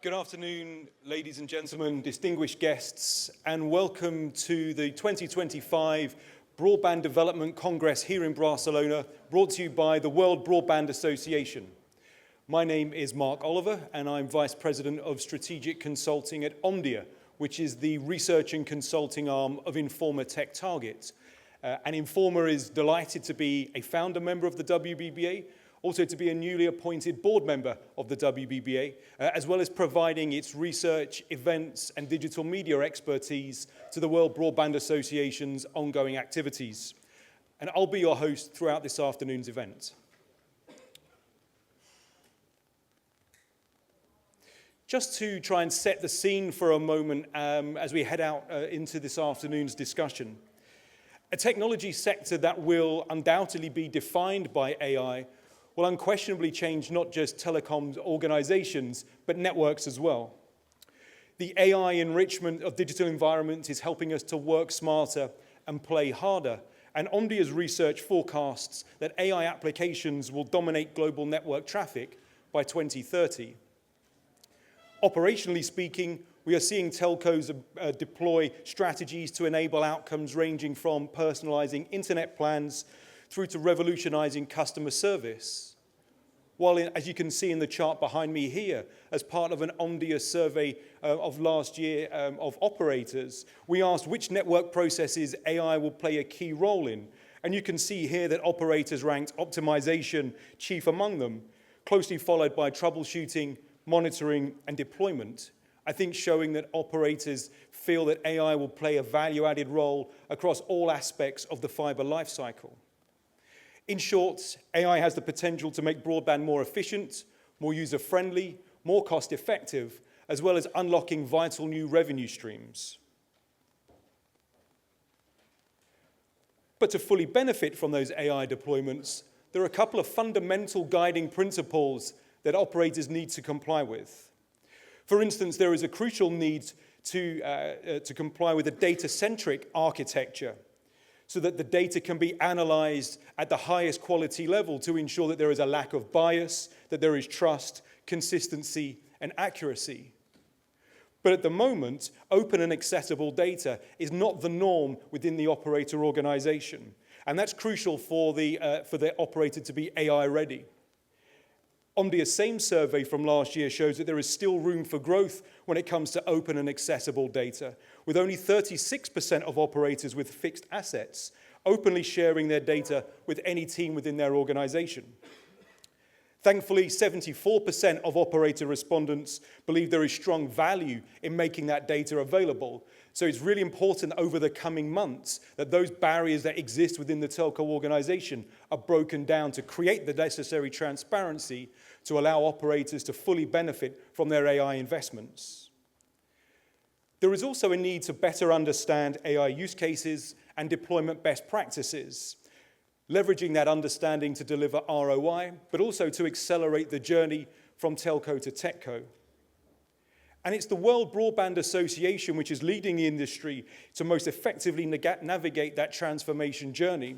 Good afternoon, ladies and gentlemen, distinguished guests, and welcome to the 2025 Broadband Development Congress here in Barcelona, brought to you by the World Broadband Association. My name is Mark Oliver, and I'm Vice President of Strategic Consulting at Omdia, which is the research and consulting arm of Informa TechTarget. And Informa is delighted to be a founder member of the WBBA, also to be a newly appointed board member of the WBBA, as well as providing its research, events, and digital media expertise to the World Broadband Association's ongoing activities. And I'll be your host throughout this afternoon's event. Just to try and set the scene for a moment as we head out into this afternoon's discussion. A technology sector that will undoubtedly be defined by AI will unquestionably change not just telecoms organizations, but networks as well. The AI enrichment of digital environments is helping us to work smarter and play harder, and Omdia's research forecasts that AI applications will dominate global network traffic by 2030. Operationally speaking, we are seeing telcos deploy strategies to enable outcomes ranging from personalizing internet plans through to revolutionizing customer service. While, as you can see in the chart behind me here, as part of an Omdia survey of last year of operators, we asked which network processes AI will play a key role in. And you can see here that operators ranked optimization chief among them, closely followed by troubleshooting, monitoring, and deployment. I think showing that operators feel that AI will play a value-added role across all aspects of the fiber lifecycle. In short, AI has the potential to make broadband more efficient, more user-friendly, more cost-effective, as well as unlocking vital new revenue streams. But to fully benefit from those AI deployments, there are a couple of fundamental guiding principles that operators need to comply with. For instance, there is a crucial need to comply with a data-centric architecture so that the data can be analyzed at the highest quality level to ensure that there is a lack of bias, that there is trust, consistency, and accuracy. But at the moment, open and accessible data is not the norm within the operator organization, and that's crucial for the operator to be AI ready. Omdia's same survey from last year shows that there is still room for growth when it comes to open and accessible data, with only 36% of operators with fixed assets openly sharing their data with any team within their organization. Thankfully, 74% of operator respondents believe there is strong value in making that data available. So it's really important over the coming months that those barriers that exist within the telco organization are broken down to create the necessary transparency to allow operators to fully benefit from their AI investments. There is also a need to better understand AI use cases and deployment best practices, leveraging that understanding to deliver ROI, but also to accelerate the journey from telco to techco. And it's the World Broadband Association which is leading the industry to most effectively navigate that transformation journey,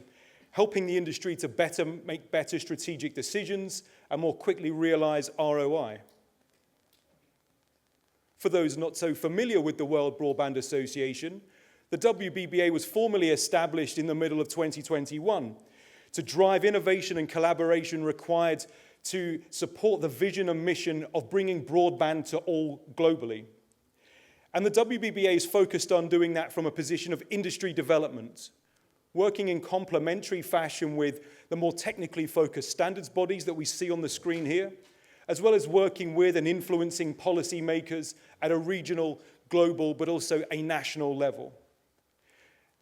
helping the industry to make better strategic decisions and more quickly realize ROI. For those not so familiar with the World Broadband Association, the WBBA was formally established in the middle of 2021 to drive innovation and collaboration required to support the vision and mission of bringing broadband to all globally. And the WBBA is focused on doing that from a position of industry development, working in complementary fashion with the more technically focused standards bodies that we see on the screen here, as well as working with and influencing policymakers at a regional, global, but also a national level.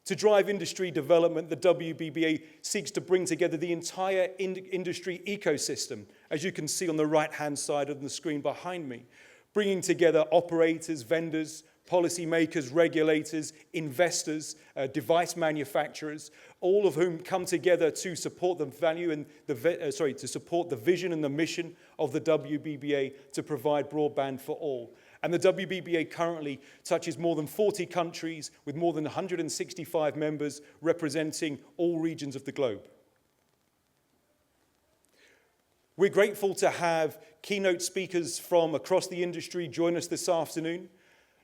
To drive industry development, the WBBA seeks to bring together the entire industry ecosystem, as you can see on the right-hand side of the screen behind me, bringing together operators, vendors, policymakers, regulators, investors, device manufacturers, all of whom come together to support the value and to support the vision and the mission of the WBBA to provide broadband for all. And the WBBA currently touches more than 40 countries with more than 165 members representing all regions of the globe. We're grateful to have keynote speakers from across the industry join us this afternoon,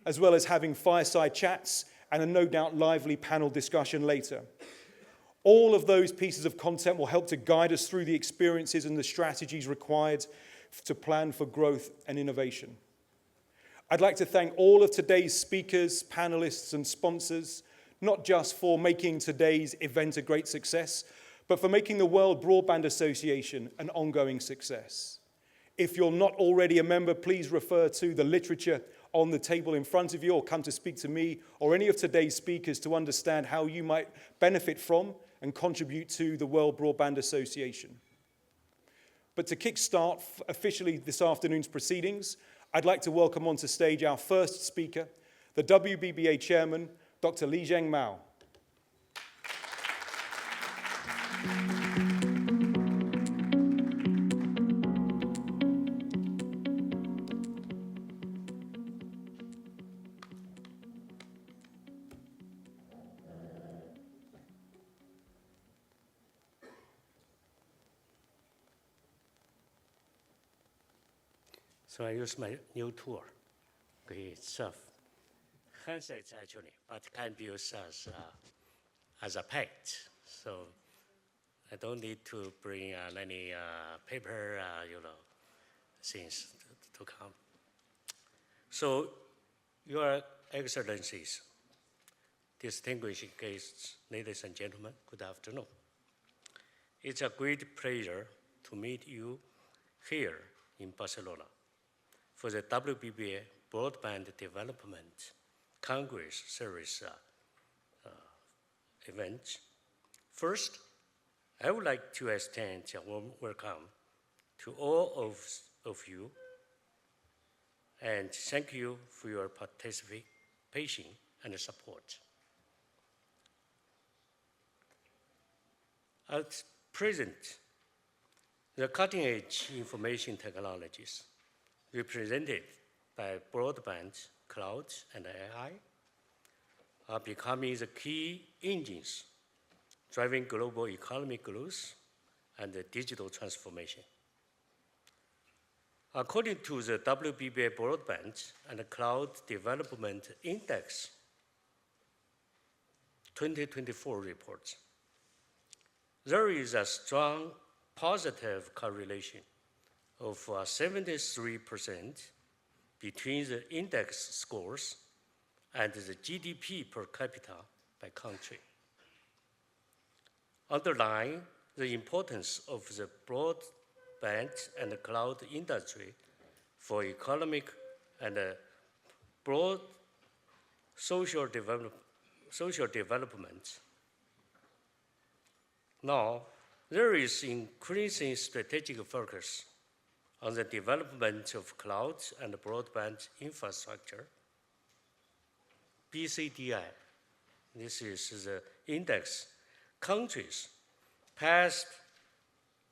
as well as having fireside chats and a no doubt lively panel discussion later. All of those pieces of content will help to guide us through the experiences and the strategies required to plan for growth and innovation. I'd like to thank all of today's speakers, panelists, and sponsors, not just for making today's event a great success, but for making the World Broadband Association an ongoing success. If you're not already a member, please refer to the literature on the table in front of you, or come to speak to me or any of today's speakers to understand how you might benefit from and contribute to the World Broadband Association. But to kickstart officially this afternoon's proceedings, I'd like to welcome onto stage our first speaker, the WBBA chairman, Dr. Li-Zheng Mao. So I use my new tool. It's handsets actually, but can be used as a pad. So I don't need to bring any paper, things to come. So, Your Excellencies, distinguished guests, ladies and gentlemen, good afternoon. It's a great pleasure to meet you here in Barcelona for the WBBA Broadband Development Congress Series event. First, I would like to extend a warm welcome to all of you and thank you for your participation and support. At present, the cutting-edge information technologies represented by broadband, cloud, and AI are becoming the key engines driving global economic growth and digital transformation. According to the WBBA Broadband and Cloud Development Index 2024 report, there is a strong positive correlation of 73% between the index scores and the GDP per capita by country, underlying the importance of the broadband and cloud industry for economic and broad social development. Now, there is increasing strategic focus on the development of cloud and broadband infrastructure. BCDI, this is the index, countries passed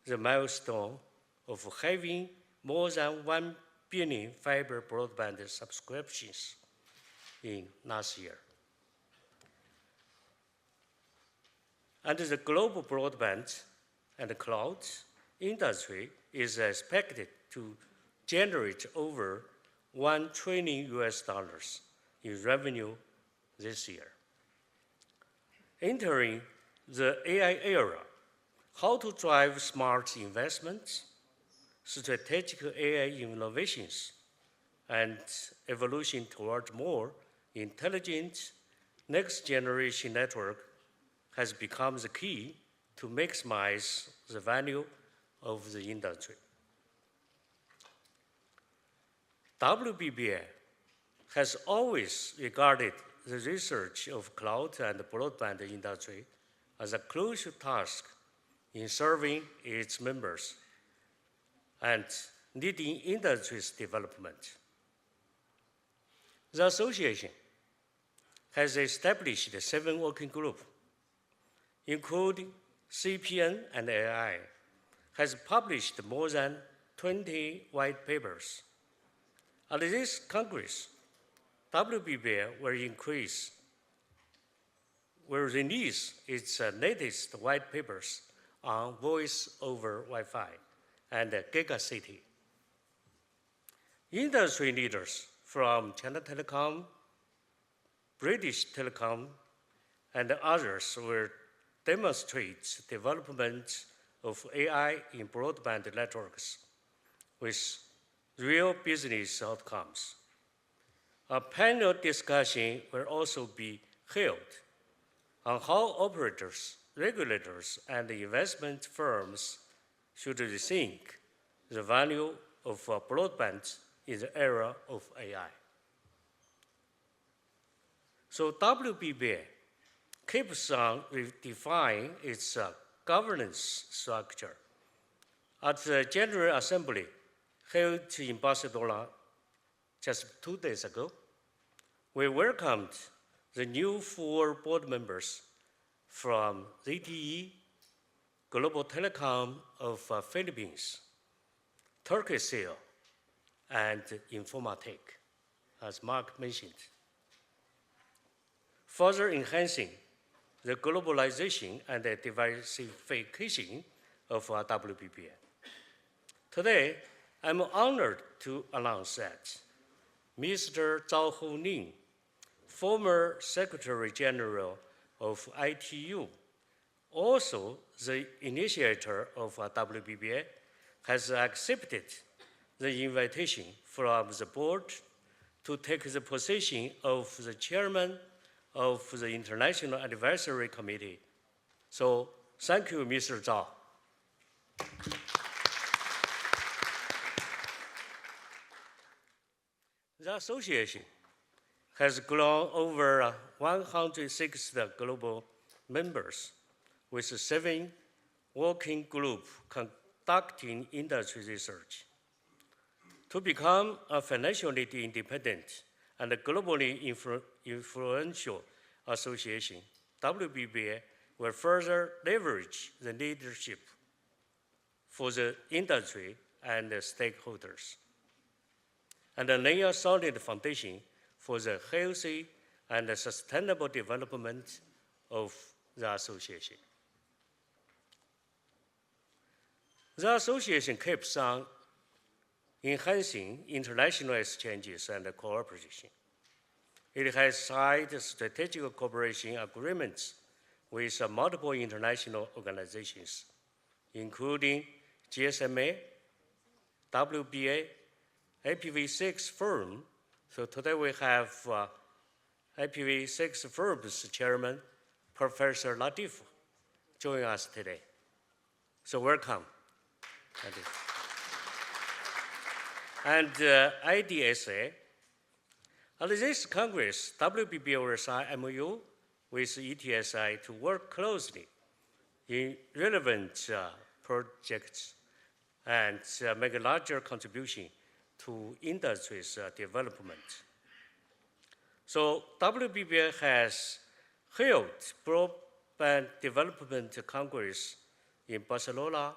the milestone of having more than 1 billion fiber broadband subscriptions in last year. And the global broadband and cloud industry is expected to generate over $1 trillion in revenue this year. Entering the AI era, how to drive smart investments, strategic AI innovations, and evolution toward more intelligent next-generation network has become the key to maximize the value of the industry. WBBA has always regarded the research of cloud and broadband industry as a crucial task in serving its members and leading industry's development. The association has established 7 working groups, including CPN and AI, has published more than 20 white papers. At this Congress, WBBA will release its latest white papers on voice over Wi-Fi and gigacity. Industry leaders from China Telecom, British Telecom, and others will demonstrate development of AI in broadband networks with real business outcomes. A panel discussion will also be held on how operators, regulators, and investment firms should rethink the value of broadband in the era of AI. So WBBA keeps on redefining its governance structure. At the General Assembly held in Barcelona just 2 days ago, we welcomed the new 4 board members from ZTE, Global Telecom of Philippines, Turkcell, and Informatech, as Mark mentioned, further enhancing the globalization and the diversification of WBBA. Today, I'm honored to announce that Mr. Zhao Honing, former Secretary General of ITU, also the initiator of WBBA, has accepted the invitation from the board to take the position of the chairman of the International Advisory Committee. So thank you, Mr. Zhao. The association has grown over 160 global members, with 7 working groups conducting industry research. To become a financially independent and globally influential association, WBBA will further leverage the leadership for the industry and the stakeholders, and lay a solid foundation for the healthy and sustainable development of the association. The association keeps on enhancing international exchanges and cooperation. It has signed strategic cooperation agreements with multiple international organizations, including GSMA, WBA, IPv6 Forum. So today we have IPv6 Forum's chairman, Professor Latif, joining us today. So welcome. Thank you. And IDSA. At this Congress, WBBA will sign MOU with ETSI to work closely in relevant projects and make a larger contribution to industry's development. So WBBA has held Broadband Development Congress in Barcelona,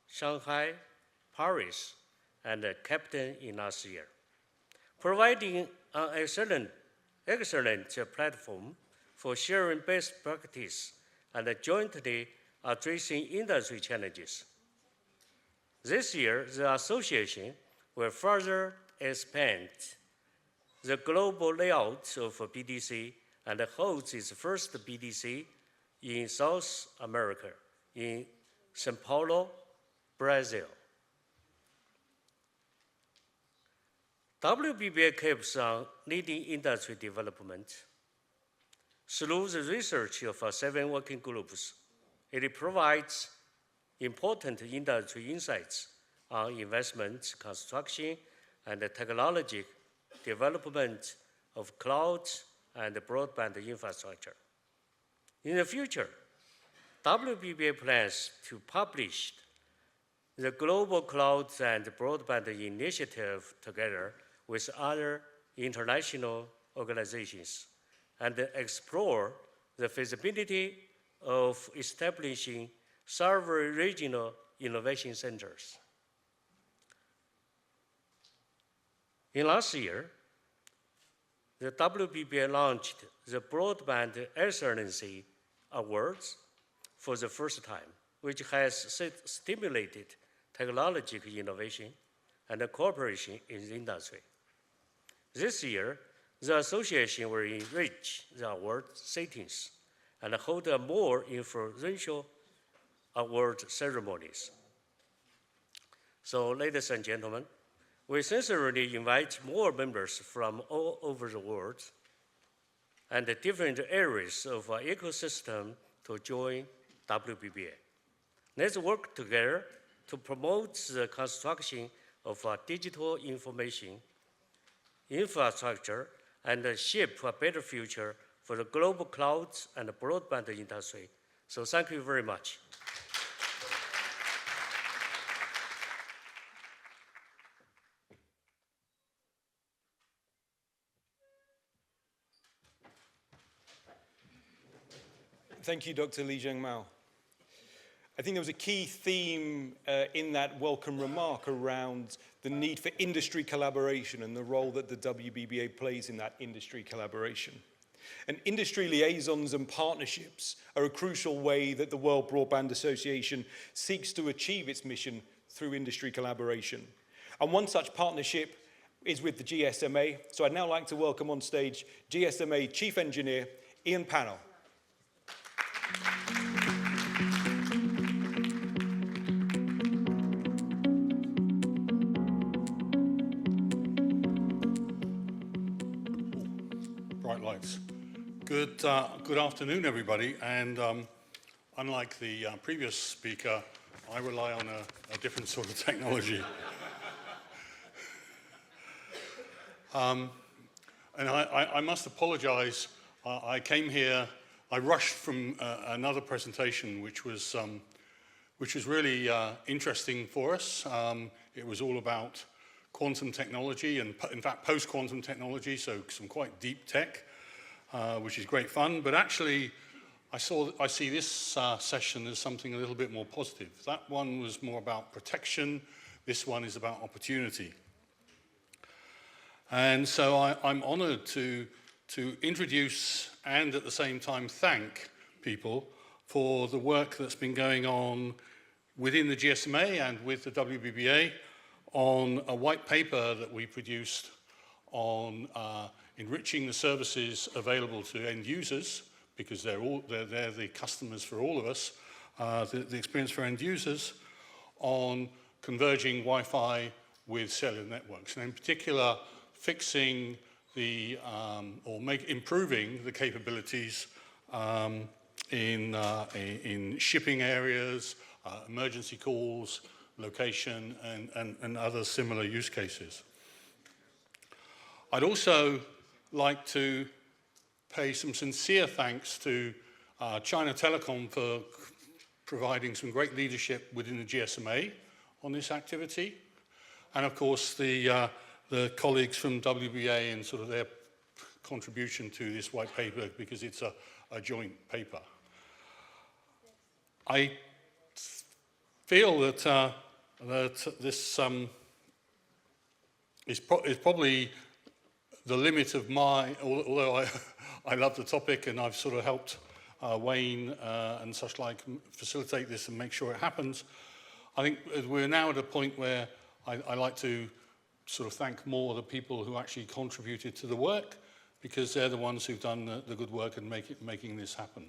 Shanghai, Paris, and Cape Town in last year, providing an excellent platform for sharing best practice and jointly addressing industry challenges. This year, the association will further expand the global layout of BDC and holds its first BDC in South America, in São Paulo, Brazil. WBBA keeps on leading industry development. Through the research of 7 working groups, it provides important industry insights on investment, construction, and technology development of cloud and broadband infrastructure. In the future, WBBA plans to publish the Global Cloud and Broadband Initiative together with other international organizations and explore the feasibility of establishing several regional innovation centers. In last year, the WBBA launched the Broadband Excellency Awards for the first time, which has stimulated technological innovation, and cooperation in the industry. This year, the association will enrich the award settings and hold more influential award ceremonies. So, ladies and gentlemen, we sincerely invite more members from all over the world and the different areas of our ecosystem to join WBBA. Let's work together to promote the construction of a digital information infrastructure and shape a better future for the global clouds and the broadband industry. So thank you very much. Thank you, Dr. Li Zhengmao. I think there was a key theme in that welcome remark around the need for industry collaboration and the role that the WBBA plays in that industry collaboration. And industry liaisons and partnerships are a crucial way that the World Broadband Association seeks to achieve its mission through industry collaboration. And one such partnership is with the GSMA. So I'd now like to welcome on stage GSMA Chief Engineer, Ian Pannell. Bright lights. Good afternoon, everybody. And unlike the previous speaker, I rely on a different sort of technology. And I must apologize. I came here, I rushed from another presentation, which was really interesting for us. It was all about quantum technology and, in fact, post-quantum technology, so some quite deep tech, which is great fun. But actually, I see this session as something a little bit more positive. That one was more about protection. This one is about opportunity. And so I'm honored to introduce and at the same time thank people for the work that's been going on within the GSMA and with the WBBA on a white paper that we produced on enriching the services available to end users, because they're the customers for all of us, the experience for end users, on converging Wi-Fi with cellular networks, and in particular, fixing the, improving the capabilities in shipping areas, emergency calls, location, and other similar use cases. I'd also like to pay some sincere thanks to China Telecom for providing some great leadership within the GSMA on this activity, and of course the colleagues from WBA and sort of their contribution to this white paper, because it's a joint paper. I feel that this is probably the limit of my, although I love the topic and I've sort of helped Wayne and such like facilitate this and make sure it happens. I think we're now at a point where I like to sort of thank more the people who actually contributed to the work, because they're the ones who've done the good work and making this happen.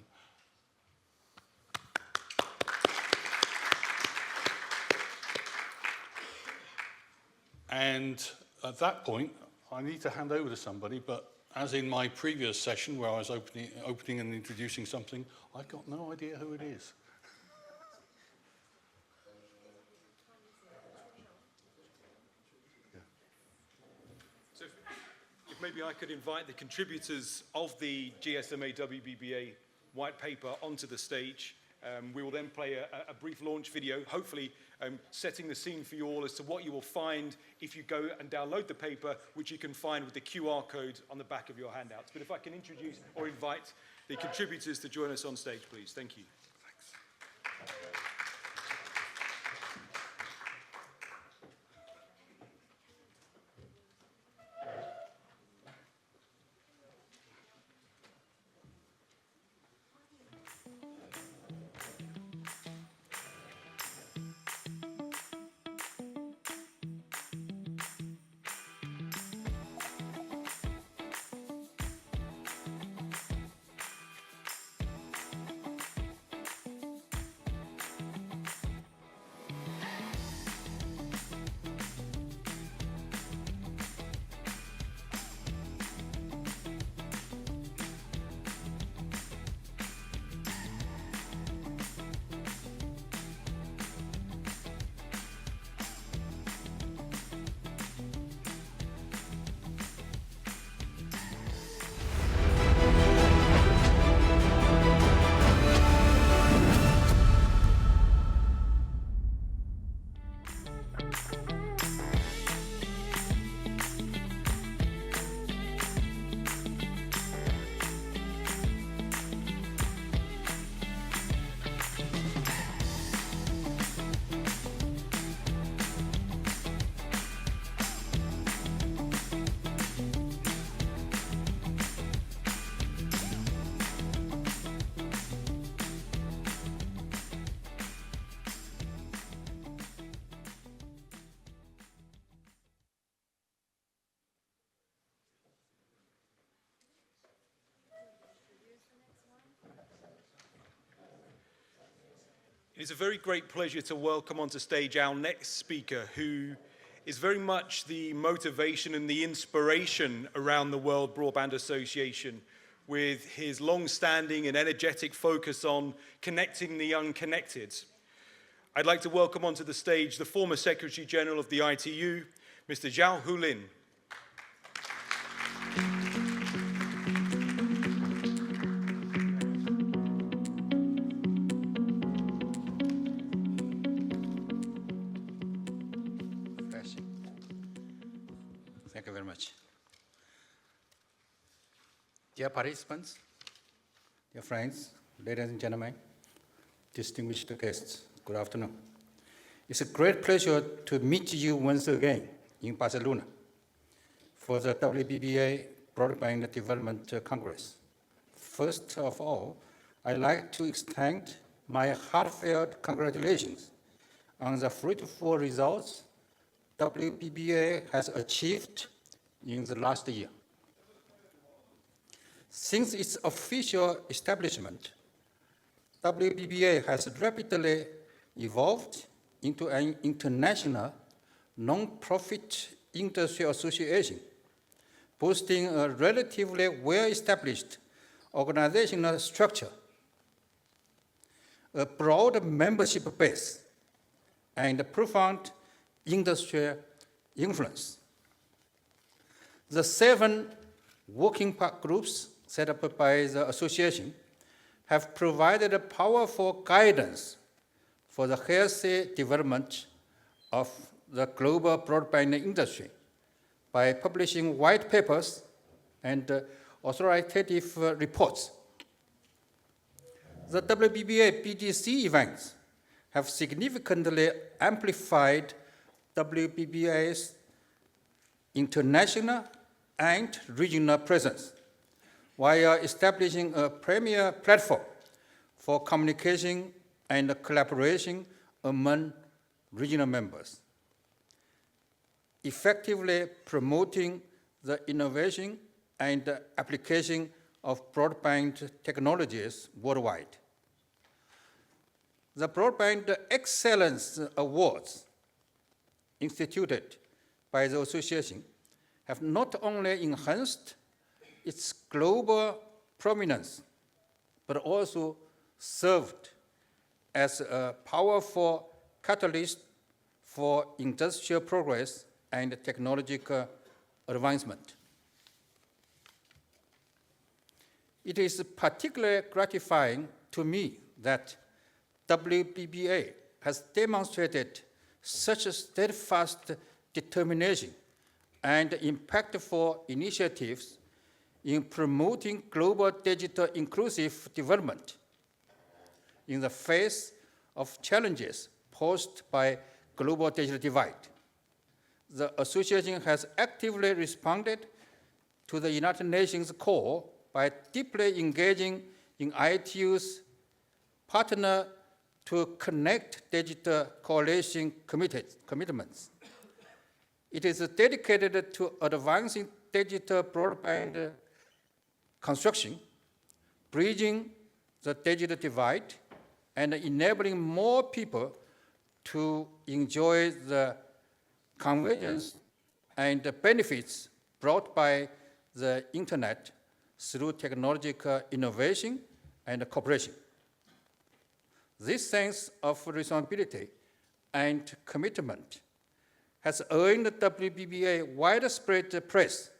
And at that point, I need to hand over to somebody, but as in my previous session where I was opening and introducing something, I've got no idea who it is. So if maybe I could invite the contributors of the GSMA WBBA white paper onto the stage. We will then play a brief launch video, hopefully setting the scene for you all as to what you will find if you go and download the paper, which you can find with the QR code on the back of your handouts. But if I can introduce or invite the contributors to join us on stage, please. Thank you. Thanks. It's a very great pleasure to welcome onto stage our next speaker, who is very much the motivation and the inspiration around the World Broadband Association, with his long-standing and energetic focus on connecting the unconnected. I'd like to welcome onto the stage the former Secretary General of the ITU, Mr. Zhao Hulin. Thank you very much. Dear participants, dear friends, ladies and gentlemen, distinguished guests, good afternoon. It's a great pleasure to meet you once again in Barcelona for the WBBA Broadband Development Congress. First of all, I'd like to extend my heartfelt congratulations on the fruitful results WBBA has achieved in the last year. Since its official establishment, WBBA has rapidly evolved into an international non-profit industry association, boasting a relatively well-established organizational structure, a broad membership base, and profound industrial influence. The 7 working groups set up by the association have provided a powerful guidance for the healthy development of the global broadband industry by publishing white papers and authoritative reports. The WBBA BDC events have significantly amplified WBBA's international and regional presence, while establishing a premier platform for communication and collaboration among regional members, effectively promoting the innovation and application of broadband technologies worldwide. The Broadband Excellence Awards instituted by the association have not only enhanced its global prominence, but also served as a powerful catalyst for industrial progress and technological advancement. It is particularly gratifying to me that WBBA has demonstrated such a steadfast determination and impactful initiatives in promoting global digital inclusive development in the face of challenges posed by global digital divide. The association has actively responded to the United Nations call by deeply engaging in ITU's Partner to Connect Digital Coalition commitments. It is dedicated to advancing digital broadband construction, bridging the digital divide, and enabling more people to enjoy the convenience and the benefits brought by the internet through technological innovation and cooperation. This sense of responsibility and commitment has earned WBBA widespread praise.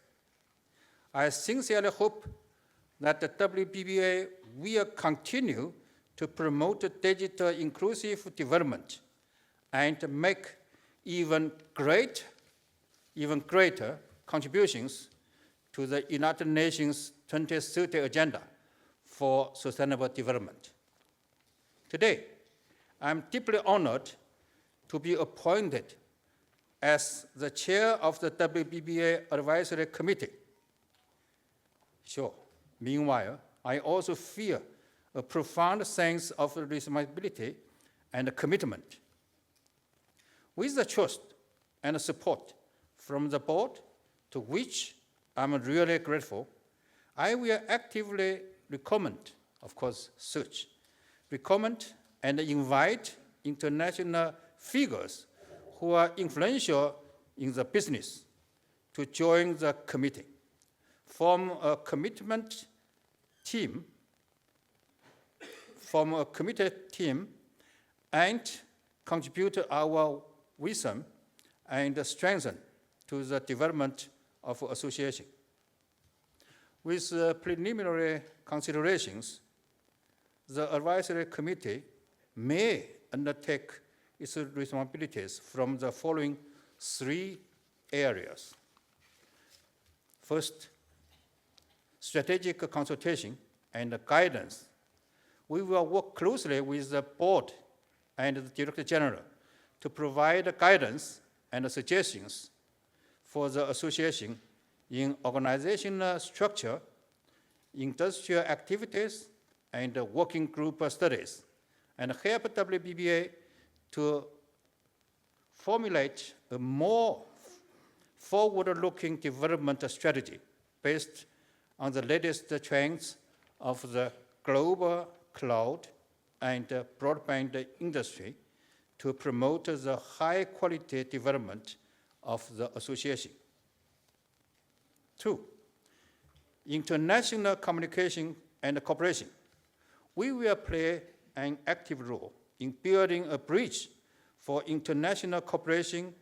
I sincerely hope that the WBBA will continue to promote digital inclusive development and make even greater contributions to the United Nations 2030 Agenda for Sustainable Development. Today, I'm deeply honored to be appointed as the chair of the WBBA Advisory Committee. Sure, meanwhile, I also feel a profound sense of responsibility and commitment. With the trust and support from the board, to which I'm really grateful, I will actively recommend and invite international figures who are influential in the business to join the committee, form a commitment team, and contribute our wisdom and strengthen to the development of association. With preliminary considerations, the advisory committee may undertake its responsibilities from the following 3 areas. First, strategic consultation and guidance. We will work closely with the board and the Director General to provide guidance and suggestions for the association in organizational structure, industrial activities, and working group studies, and help WBBA to formulate a more forward-looking development strategy based on the latest trends of the global cloud and broadband industry to promote the high-quality development of the association. 2, international communication and cooperation. We will play an active role in building a bridge for international cooperation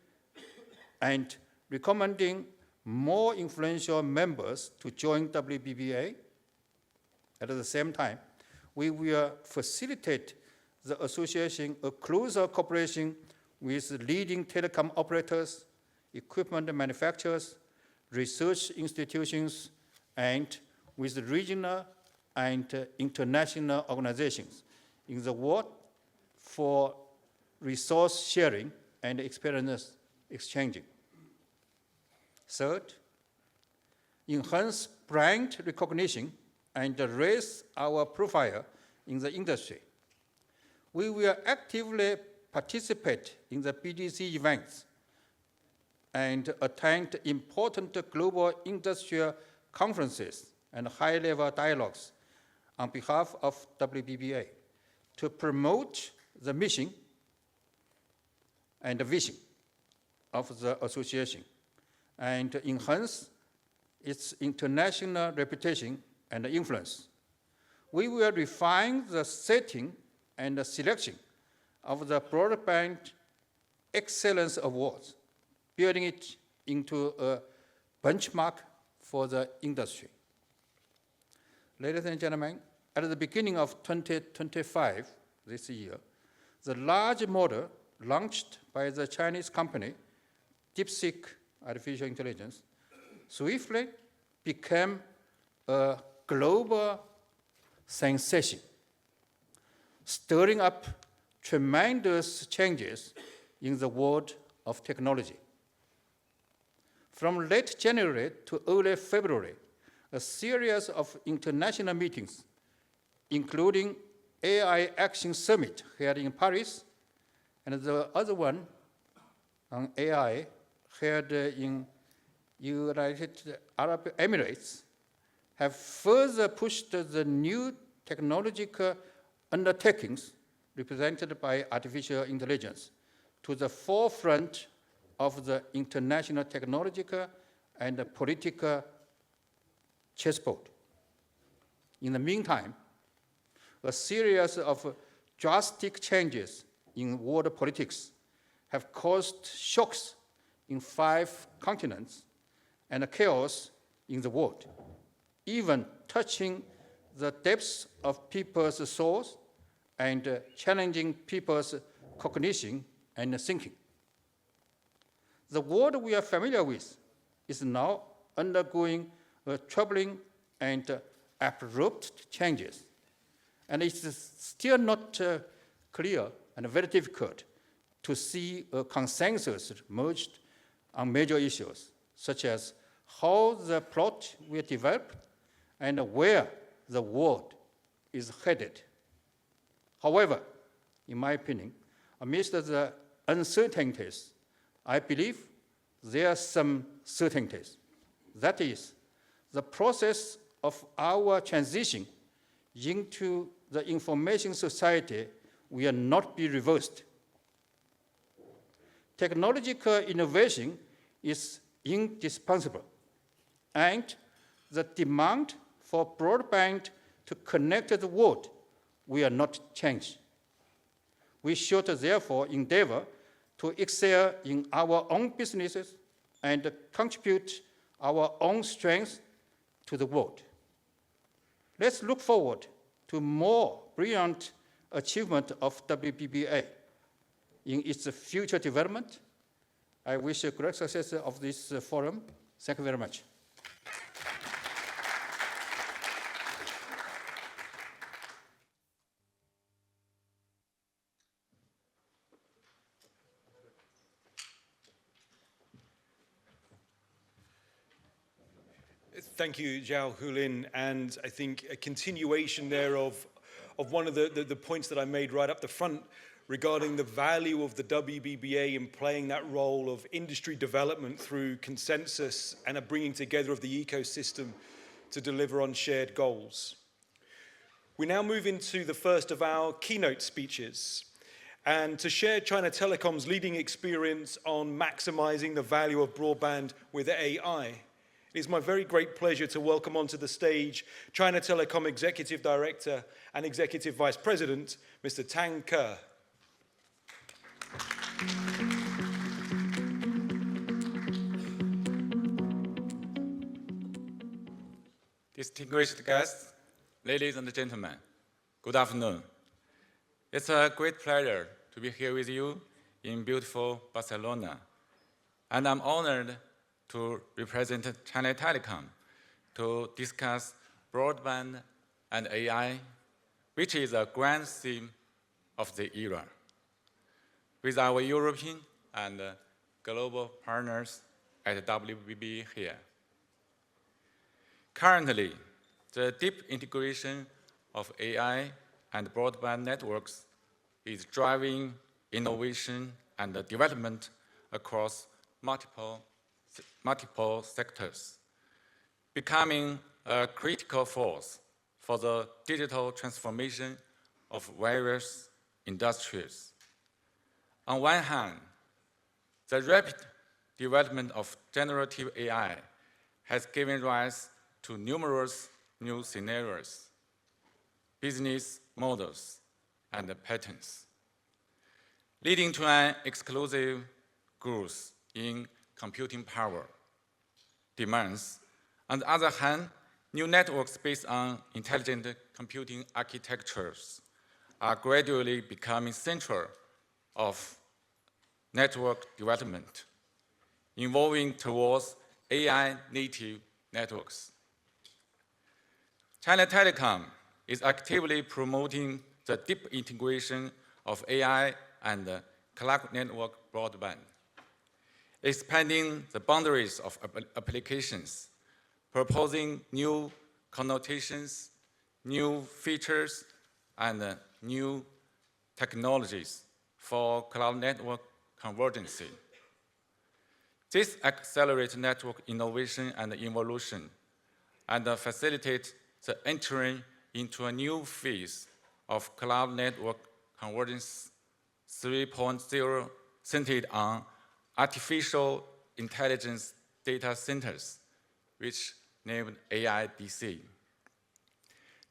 and recommending more influential members to join WBBA. At the same time, we will facilitate the association a closer cooperation with leading telecom operators, equipment manufacturers, research institutions, and with regional and international organizations in the world for resource sharing and experience exchanging. Third, enhance brand recognition and raise our profile in the industry. We will actively participate in the BDC events and attend important global industrial conferences and high-level dialogues on behalf of WBBA to promote the mission and the vision of the association and enhance its international reputation and influence. We will refine the setting and the selection of the Broadband Excellence Awards, building it into a benchmark for the industry. Ladies and gentlemen, at the beginning of 2025, this year, the large model launched by the Chinese company, DeepSeek Artificial Intelligence, swiftly became a global sensation, stirring up tremendous changes in the world of technology. From late January to early February, a series of international meetings, including AI Action Summit held in Paris, and the other one on AI held in United Arab Emirates, have further pushed the new technological undertakings represented by artificial intelligence to the forefront of the international technological and political chessboard. In the meantime, a series of drastic changes in world politics have caused shocks in 5 continents and chaos in the world, even touching the depths of people's souls and challenging people's cognition and thinking. The world we are familiar with is now undergoing troubling and abrupt changes, and it is still not clear and very difficult to see a consensus emerged on major issues, such as how the plot will develop and where the world is headed. However, in my opinion, amidst the uncertainties, I believe there are some certainties. That is, the process of our transition into the information society will not be reversed. Technological innovation is indispensable, and the demand for broadband to connect the world will not change. We should therefore endeavor to excel in our own businesses and contribute our own strengths to the world. Let's look forward to more brilliant achievement of WBBA in its future development. I wish a great success of this forum. Thank you very much. Thank you, Zhao Hulin, and I think a continuation there of one of the points that I made right up the front regarding the value of the WBBA in playing that role of industry development through consensus and a bringing together of the ecosystem to deliver on shared goals. We now move into the first of our keynote speeches, and to share China Telecom's leading experience on maximizing the value of broadband with AI. It is my very great pleasure to welcome onto the stage China Telecom Executive Director and Executive Vice President, Mr. Tang Ke. Distinguished guests, ladies and gentlemen, good afternoon. It's a great pleasure to be here with you in beautiful Barcelona, and I'm honored to represent China Telecom to discuss broadband and AI, which is a grand theme of the era. With our European and global partners at WBBA here. Currently, the deep integration of AI and broadband networks is driving innovation and development across multiple sectors, becoming a critical force for the digital transformation of various industries. On one hand, the rapid development of generative AI has given rise to numerous new scenarios, business models, and patterns, leading to an explosive growth in computing power demands. On the other hand, new networks based on intelligent computing architectures are gradually becoming central of network development, evolving towards AI-native networks. China Telecom is actively promoting the deep integration of AI and cloud network broadband, expanding the boundaries of applications, proposing new connotations, new features, and new technologies for cloud network convergence. This accelerates network innovation and evolution and facilitates the entry into a new phase of cloud network convergence 3.0 centered on artificial intelligence data centers, which named AIDC.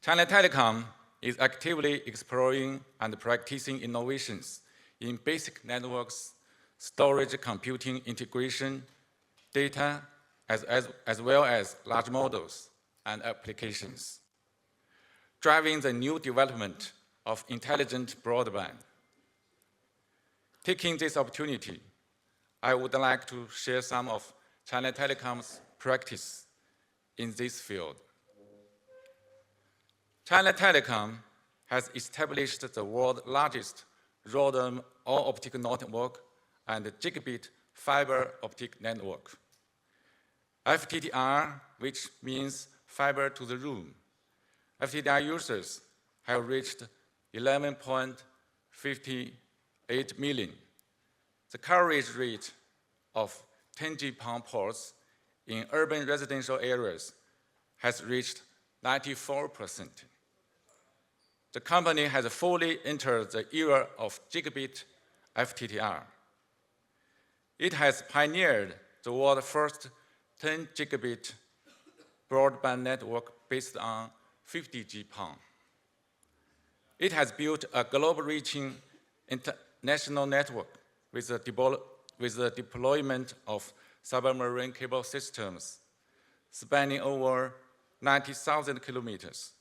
China Telecom is actively exploring and practicing innovations in basic networks, storage computing integration, data, as well as large models and applications, driving the new development of intelligent broadband. Taking this opportunity, I would like to share some of China Telecom's practice in this field. China Telecom has established the world's largest ROADM all-optic network and gigabit fiber optic network. FTTR, which means fiber to the room. FTTR users have reached 11.58 million. The coverage rate of 10G-PON ports in urban residential areas has reached 94%. the company has fully entered the era of gigabit FTTR. It has pioneered the world's first 10 gigabit broadband network based on 50G PON. It has built a global-reaching international network with the deployment of submarine cable systems spanning over 90,000 kilometers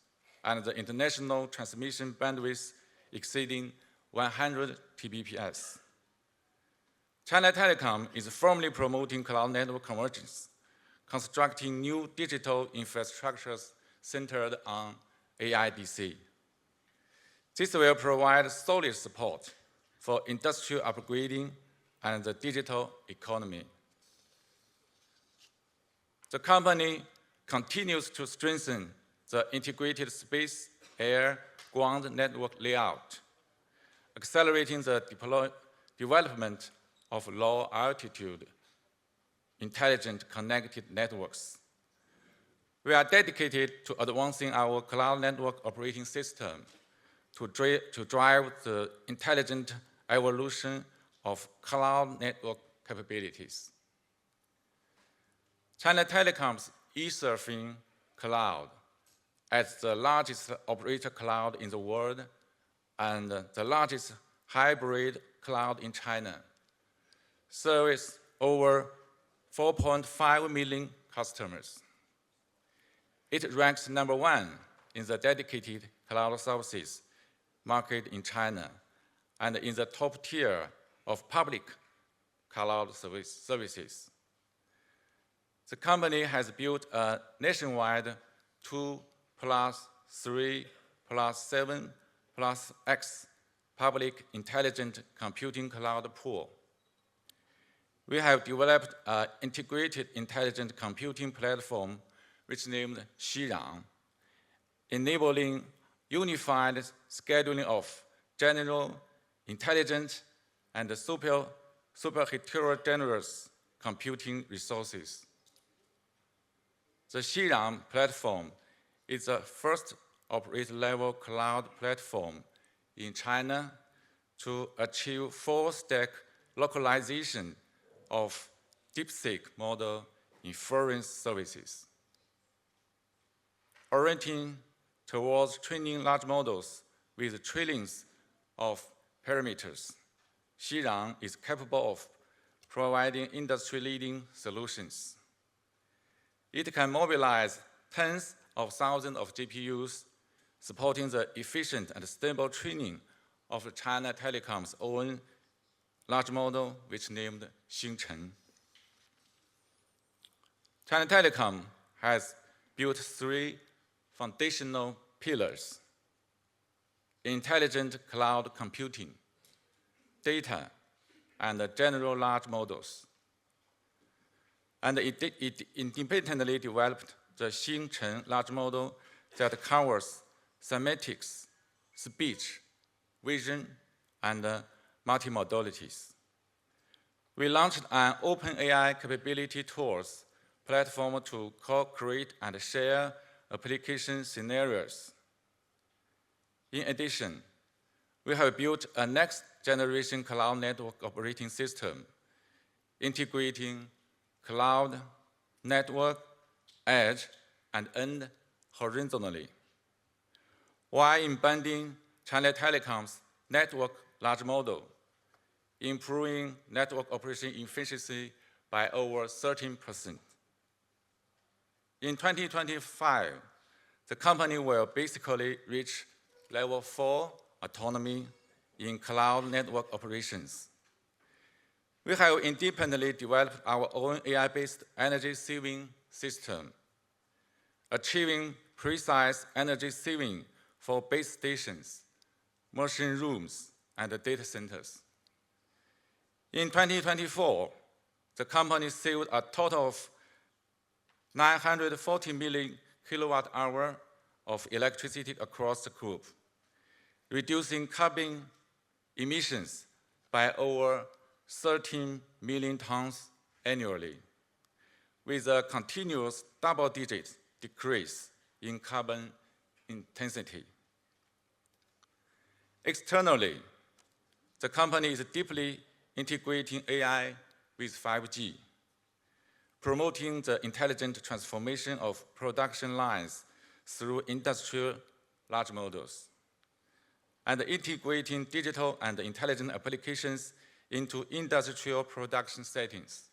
and the international transmission bandwidth exceeding 100 Tbps. China Telecom is firmly promoting cloud network convergence, constructing new digital infrastructures centered on AIDC. This will provide solid support for industrial upgrading and the digital economy. The company continues to strengthen the integrated space, air, ground network layout, accelerating the development of low-altitude intelligent connected networks. We are dedicated to advancing our cloud network operating system to drive the intelligent evolution of cloud network capabilities. China Telecom's eSurfing Cloud, as the largest operator cloud in the world and the largest hybrid cloud in China, serves over 4.5 million customers. It ranks #1 in the dedicated cloud services market in China and in the top tier of public cloud services. The company has built a nationwide 2+3+7+X public intelligent computing cloud pool. We have developed an integrated intelligent computing platform which is named Xirang, enabling unified scheduling of general, intelligent, and super heterogeneous computing resources. The Xirang platform is the first operator-level cloud platform in China to achieve full-stack localization of DeepSeek model inference services. Orienting towards training large models with trillions of parameters, Xirang is capable of providing industry-leading solutions. It can mobilize tens of thousands of GPUs, supporting the efficient and stable training of China Telecom's own large model, which is named Xingchen. China Telecom has built 3 foundational pillars: intelligent cloud computing, data, and general large models. And it independently developed the Xingchen large model that covers semantics, speech, vision, and multimodalities. We launched an open AI capability tools platform to co-create and share application scenarios. In addition, we have built a next-generation cloud network operating system, integrating cloud, network, edge, and end horizontally, while embedding China Telecom's network large model, improving network operation efficiency by over 13%. In 2025, the company will basically reach level 4 autonomy in cloud network operations. We have independently developed our own AI-based energy saving system, achieving precise energy saving for base stations, machine rooms, and data centers. In 2024, the company saved a total of 940 million kilowatt-hours of electricity across the group, reducing carbon emissions by over 13 million tons annually, with a continuous double-digit decrease in carbon intensity. Externally, the company is deeply integrating AI with 5G, promoting the intelligent transformation of production lines through industrial large models, and integrating digital and intelligent applications into industrial production settings.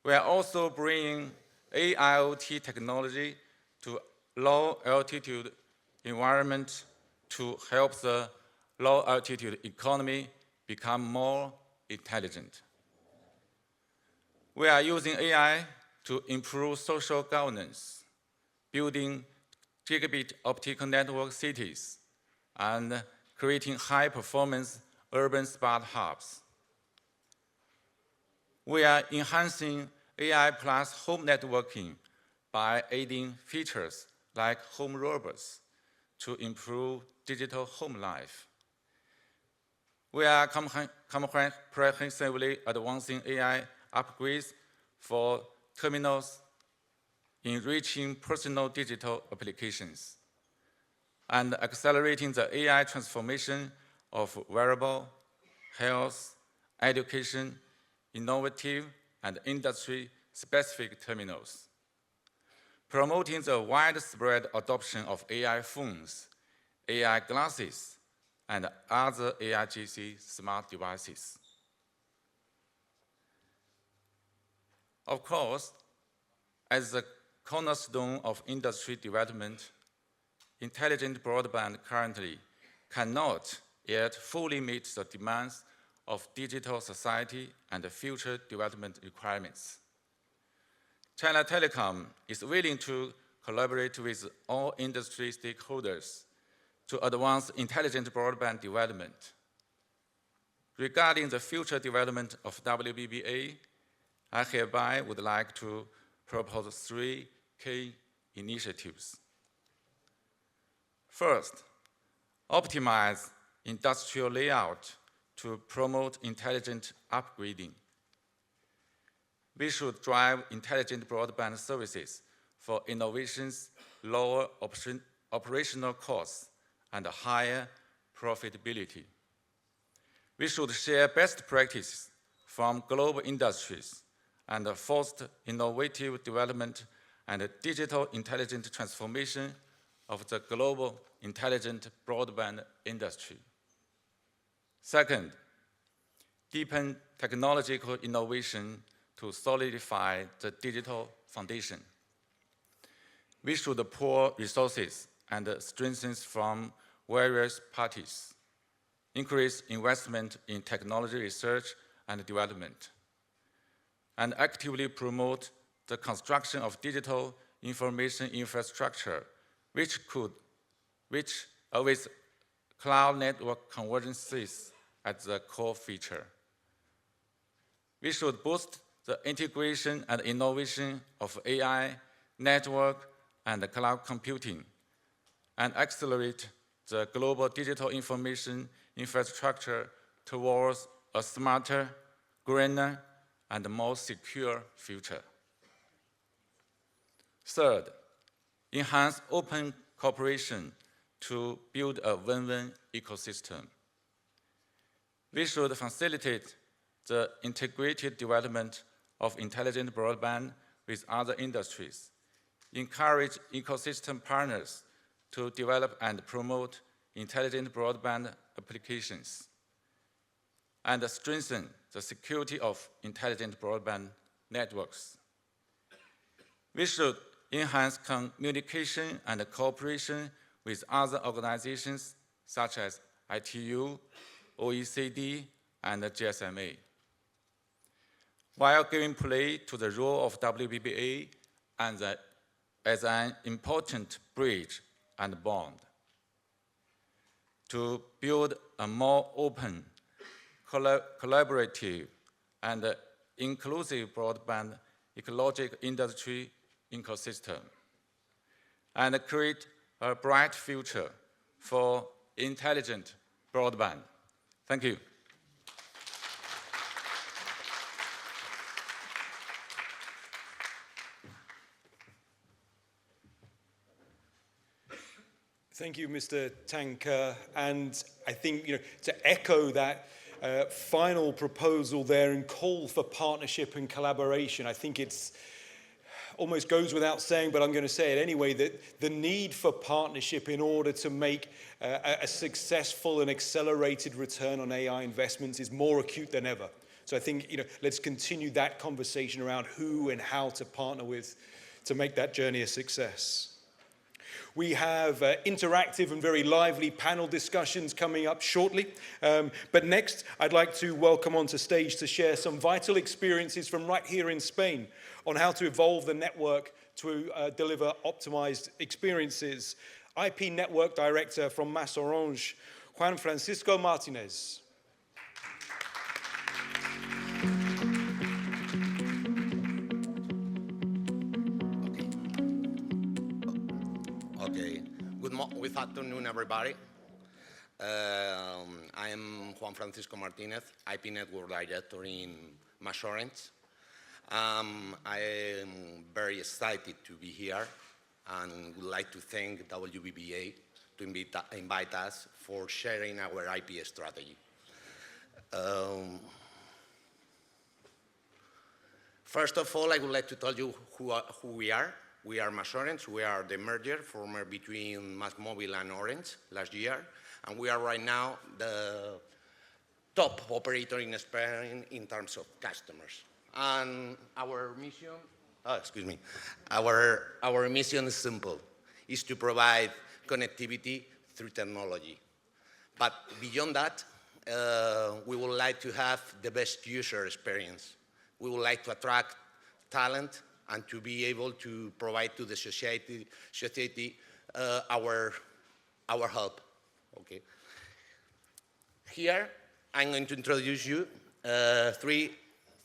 We are also bringing AIoT technology to low-altitude environment to help the low-altitude economy become more intelligent. We are using AI to improve social governance, building gigabit optical network cities, and creating high-performance urban smart hubs. We are enhancing AI plus home networking by adding features like home robots to improve digital home life. We are comprehensively advancing AI upgrades for terminals, enriching personal digital applications, and accelerating the AI transformation of wearable, health, education, innovative, and industry-specific terminals, promoting the widespread adoption of AI phones, AI glasses, and other AIGC smart devices. Of course, as the cornerstone of industry development, intelligent broadband currently cannot yet fully meet the demands of digital society and future development requirements. China Telecom is willing to collaborate with all industry stakeholders to advance intelligent broadband development. Regarding the future development of WBBA, I hereby would like to propose 3 key initiatives. First, optimize industrial layout to promote intelligent upgrading. We should drive intelligent broadband services for innovations, lower operational costs, and higher profitability. We should share best practices from global industries and foster innovative development and digital intelligent transformation of the global intelligent broadband industry. Second, deepen technological innovation to solidify the digital foundation. We should pour resources and strengthen from various parties, increase investment in technology research and development, and actively promote the construction of digital information infrastructure, which with cloud network convergences as the core feature. We should boost the integration and innovation of AI, network, and cloud computing, and accelerate the global digital information infrastructure towards a smarter, greener, and more secure future. Third, enhance open cooperation to build a win-win ecosystem. We should facilitate the integrated development of intelligent broadband with other industries, encourage ecosystem partners to develop and promote intelligent broadband applications, and strengthen the security of intelligent broadband networks. We should enhance communication and cooperation with other organizations such as ITU, OECD, and GSMA, while giving play to the role of WBBA as an important bridge and bond to build a more open, collaborative, and inclusive broadband ecological industry ecosystem, and create a bright future for intelligent broadband. Thank you. Thank you, Mr. Tanker. And I think, to echo that final proposal there and call for partnership and collaboration, I think it's almost goes without saying, but I'm going to say it anyway, that the need for partnership in order to make a successful and accelerated return on AI investments is more acute than ever. So I think, let's continue that conversation around who and how to partner with to make that journey a success. We have interactive and very lively panel discussions coming up shortly. But next, I'd like to welcome onto stage to share some vital experiences from right here in Spain on how to evolve the network to deliver optimized experiences. IP Network Director from MasOrange, Juan Francisco Martinez. Good afternoon, everybody. I'm Juan Francisco Martinez, IP Network Director in MasOrange. I am very excited to be here and would like to thank WBBA to invite us for sharing our IP strategy. First of all, I would like to tell you who we are. We are MasOrange. We are the merger former between MásMóvil and Orange last year. And we are right now the top operator in Spain in terms of customers. And our mission, our mission is simple, is to provide connectivity through technology. But beyond that, we would like to have the best user experience. We would like to attract talent and to be able to provide to the society our help. Okay. Here, I'm going to introduce you three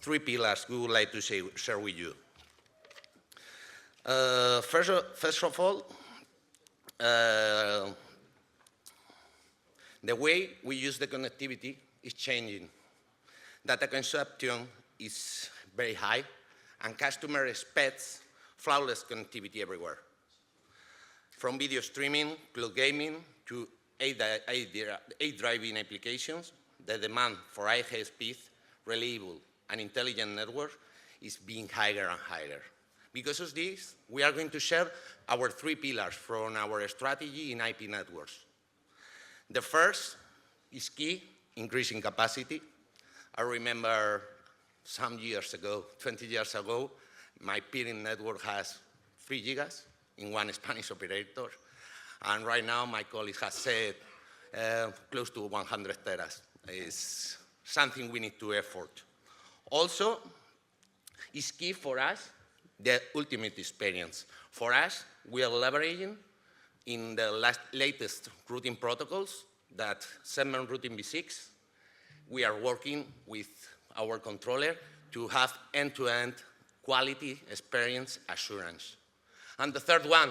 pillars we would like to share with you. First of all, the way we use the connectivity is changing. Data consumption is very high, and customer expects flawless connectivity everywhere. From video streaming, cloud gaming, to driving applications, the demand for high speed, reliable, and intelligent networks is being higher and higher. Because of this, we are going to share our three pillars from our strategy in IP networks. The first is key, increasing capacity. I remember some years ago, 20 years ago, my peering network has 3 gigas in one Spanish operator. And right now, my colleague has said close to 100 teras. It's something we need to effort. Also, it's key for us, the ultimate experience. For us, we are leveraging in the latest routing protocols that segment routing v6. We are working with our controller to have end-to-end quality experience assurance. And the third one,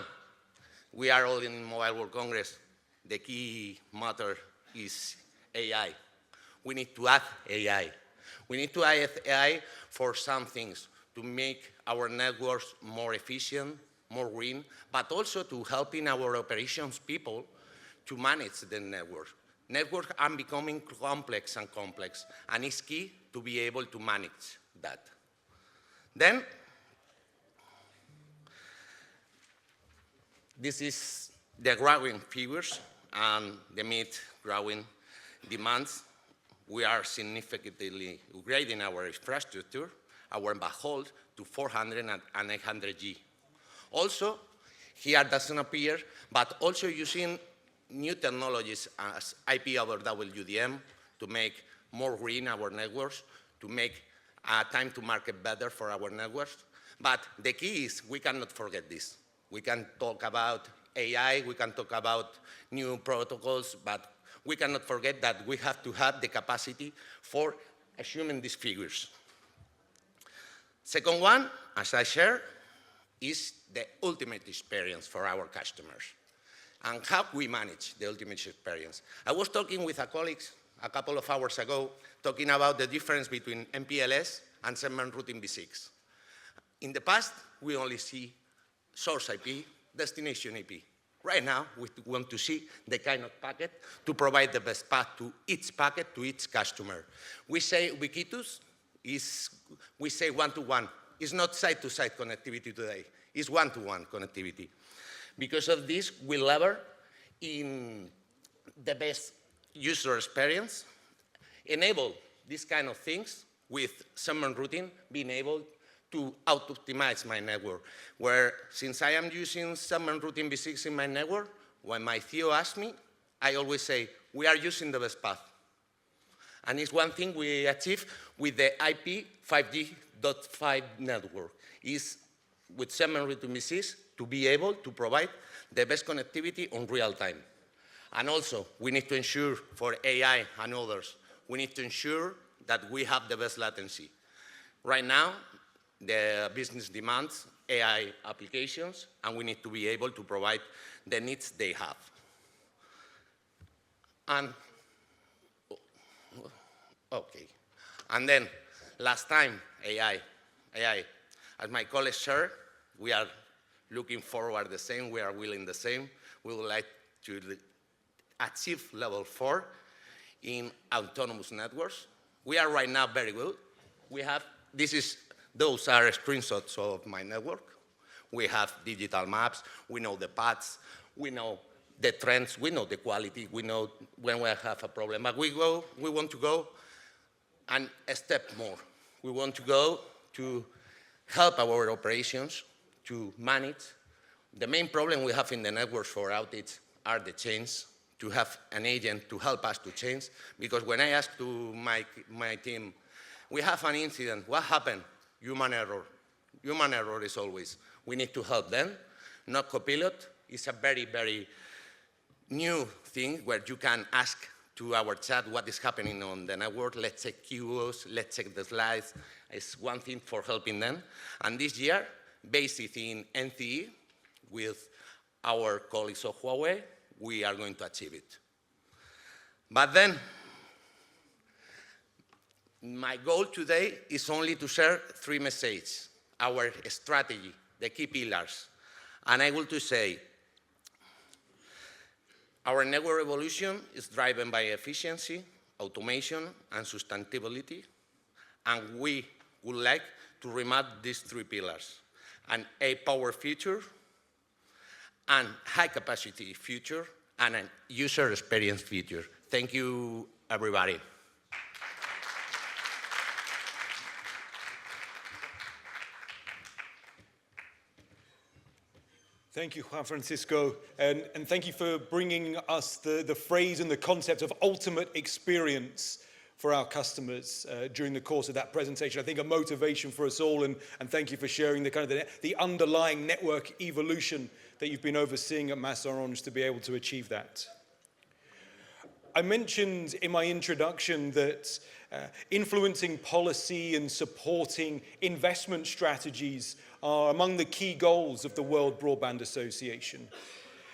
we are all in Mobile World Congress. The key matter is AI. We need to add AI. We need to add AI for some things, to make our networks more efficient, more green, but also to helping our operations people to manage the network. Networks are becoming complex, and it's key to be able to manage that. Then, this is the growing figures and the mid-growing demands. We are significantly upgrading our infrastructure, our backhaul, to 400 and 800G. Also, here doesn't appear, but also using new technologies as IP over WDM to make more green our networks, to make time to market better for our networks. But the key is we cannot forget this. We can talk about AI, we can talk about new protocols, but we cannot forget that we have to have the capacity for assuming these figures. Second one, as I share, is the ultimate experience for our customers. And how we manage the ultimate experience. I was talking with a colleague a couple of hours ago, talking about the difference between MPLS and segment routing v6. In the past, we only see source IP, destination IP. Right now, we want to see the keynote packet to provide the best path to each packet, to each customer. We say ubiquitous, we say one-to-one. It's not side-to-side connectivity today. It's one-to-one connectivity. Because of this, we lever in the best user experience, enable these kind of things with summon routing, being able to auto-optimize my network. Where, since I am using summon routing v6 in my network, when my CEO asks me, I always say, we are using the best path. And it's one thing we achieve with the IP 5G.5 network, is with summon routing v6 to be able to provide the best connectivity on real time. And also, we need to ensure for AI and others, we need to ensure that we have the best latency. Right now, the business demands AI applications, and we need to be able to provide the needs they have. And, okay. And then, last time, AI. As my colleagues shared, we are looking forward the same, we are willing the same. We would like to achieve level 4 in autonomous networks. We are right now very good. We have, those are screenshots of my network. We have digital maps, we know the paths, we know the trends, we know the quality, we know when we have a problem. But we want to go and a step more. We want to go to help our operations to manage. The main problem we have in the networks for outage are the chains, to have an agent to help us to change. Because when I ask to my team, we have an incident, what happened? Human error. Human error is always, we need to help them. Not Copilot. It's a very, very new thing where you can ask to our chat what is happening on the network. Let's check QoS, let's check the slides. It's one thing for helping them. And this year, based in NCE, with our colleagues of Huawei, we are going to achieve it. But then, my goal today is only to share 3 messages, our strategy, the key pillars. And I want to say, our network evolution is driven by efficiency, automation, and sustainability. And we would like to remap these 3 pillars: an A-power future, and high-capacity future, and a user experience future. Thank you, everybody. Thank you, Juan Francisco, and thank you for bringing us the phrase and the concept of ultimate experience for our customers during the course of that presentation. I think a motivation for us all, and thank you for sharing the kind of the underlying network evolution that you've been overseeing at Mass-Orange to be able to achieve that. I mentioned in my introduction that influencing policy and supporting investment strategies are among the key goals of the World Broadband Association.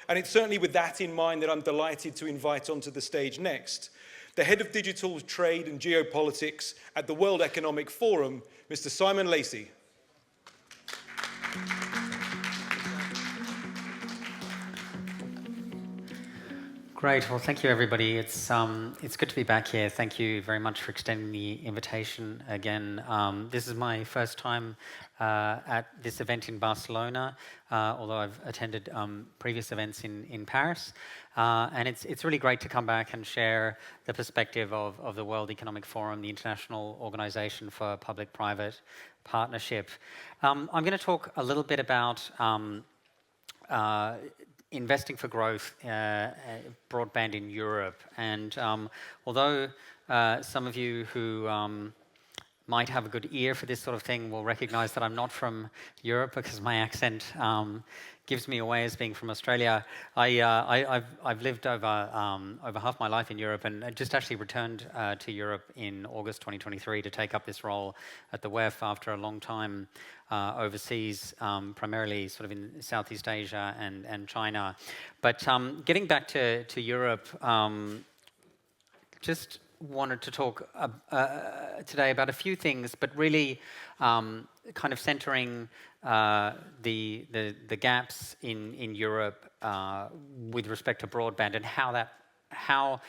And it's certainly with that in mind that I'm delighted to invite onto the stage next the head of digital trade and geopolitics at the World Economic Forum, Mr. Simon Lacey. Great. Well, thank you, everybody. It's good to be back here. Thank you very much for extending the invitation again. This is my first time at this event in Barcelona, although I've attended previous events in Paris. And it's really great to come back and share the perspective of the World Economic Forum, the International Organization for Public-Private Partnership. I'm going to talk a little bit about investing for growth, broadband in Europe. And although some of you who might have a good ear for this sort of thing will recognize that I'm not from Europe because my accent gives me away as being from Australia. I've lived over half my life in Europe, and I just actually returned to Europe in August 2023 to take up this role at the WEF after a long time overseas, primarily sort of in Southeast Asia and China. But getting back to Europe, just wanted to talk today about a few things, but really kind of centering the gaps in Europe with respect to broadband and how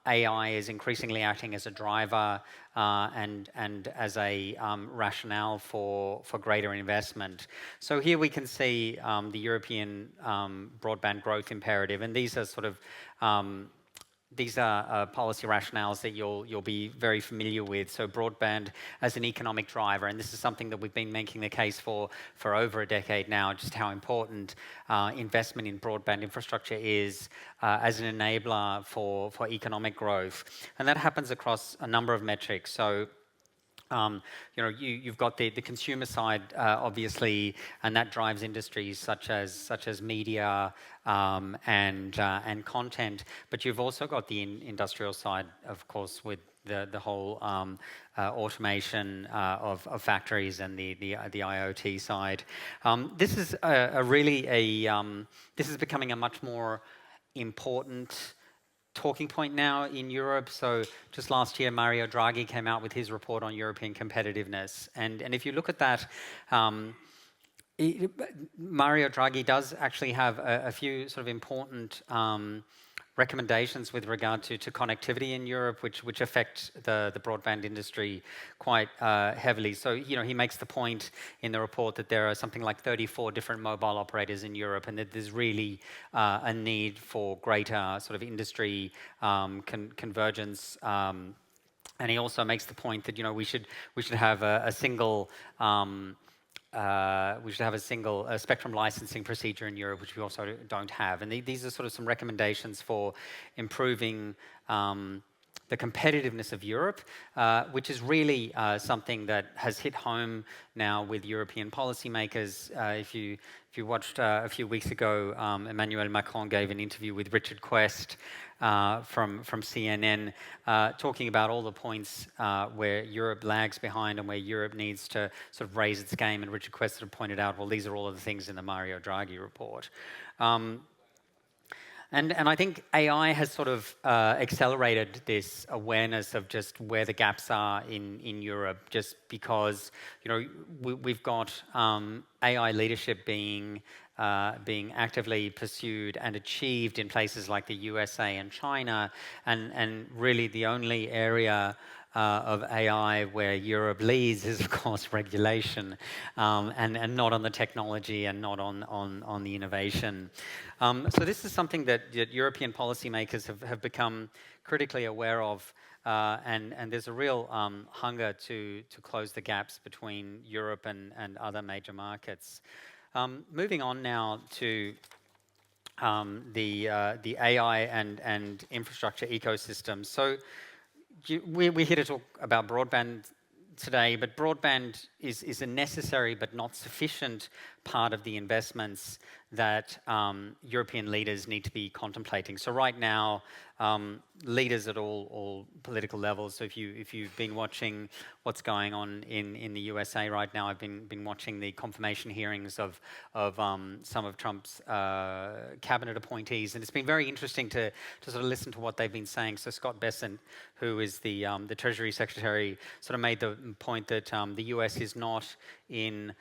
AI is increasingly acting as a driver and as a rationale for greater investment. So here we can see the European broadband growth imperative, and these are sort of policy rationales that you'll be very familiar with. So broadband as an economic driver, and this is something that we've been making the case for over a decade now, just how important investment in broadband infrastructure is as an enabler for economic growth. And that happens across a number of metrics. So you've got the consumer side, obviously, and that drives industries such as media and content. But you've also got the industrial side, of course, with the whole automation of factories and the IoT side. This is this is becoming a much more important talking point now in Europe. So just last year, Mario Draghi came out with his report on European competitiveness. And if you look at that, Mario Draghi does actually have a few sort of important recommendations with regard to connectivity in Europe, which affect the broadband industry quite heavily. So, he makes the point in the report that there are something like 34 different mobile operators in Europe, and that there's really a need for greater sort of industry convergence. And he also makes the point that we should have a single spectrum licensing procedure in Europe, which we also don't have. And these are sort of some recommendations for improving the competitiveness of Europe, which is really something that has hit home now with European policymakers. If you watched a few weeks ago, Emmanuel Macron gave an interview with Richard Quest from CNN, talking about all the points where Europe lags behind and where Europe needs to sort of raise its game. And Richard Quest sort of pointed out, well, these are all of the things in the Mario Draghi report. And I think AI has sort of accelerated this awareness of just where the gaps are in Europe, just because we've got AI leadership being actively pursued and achieved in places like the USA and China, and really the only area of AI where Europe leads is, of course, regulation, and not on the technology and not on the innovation. So this is something that European policymakers have become critically aware of, and there's a real hunger to close the gaps between Europe and other major markets. Moving on now to the AI and infrastructure ecosystem. So we're here to talk about broadband today, but broadband is a necessary but not sufficient part of the investments that European leaders need to be contemplating. So right now, leaders at all political levels. So if you've been watching what's going on in the USA right now, I've been watching the confirmation hearings of some of Trump's cabinet appointees, and it's been very interesting to sort of listen to what they've been saying. So Scott Bessent, who is the Treasury Secretary, sort of made the point that the US is not in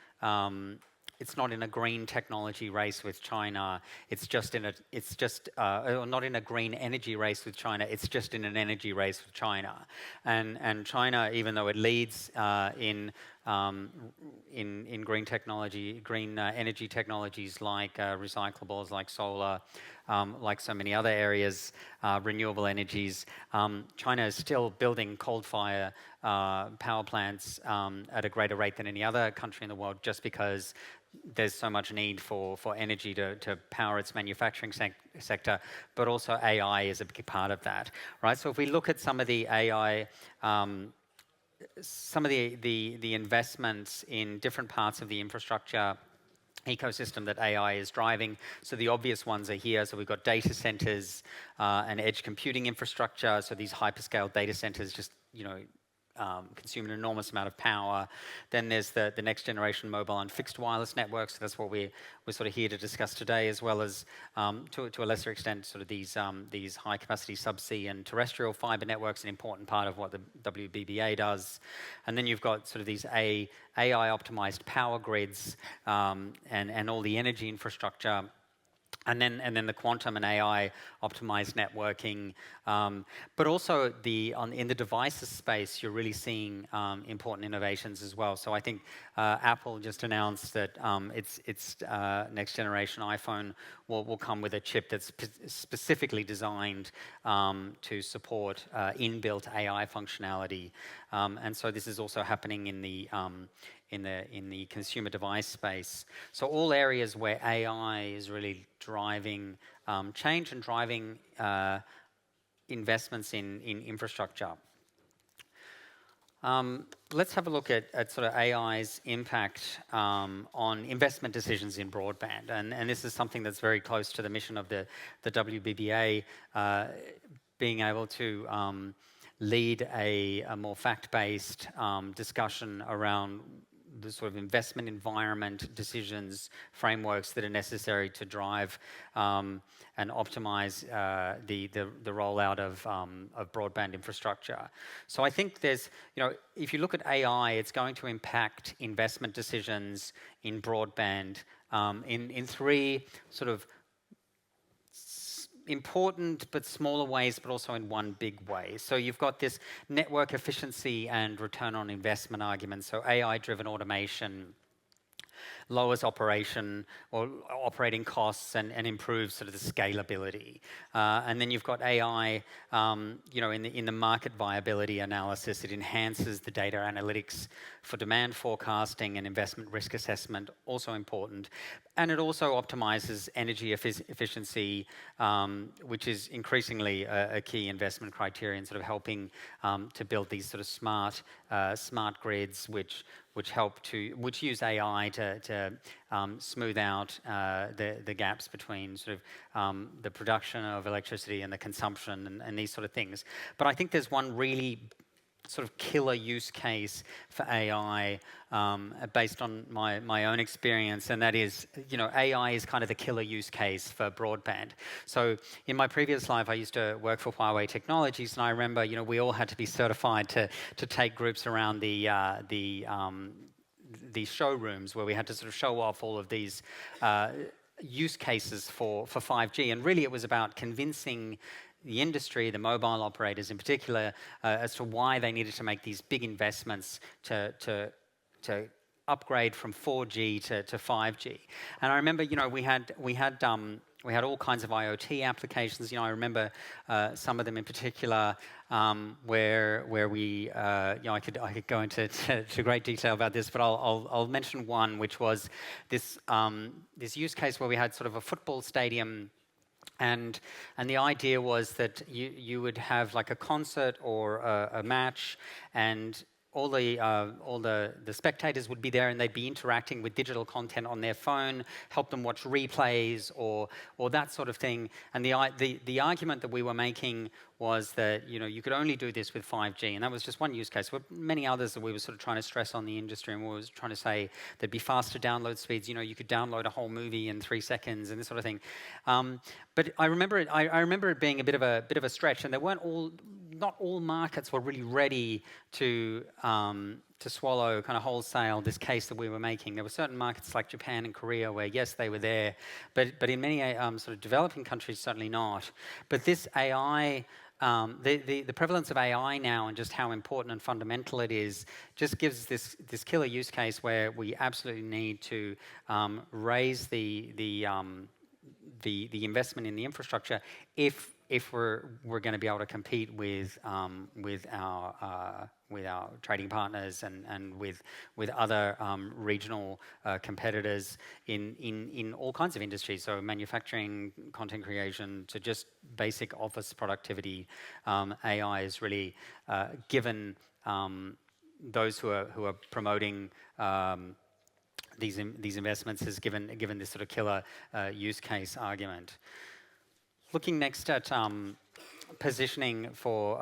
it's not in a green technology race with China. It's not in a green energy race with China. It's just in an energy race with China. And China, even though it leads in green technology, green energy technologies like recyclables, like solar, like so many other areas, renewable energies, China is still building coal-fired power plants at a greater rate than any other country in the world, just because there's so much need for energy to power its manufacturing sector, but also AI is a big part of that, right? So if we look at some of the AI, some of the investments in different parts of the infrastructure ecosystem that AI is driving. So the obvious ones are here. So we've got data centers and edge computing infrastructure. So these hyperscale data centers just, consume an enormous amount of power. Then there's the next generation mobile and fixed wireless networks. So that's what we're sort of here to discuss today, as well as to a lesser extent sort of these high capacity subsea and terrestrial fiber networks, an important part of what the WBBA does. And then you've got sort of these AI optimized power grids and all the energy infrastructure. And then the quantum and AI optimized networking, but also in the devices space, you're really seeing important innovations as well. So I think Apple just announced that its next generation iPhone will come with a chip that's specifically designed to support inbuilt AI functionality, and so this is also happening in the consumer device space. So all areas where AI is really driving change and driving investments in infrastructure. Let's have a look at sort of AI's impact on investment decisions in broadband. And this is something that's very close to the mission of the WBBA, being able to lead a more fact-based discussion around the sort of investment environment decisions, frameworks that are necessary to drive and optimize the rollout of broadband infrastructure. So I think there's, if you look at AI, it's going to impact investment decisions in broadband in three sort of important but smaller ways, but also in one big way. So you've got this network efficiency and return on investment argument. So AI-driven automation lowers operating costs and improves sort of the scalability. And then you've got AI, in the market viability analysis, it enhances the data analytics for demand forecasting and investment risk assessment, also important. And it also optimizes energy efficiency, which is increasingly a key investment criterion, sort of helping to build these sort of smart grids, which use AI to smooth out the gaps between sort of the production of electricity and the consumption and these sort of things. But I think there's one really sort of killer use case for AI based on my own experience, and that is, AI is kind of the killer use case for broadband. So in my previous life, I used to work for Huawei Technologies, and I remember, we all had to be certified to take groups around the showrooms where we had to sort of show off all of these use cases for 5G, and really it was about convincing the industry, the mobile operators in particular, as to why they needed to make these big investments to upgrade from 4G to 5G. And I remember, we had all kinds of IoT applications. I remember some of them in particular where we, I could go into great detail about this, but I'll mention one, which was this use case where we had sort of a football stadium. And the idea was that you would have like a concert or a match, and all the spectators would be there, and they'd be interacting with digital content on their phone, help them watch replays or that sort of thing. And the argument that we were making was that you could only do this with 5G, and that was just one use case. There were many others that we were sort of trying to stress on the industry, and we were trying to say there'd be faster download speeds. You could download a whole movie in 3 seconds and this sort of thing. But I remember it being a bit of a stretch, and not all markets were really ready to swallow kind of wholesale this case that we were making. There were certain markets like Japan and Korea where, yes, they were there, but in many sort of developing countries, certainly not. But this AI, the prevalence of AI now and just how important and fundamental it is, just gives this killer use case where we absolutely need to raise the investment in the infrastructure if we're going to be able to compete with our trading partners and with other regional competitors in all kinds of industries, so manufacturing, content creation, to just basic office productivity. AI is really given those who are promoting these investments, has given this sort of killer use case argument. Looking next at positioning for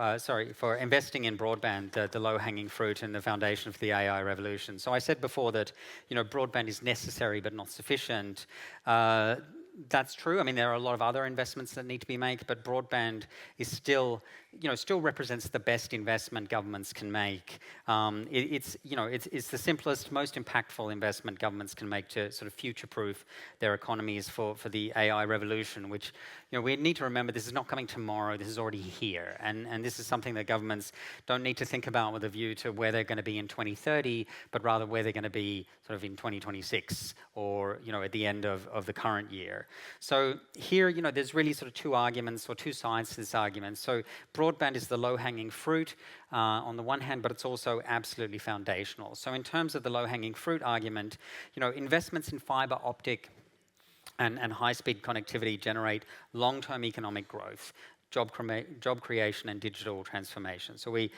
investing in broadband, the low-hanging fruit and the foundation for the AI revolution. So I said before that, broadband is necessary but not sufficient. That's true. I mean, there are a lot of other investments that need to be made, but broadband is still represents the best investment governments can make. It's the simplest, most impactful investment governments can make to sort of future-proof their economies for the AI revolution, which, we need to remember this is not coming tomorrow, this is already here. And this is something that governments don't need to think about with a view to where they're going to be in 2030, but rather where they're going to be sort of in 2026 or, at the end of the current year. So here, there's really sort of two arguments or two sides to this argument. So broadband is the low-hanging fruit on the one hand, but it's also absolutely foundational. So in terms of the low-hanging fruit argument, investments in fiber optic and high-speed connectivity generate long-term economic growth, job creation, and digital transformation. So we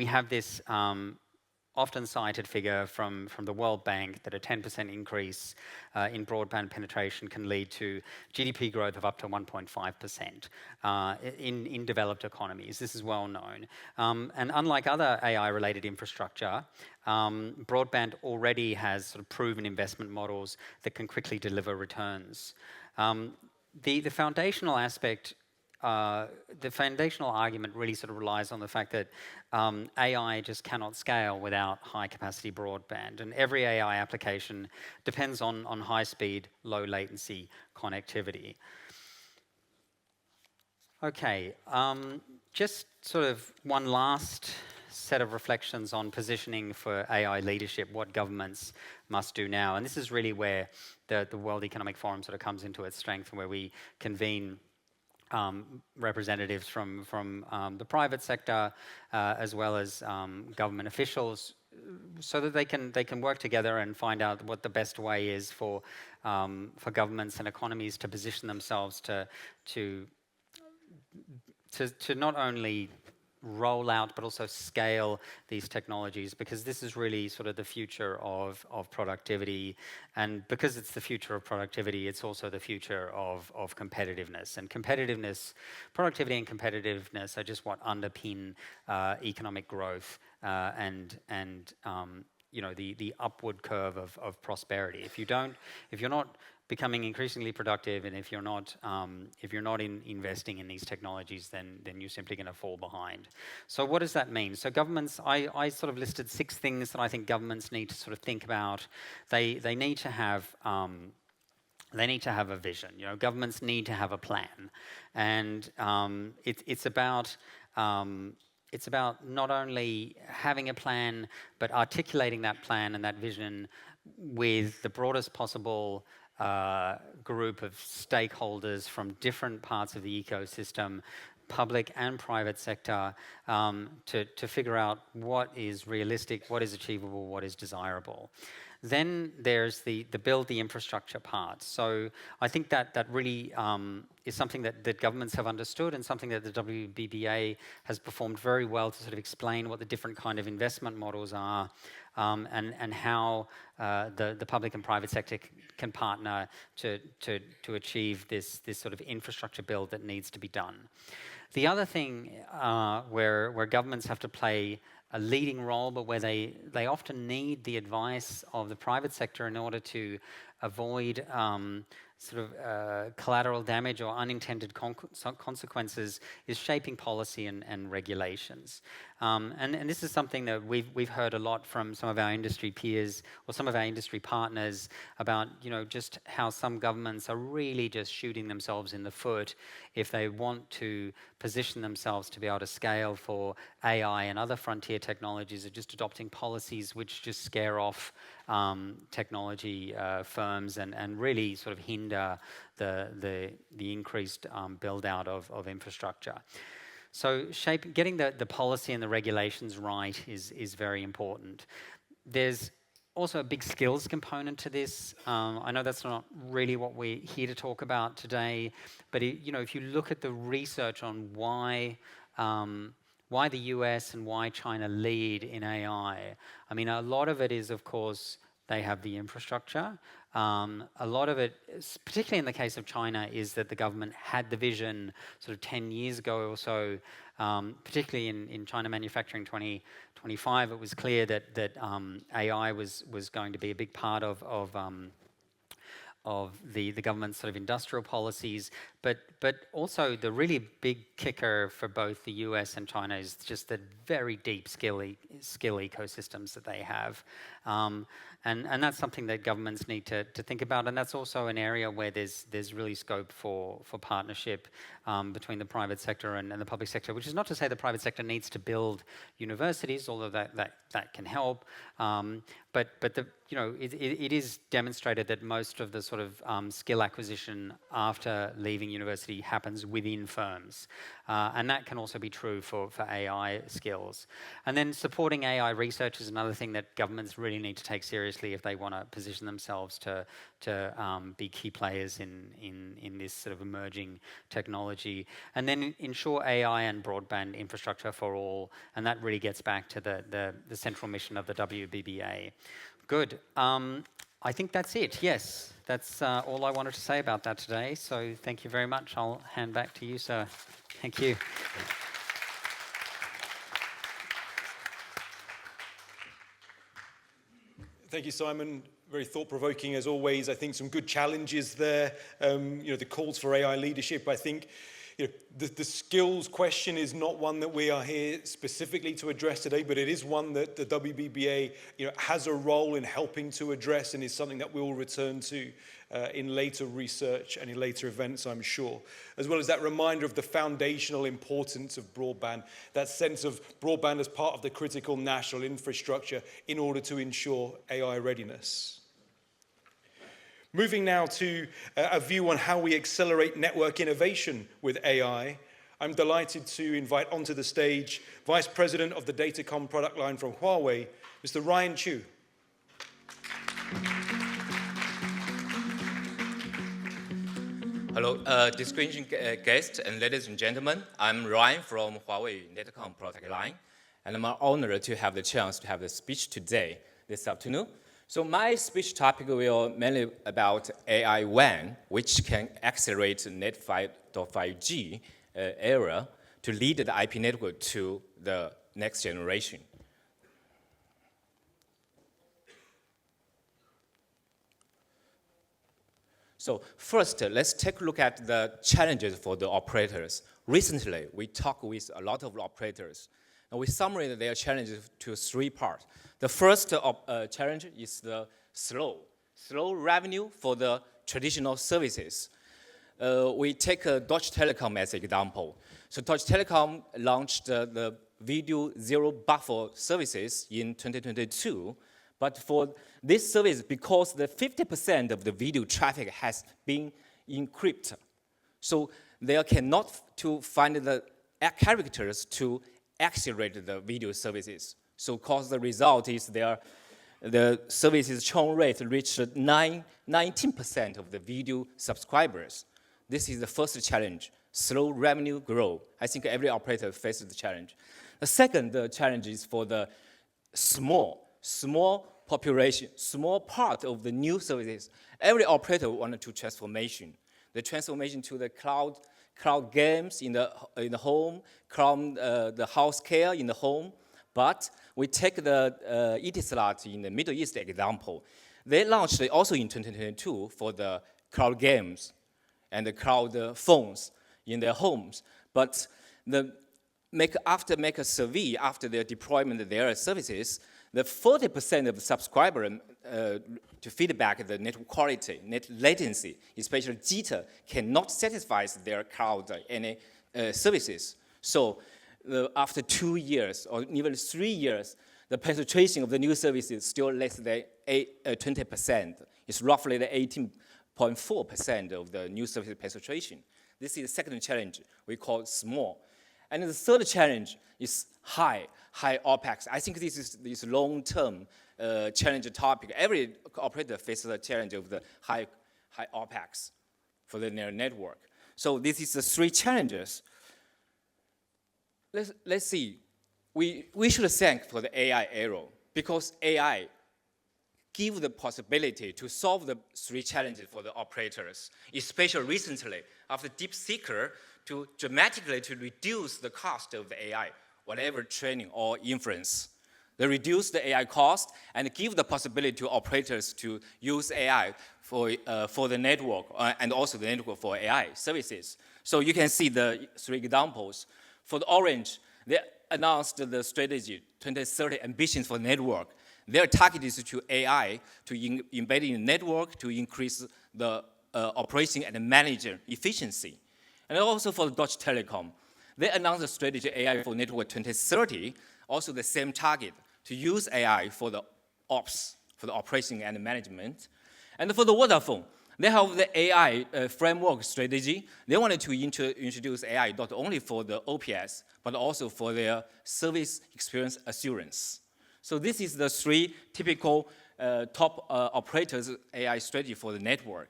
have this often cited figure from the World Bank that a 10% increase in broadband penetration can lead to GDP growth of up to 1.5% in developed economies. This is well known. And unlike other AI-related infrastructure, broadband already has sort of proven investment models that can quickly deliver returns. The foundational aspect the foundational argument really sort of relies on the fact that AI just cannot scale without high-capacity broadband, and every AI application depends on high-speed, low-latency connectivity. Okay, just sort of one last set of reflections on positioning for AI leadership, what governments must do now, and this is really where the World Economic Forum sort of comes into its strength, and where we convene representatives from the private sector as well as government officials, so that they can work together and find out what the best way is for governments and economies to position themselves to not only roll out but also scale these technologies, because this is really sort of the future of productivity, and because it's the future of productivity, it's also the future of competitiveness. And productivity and competitiveness are just what underpin economic growth and the upward curve of prosperity. If you're not becoming increasingly productive, and if you're not investing in these technologies, then you're simply going to fall behind. So what does that mean? So governments, I sort of listed 6 things that I think governments need to sort of think about. They need to have a vision. Governments need to have a plan, and it's about not only having a plan, but articulating that plan and that vision with the broadest possible group of stakeholders from different parts of the ecosystem, public and private sector, to figure out what is realistic, what is achievable, what is desirable. Then there's the build the infrastructure part. So I think that really is something that governments have understood, and something that the WBBA has performed very well to sort of explain what the different kind of investment models are, and how the public and private sector can partner to achieve this sort of infrastructure build that needs to be done. The other thing where governments have to play a leading role, but where they often need the advice of the private sector in order to avoid collateral damage or unintended consequences, is shaping policy and regulations. And this is something that we've heard a lot from some of our industry peers or some of our industry partners about, just how some governments are really just shooting themselves in the foot if they want to position themselves to be able to scale for AI and other frontier technologies, are just adopting policies which just scare off technology firms and really sort of hinder the increased build out of infrastructure. So getting the policy and the regulations right is very important. There's also a big skills component to this. I know that's not really what we're here to talk about today, but if you look at the research on why the US and why China lead in AI, I mean, a lot of it is, of course, they have the infrastructure. A lot of it, particularly in the case of China, is that the government had the vision sort of 10 years ago or so, particularly in China Manufacturing 2025, it was clear that AI was going to be a big part of the government's sort of industrial policies, but also the really big kicker for both the US and China is just the very deep skill ecosystems that they have. And that's something that governments need to think about, and that's also an area where there's really scope for partnership between the private sector and the public sector, which is not to say the private sector needs to build universities, although that can help. But it is demonstrated that most of the sort of skill acquisition after leaving university happens within firms. And that can also be true for AI skills. And then supporting AI research is another thing that governments really need to take seriously if they want to position themselves to be key players in this sort of emerging technology. And then ensure AI and broadband infrastructure for all. And that really gets back to the central mission of the WBBA. Good. I think that's it. Yes, that's all I wanted to say about that today. So thank you very much. I'll hand back to you, sir. Thank you. Thank you, Simon. Very thought-provoking as always. I think some good challenges there. The calls for AI leadership, I think. The skills question is not one that we are here specifically to address today, but it is one that the WBBA has a role in helping to address and is something that we will return to in later research and in later events, I'm sure. As well as that reminder of the foundational importance of broadband, that sense of broadband as part of the critical national infrastructure in order to ensure AI readiness. Moving now to a view on how we accelerate network innovation with AI, I'm delighted to invite onto the stage Vice President of the Datacom product line from Huawei, Mr. Ryan Chu. Hello, distinguished guests and ladies and gentlemen. I'm Ryan from Huawei Datacom product line, and I'm honored to have the chance to have the speech today, this afternoon. So my speech topic will mainly about AI WAN, which can accelerate Net 5.5G era to lead the IP network to the next generation. So first, let's take a look at the challenges for the operators. Recently, we talked with a lot of operators, and we summarized their challenges to 3 parts. The first challenge is the slow revenue for the traditional services. We take Deutsche Telekom as an example. So Deutsche Telekom launched the video zero buffer services in 2022. But for this service, because the 50% of the video traffic has been encrypted, so they cannot to find the characters to accelerate the video services. So cause the result is the services churn rate reached 19% of the video subscribers. This is the first challenge, slow revenue growth. I think every operator faces the challenge. The second challenge is for the small population, small part of the new services. Every operator wanted to transformation. The transformation to the cloud games in the home, the house care in the home. But we take the Etisalat in the Middle East example. They launched also in 2022 for the cloud games and the cloud phones in their homes. But after make a survey after their deployment of their services, the 40% of the subscriber to feedback the network quality, net latency, especially jitter, cannot satisfy their cloud any services. So after 2 years or even 3 years, the penetration of the new service is still less than 20%. It's roughly the 18.4% of the new service penetration. This is the second challenge we call small. And the third challenge is high OPEX. I think this is long-term challenge topic. Every operator faces the challenge of the high OPEX for their network. So this is the 3 challenges. Let's see. We should thank for the AI era because AI give the possibility to solve the three challenges for the operators, especially recently after DeepSeeker, to dramatically to reduce the cost of the AI, whatever training or inference. They reduce the AI cost and give the possibility to operators to use AI for the network and also the network for AI services. So you can see the three examples. For the Orange, they announced the strategy 2030 ambitions for the network. Their target is to AI, to embed in the network, to increase the operation and manager efficiency. And also for the Deutsche Telekom, they announced the strategy AI for network 2030, also the same target, to use AI for the ops, for the operation and management. And for the Vodafone, they have the AI framework strategy. They wanted to introduce AI not only for the OPS, but also for their service experience assurance. So this is the three typical top operators' AI strategy for the network.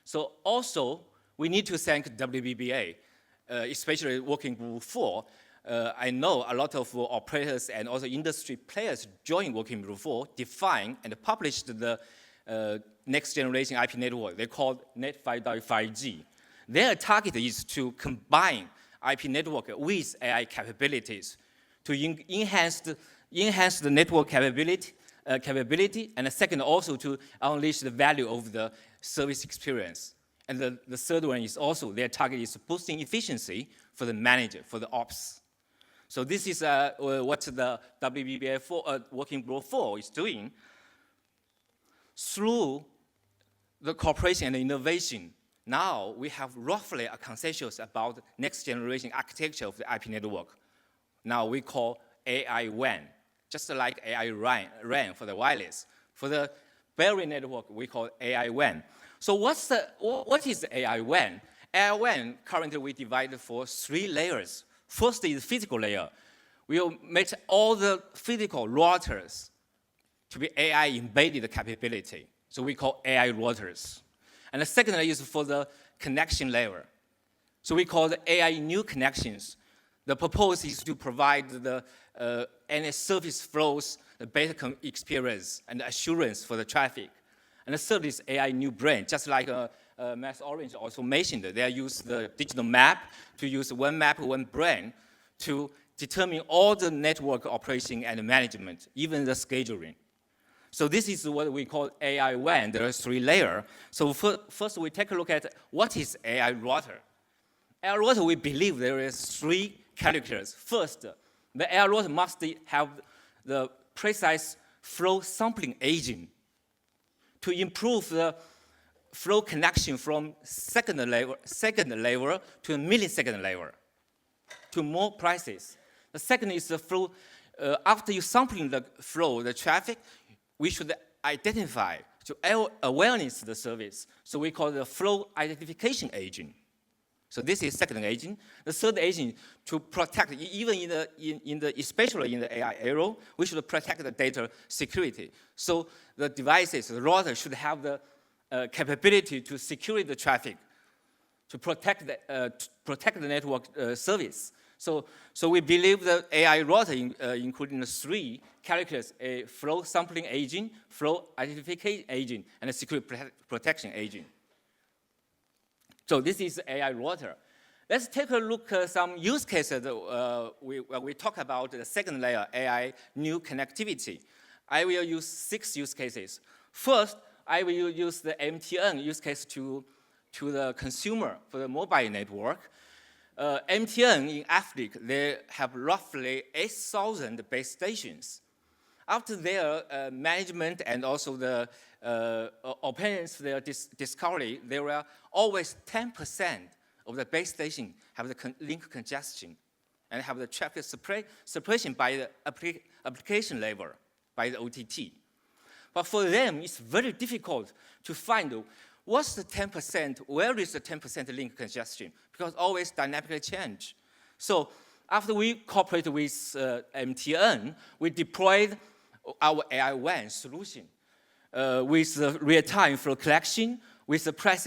So also, we need to thank WBBA, especially Working Group 4. I know a lot of operators and also industry players joined Working Group 4, defined and published the next generation IP network. They called Net 5.5G. Their target is to combine IP network with AI capabilities to enhance the network capability, and second, also to unleash the value of the service experience. And the third one is also their target is boosting efficiency for the manager, for the ops. So this is what the WBBA Working Group 4 is doing. Through the cooperation and innovation, now we have roughly a consensus about next generation architecture of the IP network. Now we call AI WAN, just like AI RAN for the wireless. For the Berry network, we call AI WAN. So what is AI WAN? AI WAN, currently we divide for three layers. First is the physical layer. We will make all the physical routers to be AI embedded capability. So we call AI routers. And the second is for the connection layer. So we call the AI new connections. The purpose is to provide the any service flows, the better experience and assurance for the traffic. And the third is AI new brain, just like Mass Orange also mentioned. They use the digital map to use one map, one brain to determine all the network operation and management, even the scheduling. So this is what we call AI WAN. There are three layers. So first we take a look at what is AI router. AI router, we believe there is three characters. First, the AI router must have the precise flow sampling agent to improve the flow connection from second level to a millisecond level to more precise. The second is the flow. After you sampling the flow, the traffic, we should identify to awareness the service. So we call the flow identification agent. So this is second agent. The third agent to protect, even especially in the AI era, we should protect the data security. So the devices, the router should have the capability to secure the traffic, to protect the network service. So we believe the AI router, including the three characters, a flow sampling agent, flow identification agent, and a security protection agent. So this is AI router. Let's take a look at some use cases. We talk about the second layer, AI new connectivity. I will use 6 use cases. First, I will use the MTN use case to the consumer for the mobile network. MTN in Africa, they have roughly 8,000 base stations. After their management and also the opinions, their discovery, there were always 10% of the base station have the link congestion and have the traffic suppression by the application level, by the OTT. But for them, it's very difficult to find what's the 10%, where is the 10% link congestion, because always dynamically change. So after we cooperate with MTN, we deployed our AI WAN solution with the real-time flow collection, with the price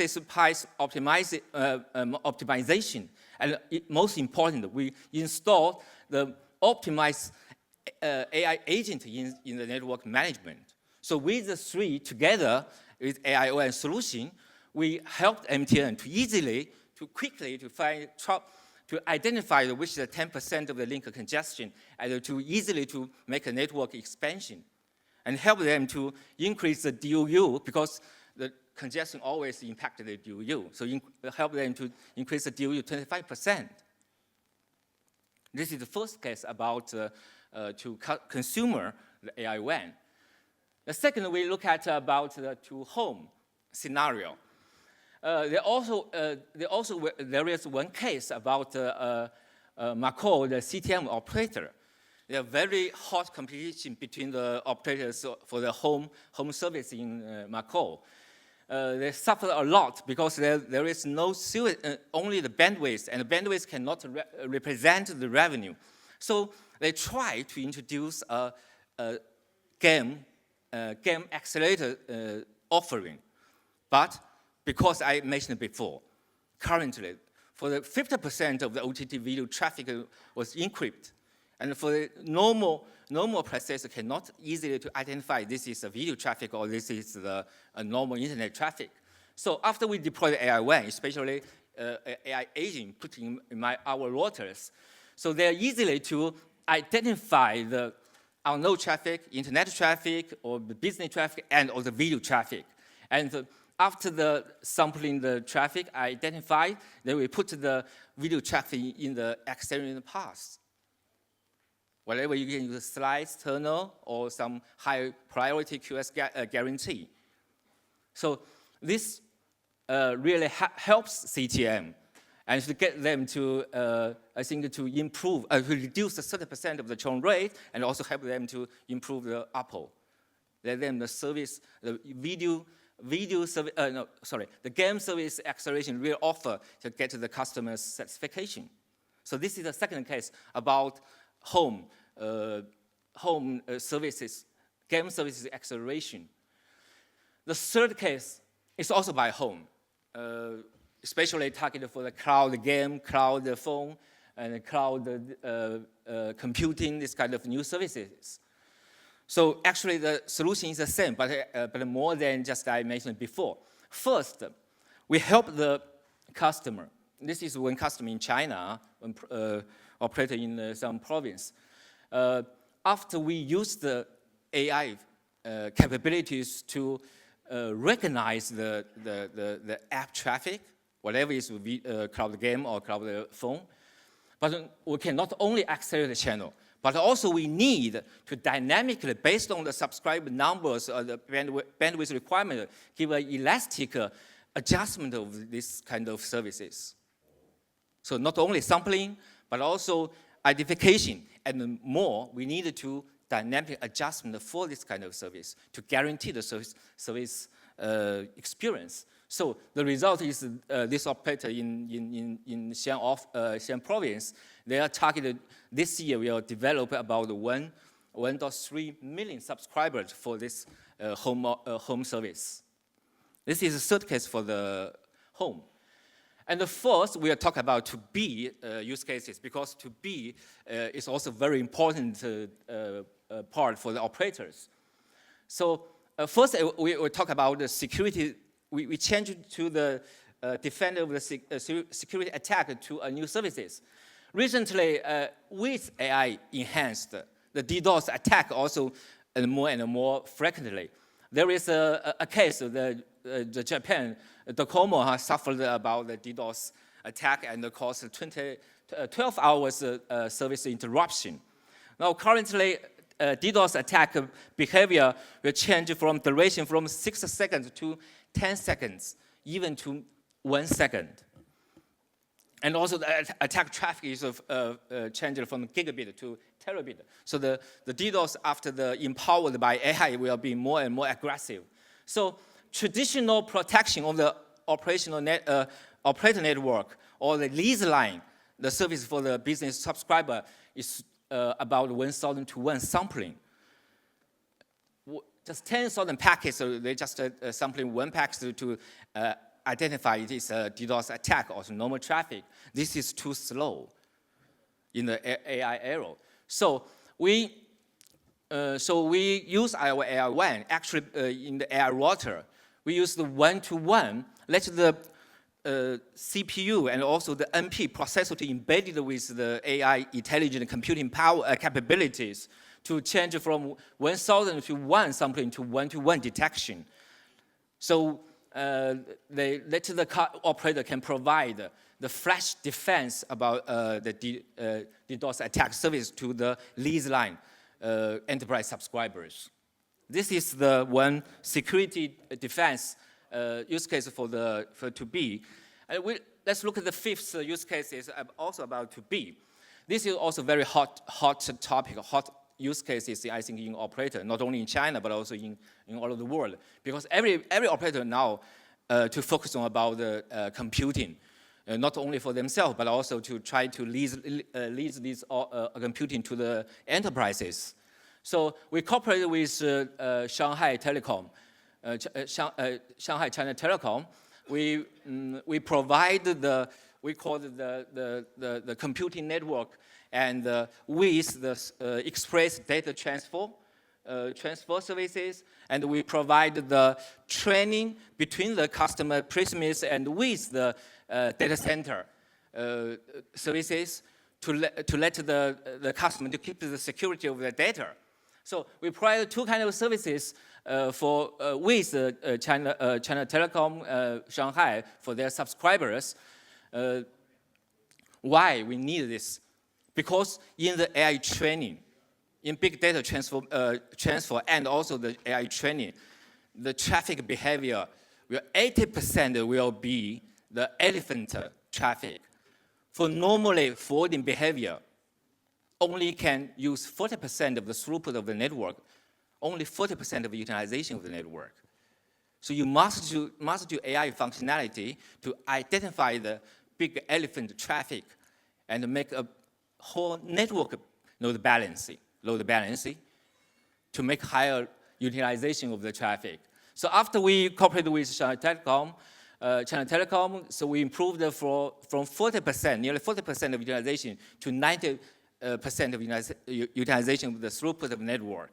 optimization. And most important, we installed the optimized AI agent in the network management. So with the three together with AION solution, we helped MTN to quickly to identify which is the 10% of the link congestion and to easily to make a network expansion and help them to increase the DUU because the congestion always impacted the DUU. So help them to increase the DUU 25%. This is the first case about to consumer, the AI WAN. The second, we look at about the to home scenario. There is one case about Macau, the CTM operator. There are very hot competition between the operators for the home service in Macau. They suffer a lot because there is no only the bandwidth, and the bandwidth cannot represent the revenue. So they try to introduce a game accelerator offering, but because I mentioned before, currently, for the 50% of the OTT video traffic was encrypted, and for the normal processor cannot easily to identify this is a video traffic or this is a normal internet traffic. So after we deploy the AI WAN, especially AI agent put in our routers, so they're easily to identify the unknown traffic, internet traffic, or the business traffic, and or the video traffic. And after the sampling the traffic identified, then we put the video traffic in the accelerated path. Whatever you can use slice, tunnel, or some high priority QoS guarantee. So this really helps CTM and to get them to, I think, to improve, to reduce the 30% of the churn rate and also help them to improve the ARPU. Let them the service, the the game service acceleration really offer to get to the customer's satisfaction. So this is the second case about home services, game services acceleration. The third case is also by home, especially targeted for the cloud game, cloud phone, and cloud computing, this kind of new services. So actually the solution is the same, but more than just I mentioned before. First, we help the customer. This is one customer in China, operator in some province. After we use the AI capabilities to recognize the app traffic, whatever is cloud game or cloud phone, but we can not only accelerate the channel, but also we need to dynamically, based on the subscriber numbers or the bandwidth requirement, give an elastic adjustment of this kind of services. So not only sampling, but also identification, and more, we need to dynamic adjustment for this kind of service to guarantee the service experience. So the result is this operator in Xi'an province, they are targeted, this year we will develop about 1.3 million subscribers for this home service. This is the third case for the home. And the fourth, we'll talk about to B use cases, because to B is also very important part for the operators. So first, we will talk about the security. We change to the defender of the security attack to a new services. Recently, with AI enhanced, the DDoS attack also more and more frequently. There is a case, the Japan, Docomo has suffered about the DDoS attack and caused 12 hours service interruption. Now, currently, DDoS attack behavior will change from duration from 6 seconds to 10 seconds, even to 1 second. And also the attack traffic is changed from gigabit to terabit. So the DDoS after the empowered by AI will be more and more aggressive. So traditional protection of the operator network or the lease line, the service for the business subscriber is about 1,000 to 1 sampling. Just 10,000 packets, so they just sampling 1 packet to identify it is a DDoS attack or normal traffic. This is too slow in the AI era. So we So we use our AI WAN, actually in the AI router, we use the one-to-one, let the CPU and also the NP processor to embed it with the AI intelligent computing power capabilities to change from 1,000 to 1 sampling to one-to-one detection. So let the operator can provide the flash defense about the DDoS attack service to the lease line enterprise subscribers. This is the one security defense use case for 2B. And let's look at the fifth use case is also about 2B. This is also very hot topic, hot use cases, I think, in operator, not only in China, but also in all over the world. Because every operator now to focus on about the computing, not only for themselves, but also to try to lease this computing to the enterprises. So we cooperate with Shanghai Telecom, Shanghai China Telecom. We provide we call it the computing network and with the express data transfer services, and we provide the training between the customer premise and with the data center services to let the customer to keep the security of the data. So we provide two kinds of services with China Telecom Shanghai for their subscribers. Why we need this? Because in the AI training, in big data transfer and also the AI training, the traffic behavior, 80% will be the elephant traffic. For normally forwarding behavior, only can use 40% of the throughput of the network, only 40% of the utilization of the network. So you must do AI functionality to identify the big elephant traffic and make a whole network load balancing to make higher utilization of the traffic. So after we cooperated with China Telecom, so we improved from 40%, nearly 40% of utilization to 90% of utilization of the throughput of the network.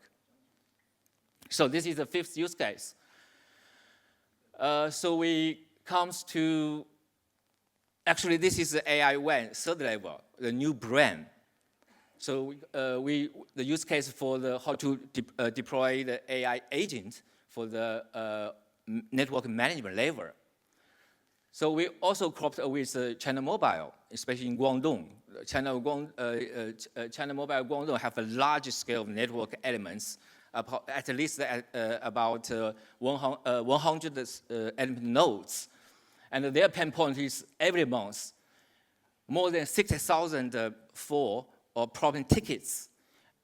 So this is the fifth use case. So we comes to, actually this is the AI WAN, third level, the new brand. So the use case for how to deploy the AI agent for the network management level. So we also cooperated with China Mobile, especially in Guangdong. China Mobile Guangdong have a large scale of network elements, at least about 100 element nodes. And their pain point is every month, more than 60,000 for or problem tickets,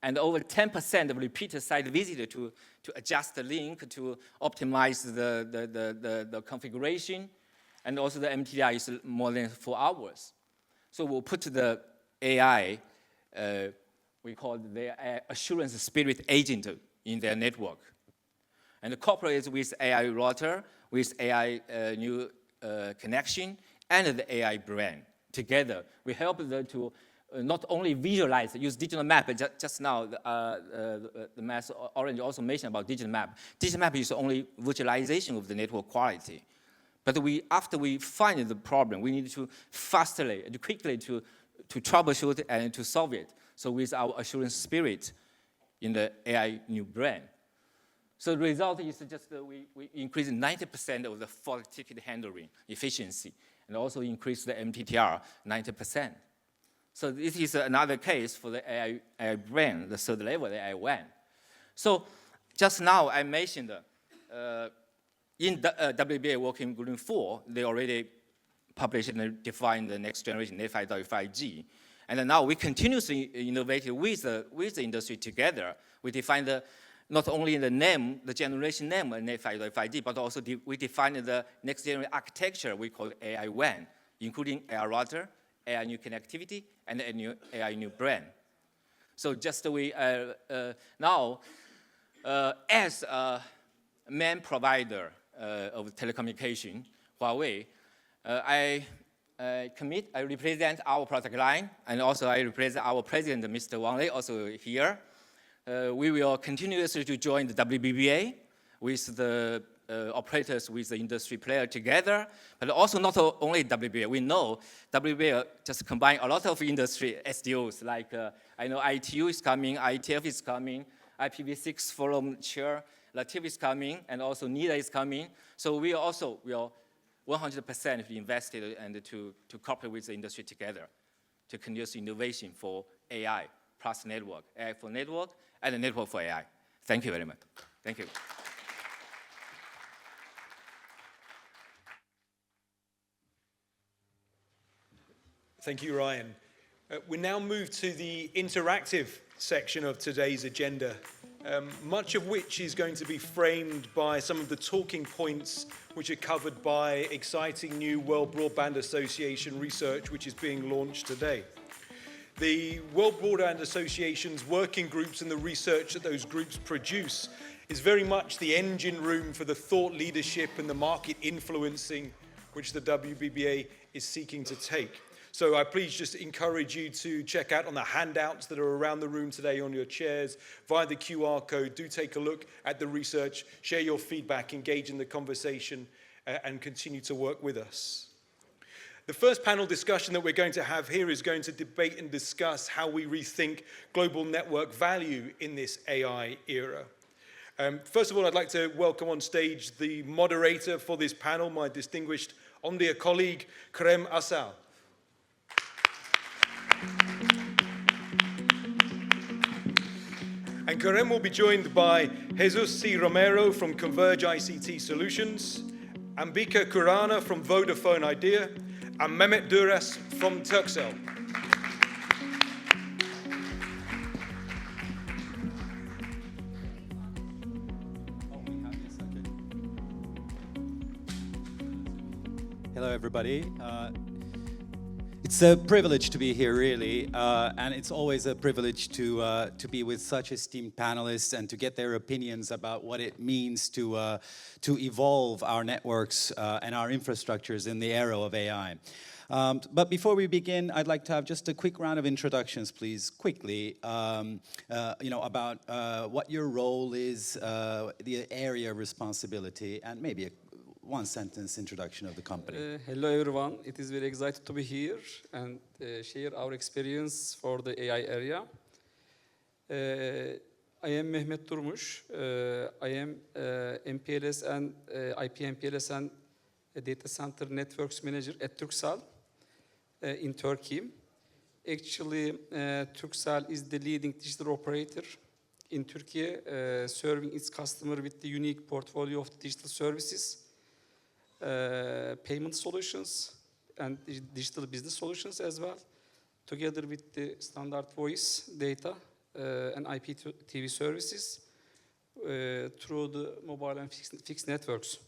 and over 10% of repeated site visitors to adjust the link, to optimize the configuration, and also the MTI is more than 4 hours. So we'll put the AI, we call it the assurance spirit agent in their network. And cooperate with AI router, with AI new connection, and the AI brand. Together, we help them to not only visualize, use digital map, just now the Master Orange also mentioned about digital map. Digital map is only visualization of the network quality. But after we find the problem, we need to fastly and quickly to troubleshoot and to solve it. So with our assurance spirit in the AI new brand. So the result is just we increase 90% of the fault ticket handling efficiency, and also increase the MTTR 90%. So this is another case for the AI brand, the third level, the AI WAN. So just now I mentioned in the WBA Working Group 4, they already published and defined the next generation net 5.5G. And now we continuously innovate with the industry together. We define not only the name, the generation name of net 5.5G, but also we define the next generation architecture we call AI WAN, including AI router, AI new connectivity, and a AI new brand. So just now, as a main provider of telecommunication, Huawei, I represent our product line, and also I represent our president, Mr. Wang Lei, also here. we will continuously to join the WBBA with the operators, with the industry player together, but also not only WBBA. We know WBBA just combine a lot of industry SDOs, like I know ITU is coming, ITF is coming, IPv6 Forum Chair, Latif is coming, and also NIDA is coming. So we also will 100% be invested and to cooperate with the industry together to conduce innovation for AI plus network, AI for network, and a network for AI. Thank you very much. Thank you. Thank you, Ryan. We now move to the interactive section of today's agenda, much of which is going to be framed by some of the talking points which are covered by exciting new World Broadband Association research which is being launched today. The World Broadband Association's working groups and the research that those groups produce is very much the engine room for the thought leadership and the market influencing which the WBBA is seeking to take. So I please just encourage you to check out on the handouts that are around the room today on your chairs, via the QR code. Do take a look at the research, share your feedback, engage in the conversation, and continue to work with us. The first panel discussion that we're going to have here is going to debate and discuss how we rethink global network value in this AI era. First of all, I'd like to welcome on stage the moderator for this panel, my distinguished on-dear colleague, Kerem Asal. And Kerem will be joined by Jesus C. Romero from Converge ICT Solutions, Ambika Kurana from Vodafone Idea, and Mehmet Duras from Turkcell. Hello, everybody. It's a privilege to be here, really, and it's always a privilege to be with such esteemed panelists and to get their opinions about what it means to evolve our networks and our infrastructures in the era of AI. But before we begin, I'd like to have just a quick round of introductions, please, quickly, about what your role is, the area of responsibility, and maybe a one-sentence introduction of the company. Hello, everyone. It is very excited to be here and share our experience for the AI area. I am Mehmet Durmuş. I am MPLS and IP MPLS and Data Center Networks Manager at Turkcell in Turkey. Actually, Turkcell is the leading digital operator in Turkey, serving its customer with the unique portfolio of digital services, payment solutions, and digital business solutions as well, together with the standard voice, data, and IPTV services through the mobile and fixed networks.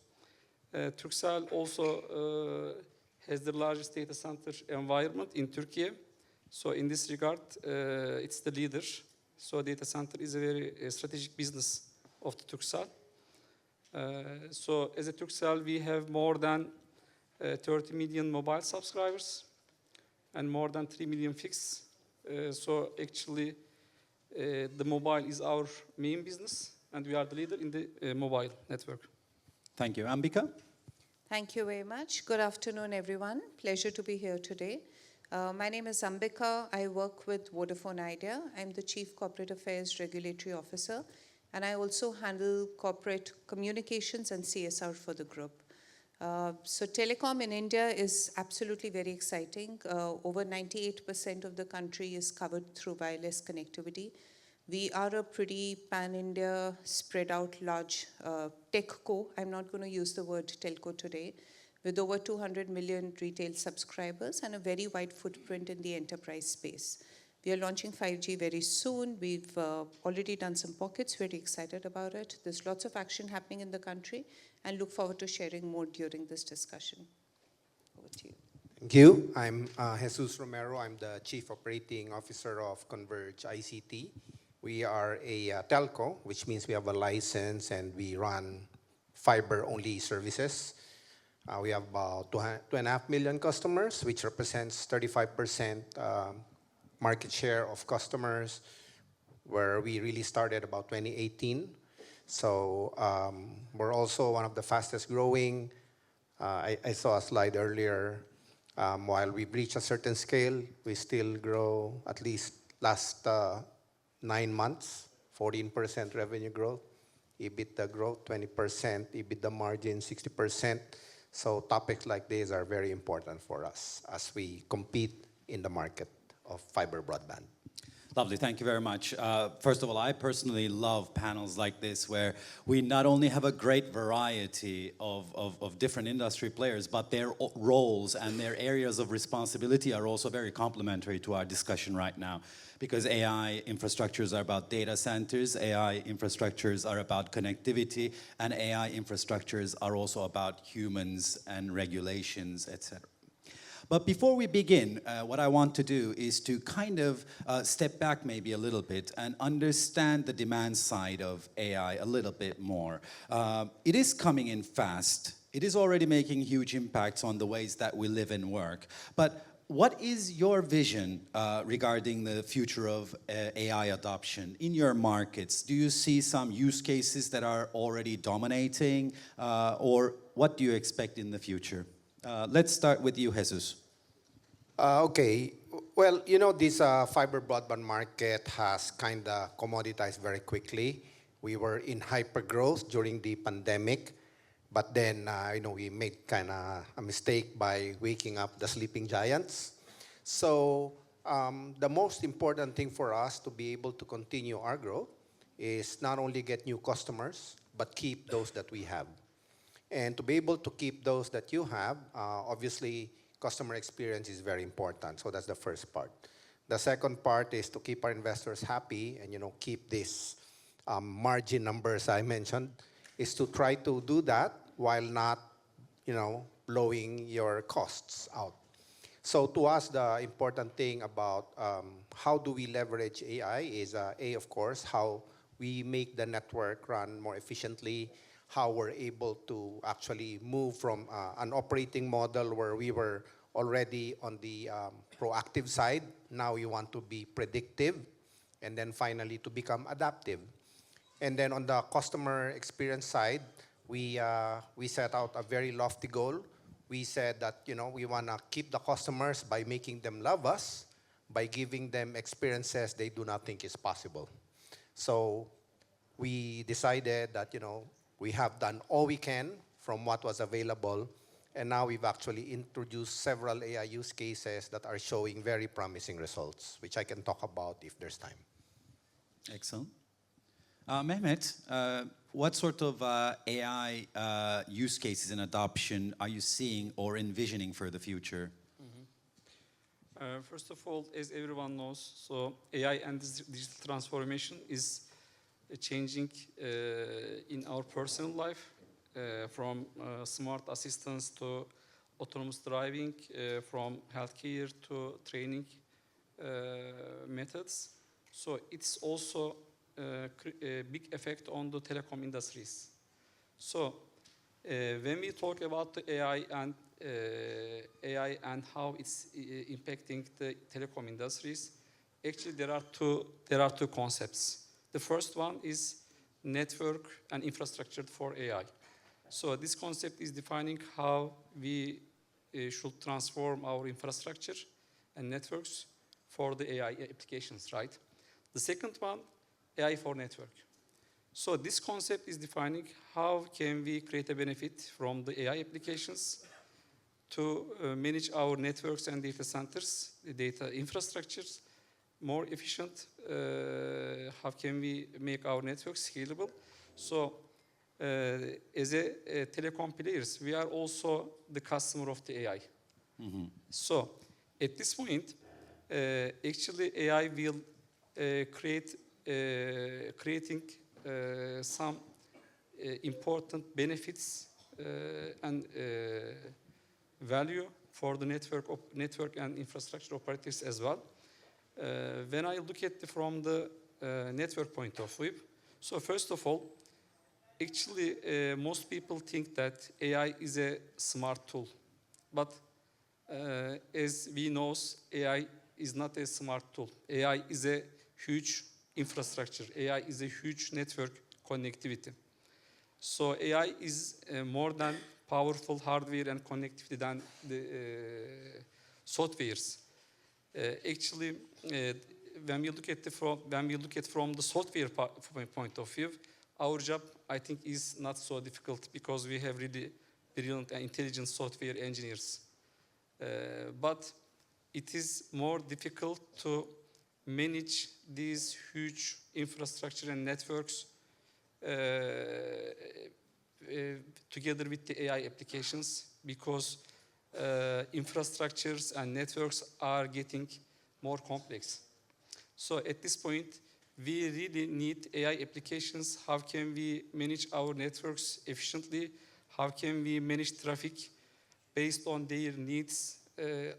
Turkcell also has the largest data center environment in Turkey. So in this regard, it's the leader. So data center is a very strategic business of the Turkcell. So as a Turkcell, we have more than 30 million mobile subscribers and more than 3 million fixed. So actually, the mobile is our main business, and we are the leader in the mobile network. Thank you. Ambika? Thank you very much. Good afternoon, everyone. Pleasure to be here today. My name is Ambika. I work with Vodafone Idea. I'm the Chief Corporate Affairs Regulatory Officer, and I also handle corporate communications and CSR for the group. So telecom in India is absolutely very exciting. Over 98% of the country is covered through wireless connectivity. We are a pretty pan-India, spread out large techco. I'm not going to use the word telco today, with over 200 million retail subscribers and a very wide footprint in the enterprise space. We are launching 5G very soon. We've already done some pockets, very excited about it. There's lots of action happening in the country, and look forward to sharing more during this discussion. Over to you. Thank you. I'm Jesus Romero. I'm the Chief Operating Officer of Converge ICT. We are a telco, which means we have a license and we run fiber-only services. We have about 2.5 million customers, which represents 35% market share of customers. where we really started about 2018. So we're also one of the fastest growing. I saw a slide earlier. While we've reached a certain scale, we still grow at least last 9 months, 14% revenue growth, EBITDA growth 20%, EBITDA margin 60%. So topics like these are very important for us as we compete in the market of fiber broadband. Lovely, thank you very much. First of all, I personally love panels like this where we not only have a great variety of different industry players, but their roles and their areas of responsibility are also very complementary to our discussion right now. Because AI infrastructures are about data centers, AI infrastructures are about connectivity, and AI infrastructures are also about humans and regulations, etc. But before we begin, what I want to do is to kind of step back maybe a little bit and understand the demand side of AI a little bit more. It is coming in fast. It is already making huge impacts on the ways that we live and work. But what is your vision regarding the future of AI adoption in your markets? Do you see some use cases that are already dominating, or what do you expect in the future? Let's start with you, Jesus. Okay. Well, you know, this fiber broadband market has kind of commoditized very quickly. We were in hyper growth during the pandemic, but then, you know, we made kind of a mistake by waking up the sleeping giants. So the most important thing for us to be able to continue our growth is not only get new customers, but keep those that we have. And to be able to keep those that you have, obviously, customer experience is very important. So that's the first part. The second part is to keep our investors happy and, you know, keep these margin numbers I mentioned, is to try to do that while not, you know, blowing your costs out. So to us, the important thing about how do we leverage AI is, A, of course, how we make the network run more efficiently, how we're able to actually move from an operating model where we were already on the proactive side. Now we want to be predictive, and then finally to become adaptive. And then on the customer experience side, we set out a very lofty goal. We said that, you know, we want to keep the customers by making them love us, by giving them experiences they do not think is possible. So we decided that, you know, we have done all we can from what was available, and now we've actually introduced several AI use cases that are showing very promising results, which I can talk about if there's time. Excellent. Mehmet, what sort of AI use cases and adoption are you seeing or envisioning for the future? First of all, as everyone knows, so AI and digital transformation is changing in our personal life, from smart assistants to autonomous driving, from healthcare to training methods. So it's also a big effect on the telecom industries. So when we talk about the AI and how it's impacting the telecom industries, actually there are two concepts. The first one is network and infrastructure for AI. So this concept is defining how we should transform our infrastructure and networks for the AI applications, right? The second one, AI for network. So this concept is defining how can we create a benefit from the AI applications to manage our networks and data centers, the data infrastructures, more efficient. How can we make our networks scalable? So as a telecom players, we are also the customer of the AI. Mm-hmm. So at this point, actually AI will creating some important benefits and value for the network and infrastructure operators as well. When I look at from the network point of view, so first of all, actually most people think that AI is a smart tool, but as we know, AI is not a smart tool. AI is a huge infrastructure. AI is a huge network connectivity. So AI is more than powerful hardware and connectivity than the softwares. Actually, when we look at from the software point of view, our job, I think, is not so difficult because we have really brilliant and intelligent software engineers. But it is more difficult to manage these huge infrastructure and networks together with the AI applications, because infrastructures and networks are getting more complex. So at this point, we really need AI applications. How can we manage our networks efficiently? How can we manage traffic based on their needs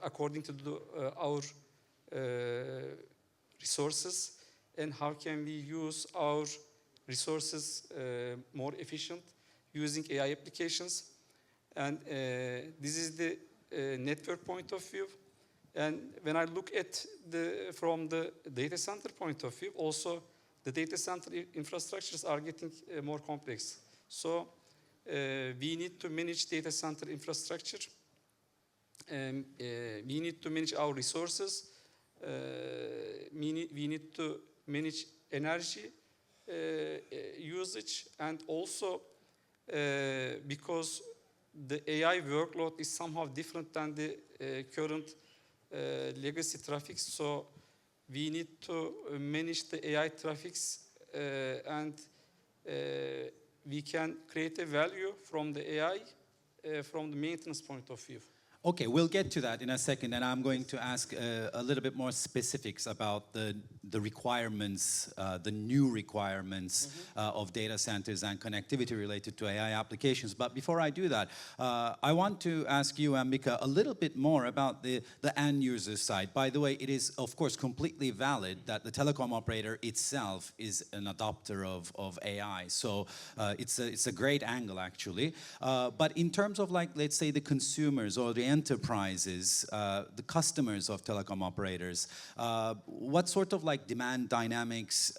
according to our resources? And how can we use our resources more efficient using AI applications? And this is the network point of view. And when I look at from the data center point of view, also the data center infrastructures are getting more complex. So we need to manage data center infrastructure. We need to manage our resources. We need to manage energy usage, and also because the AI workload is somehow different than the current legacy traffic, so we need to manage the AI traffics and we can create a value from the AI from the maintenance point of view. Okay, we'll get to that in a second, and I'm going to ask a little bit more specifics about the requirements, the new requirements of data centers and connectivity related to AI applications. But before I do that, I want to ask you, Ambika, a little bit more about the end user side. By the way, it is, of course, completely valid that the telecom operator itself is an adopter of AI. So it's a great angle, actually. But in terms of, like, let's say the consumers or the enterprises, the customers of telecom operators, what sort of like demand dynamics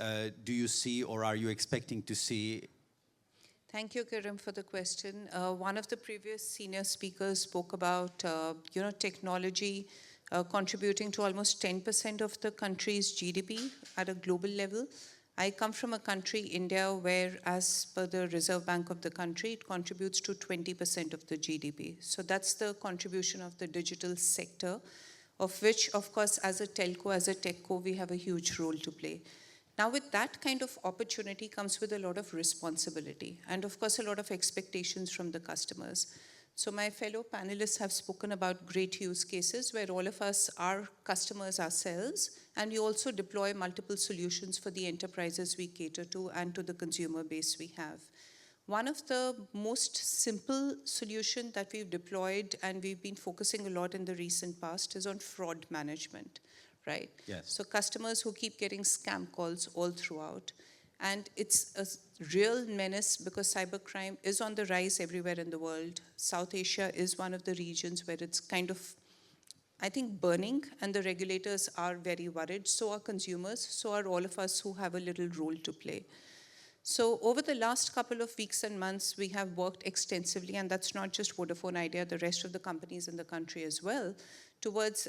do you see or are you expecting to see? Thank you, Kiran, for the question. One of the previous senior speakers spoke about technology contributing to almost 10% of the country's GDP at a global level. I come from a country, India, where, as per the Reserve Bank of the country, it contributes to 20% of the GDP. So that's the contribution of the digital sector, of which, of course, as a telco, as a techco, we have a huge role to play. Now, with that kind of opportunity comes with a lot of responsibility and, of course, a lot of expectations from the customers. So my fellow panelists have spoken about great use cases where all of us are customers ourselves, and we also deploy multiple solutions for the enterprises we cater to and to the consumer base we have. One of the most simple solutions that we've deployed and we've been focusing a lot in the recent past is on fraud management, right? Yes. So customers who keep getting scam calls all throughout. And it's a real menace because cybercrime is on the rise everywhere in the world. South Asia is one of the regions where it's kind of, I think, burning, and the regulators are very worried. So are consumers, so are all of us who have a little role to play. So over the last couple of weeks and months, we have worked extensively, and that's not just Vodafone Idea, the rest of the companies in the country as well, towards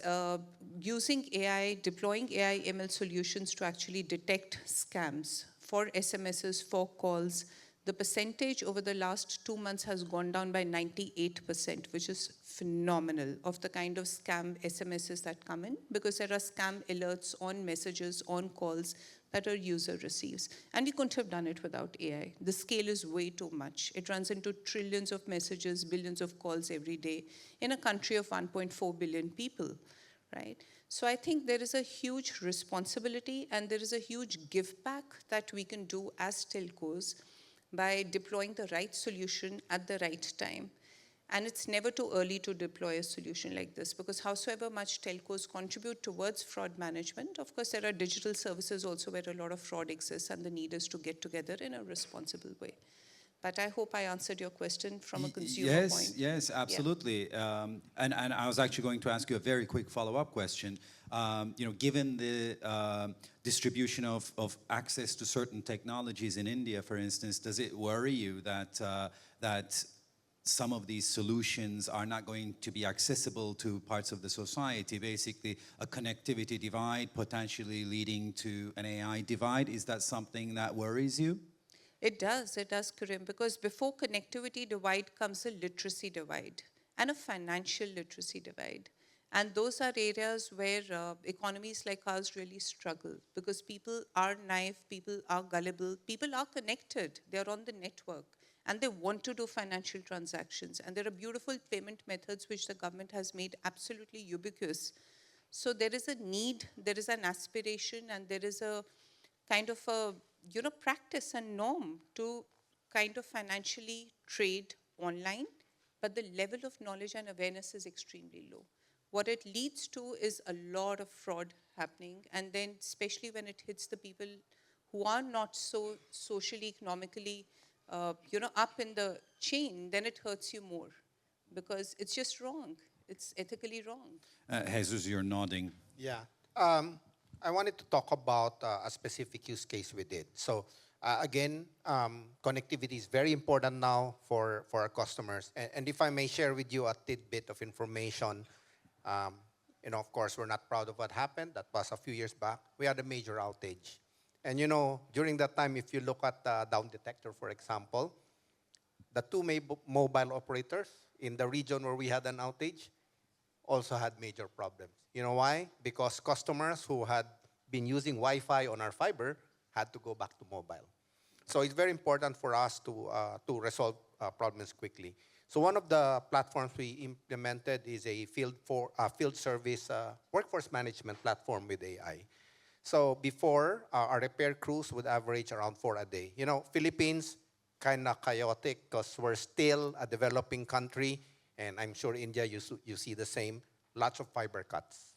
using AI, deploying AI ML solutions to actually detect scams for SMSs, for calls. The percentage over the last 2 months has gone down by 98%, which is phenomenal, of the kind of scam SMSs that come in, because there are scam alerts on messages, on calls that our user receives. And we couldn't have done it without AI. The scale is way too much. It runs into trillions of messages, billions of calls every day in a country of 1.4 billion people, right? So I think there is a huge responsibility and there is a huge give back that we can do as telcos by deploying the right solution at the right time. And it's never too early to deploy a solution like this, because howsoever much telcos contribute towards fraud management, of course, there are digital services also where a lot of fraud exists, and the need is to get together in a responsible way. But I hope I answered your question from a consumer point. Yes, absolutely. And I was actually going to ask you a very quick follow-up question. given the distribution of access to certain technologies in India, for instance, does it worry you that some of these solutions are not going to be accessible to parts of the society, basically a connectivity divide potentially leading to an AI divide? Is that something that worries you? It does, Karim, because before connectivity divide comes a literacy divide and a financial literacy divide. And those are areas where economies like ours really struggle, because people are naive, people are gullible, people are connected, they're on the network, and they want to do financial transactions. And there are beautiful payment methods which the government has made absolutely ubiquitous. So there is a need, there is an aspiration, and there is a kind of a practice and norm to kind of financially trade online, but the level of knowledge and awareness is extremely low. What it leads to is a lot of fraud happening, and then especially when it hits the people who are not so socially, economically, up in the chain, then it hurts you more, because it's just wrong. It's ethically wrong. Jesus, you're nodding. Yeah. I wanted to talk about a specific use case we did. So again, connectivity is very important now for our customers. And if I may share with you a tidbit of information, of course, we're not proud of what happened. That was a few years back. We had a major outage. And during that time, if you look at the down detector, for example, the two mobile operators in the region where we had an outage also had major problems. You know why? Because customers who had been using Wi-Fi on our fiber had to go back to mobile. So it's very important for us to resolve problems quickly. So one of the platforms we implemented is a field service workforce management platform with AI. So before, our repair crews would average around 4 a day. Philippines, kind of chaotic because we're still a developing country, and I'm sure India, you see the same. Lots of fiber cuts,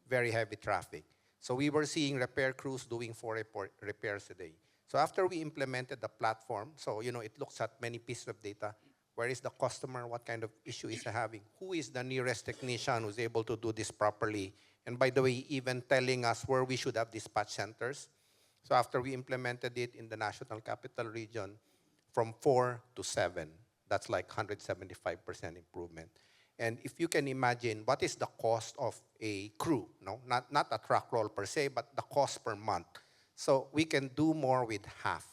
very heavy traffic. So we were seeing repair crews doing 4 repairs a day. So after we implemented the platform, so it looks at many pieces of data. Where is the customer? What kind of issue is he having? Who is the nearest technician who's able to do this properly? And by the way, even telling us where we should have dispatch centers. So after we implemented it in the National Capital Region, from 4 to 7, that's like 175% improvement. And if you can imagine, what is the cost of a crew? Not a truck roll per se, but the cost per month. So we can do more with half.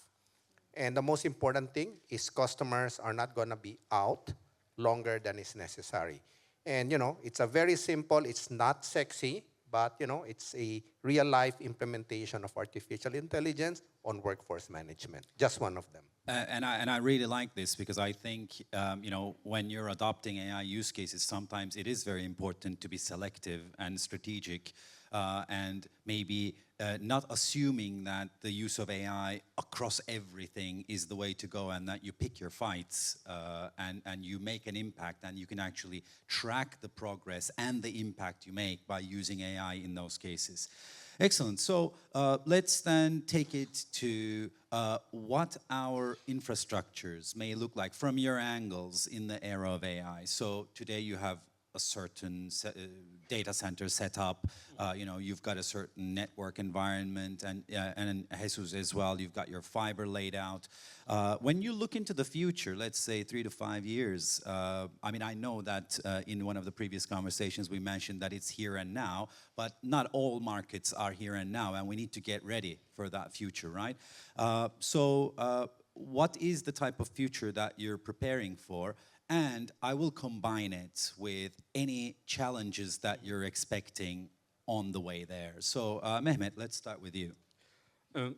And the most important thing is customers are not going to be out longer than is necessary. And, it's a very simple, it's not sexy, but, it's a real-life implementation of artificial intelligence on workforce management. Just one of them. And I really like this because I think, when you're adopting AI use cases, sometimes it is very important to be selective and strategic and maybe not assuming that the use of AI across everything is the way to go, and that you pick your fights and you make an impact, and you can actually track the progress and the impact you make by using AI in those cases. Excellent. So let's then take it to what our infrastructures may look like from your angles in the era of AI. So today you have a certain data center set up, you've got a certain network environment, and Jesus as well, you've got your fiber laid out. When you look into the future, let's say 3 to 5 years, I know that in one of the previous conversations we mentioned that it's here and now, but not all markets are here and now, and we need to get ready for that future, right? So what is the type of future that you're preparing for? And I will combine it with any challenges that you're expecting on the way there. So, Mehmet, let's start with you.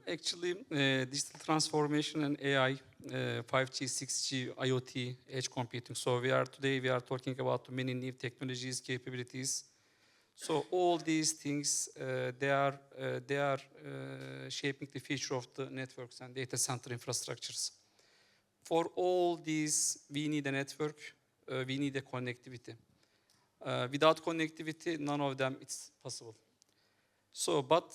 Actually, digital transformation and AI, 5G, 6G, IoT, edge computing. So today we are talking about many new technologies, capabilities. So all these things, they are shaping the future of the networks and data center infrastructures. For all these, we need a network, we need a connectivity. Without connectivity, none of them is possible. So, but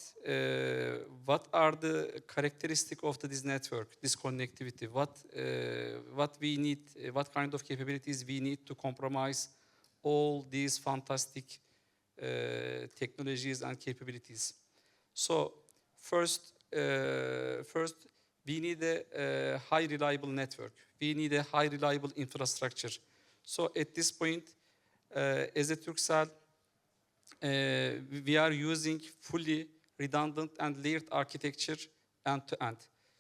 what are the characteristics of this network, this connectivity? What we need, what kind of capabilities we need to compromise all these fantastic technologies and capabilities. So first, we need a high reliable network. We need a high reliable infrastructure. So at this point, as a Turkcell, we are using fully redundant and layered architecture end to end.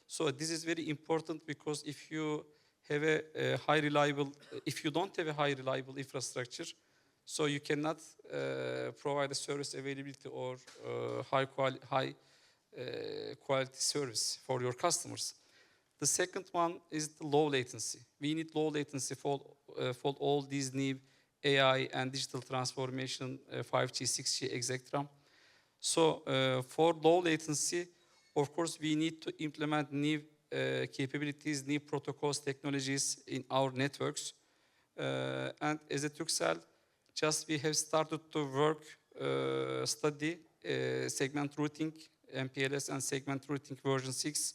So this is very important because if you have a high reliable, if you don't have a high reliable infrastructure, so you cannot provide a service availability or high quality service for your customers. The second one is the low latency. We need low latency for all these new AI and digital transformation, 5G, 6G, etc. So for low latency, of course, we need to implement new capabilities, new protocols, technologies in our networks. And as a Turkcell, just we have started to work, study segment routing, MPLS and segment routing version 6.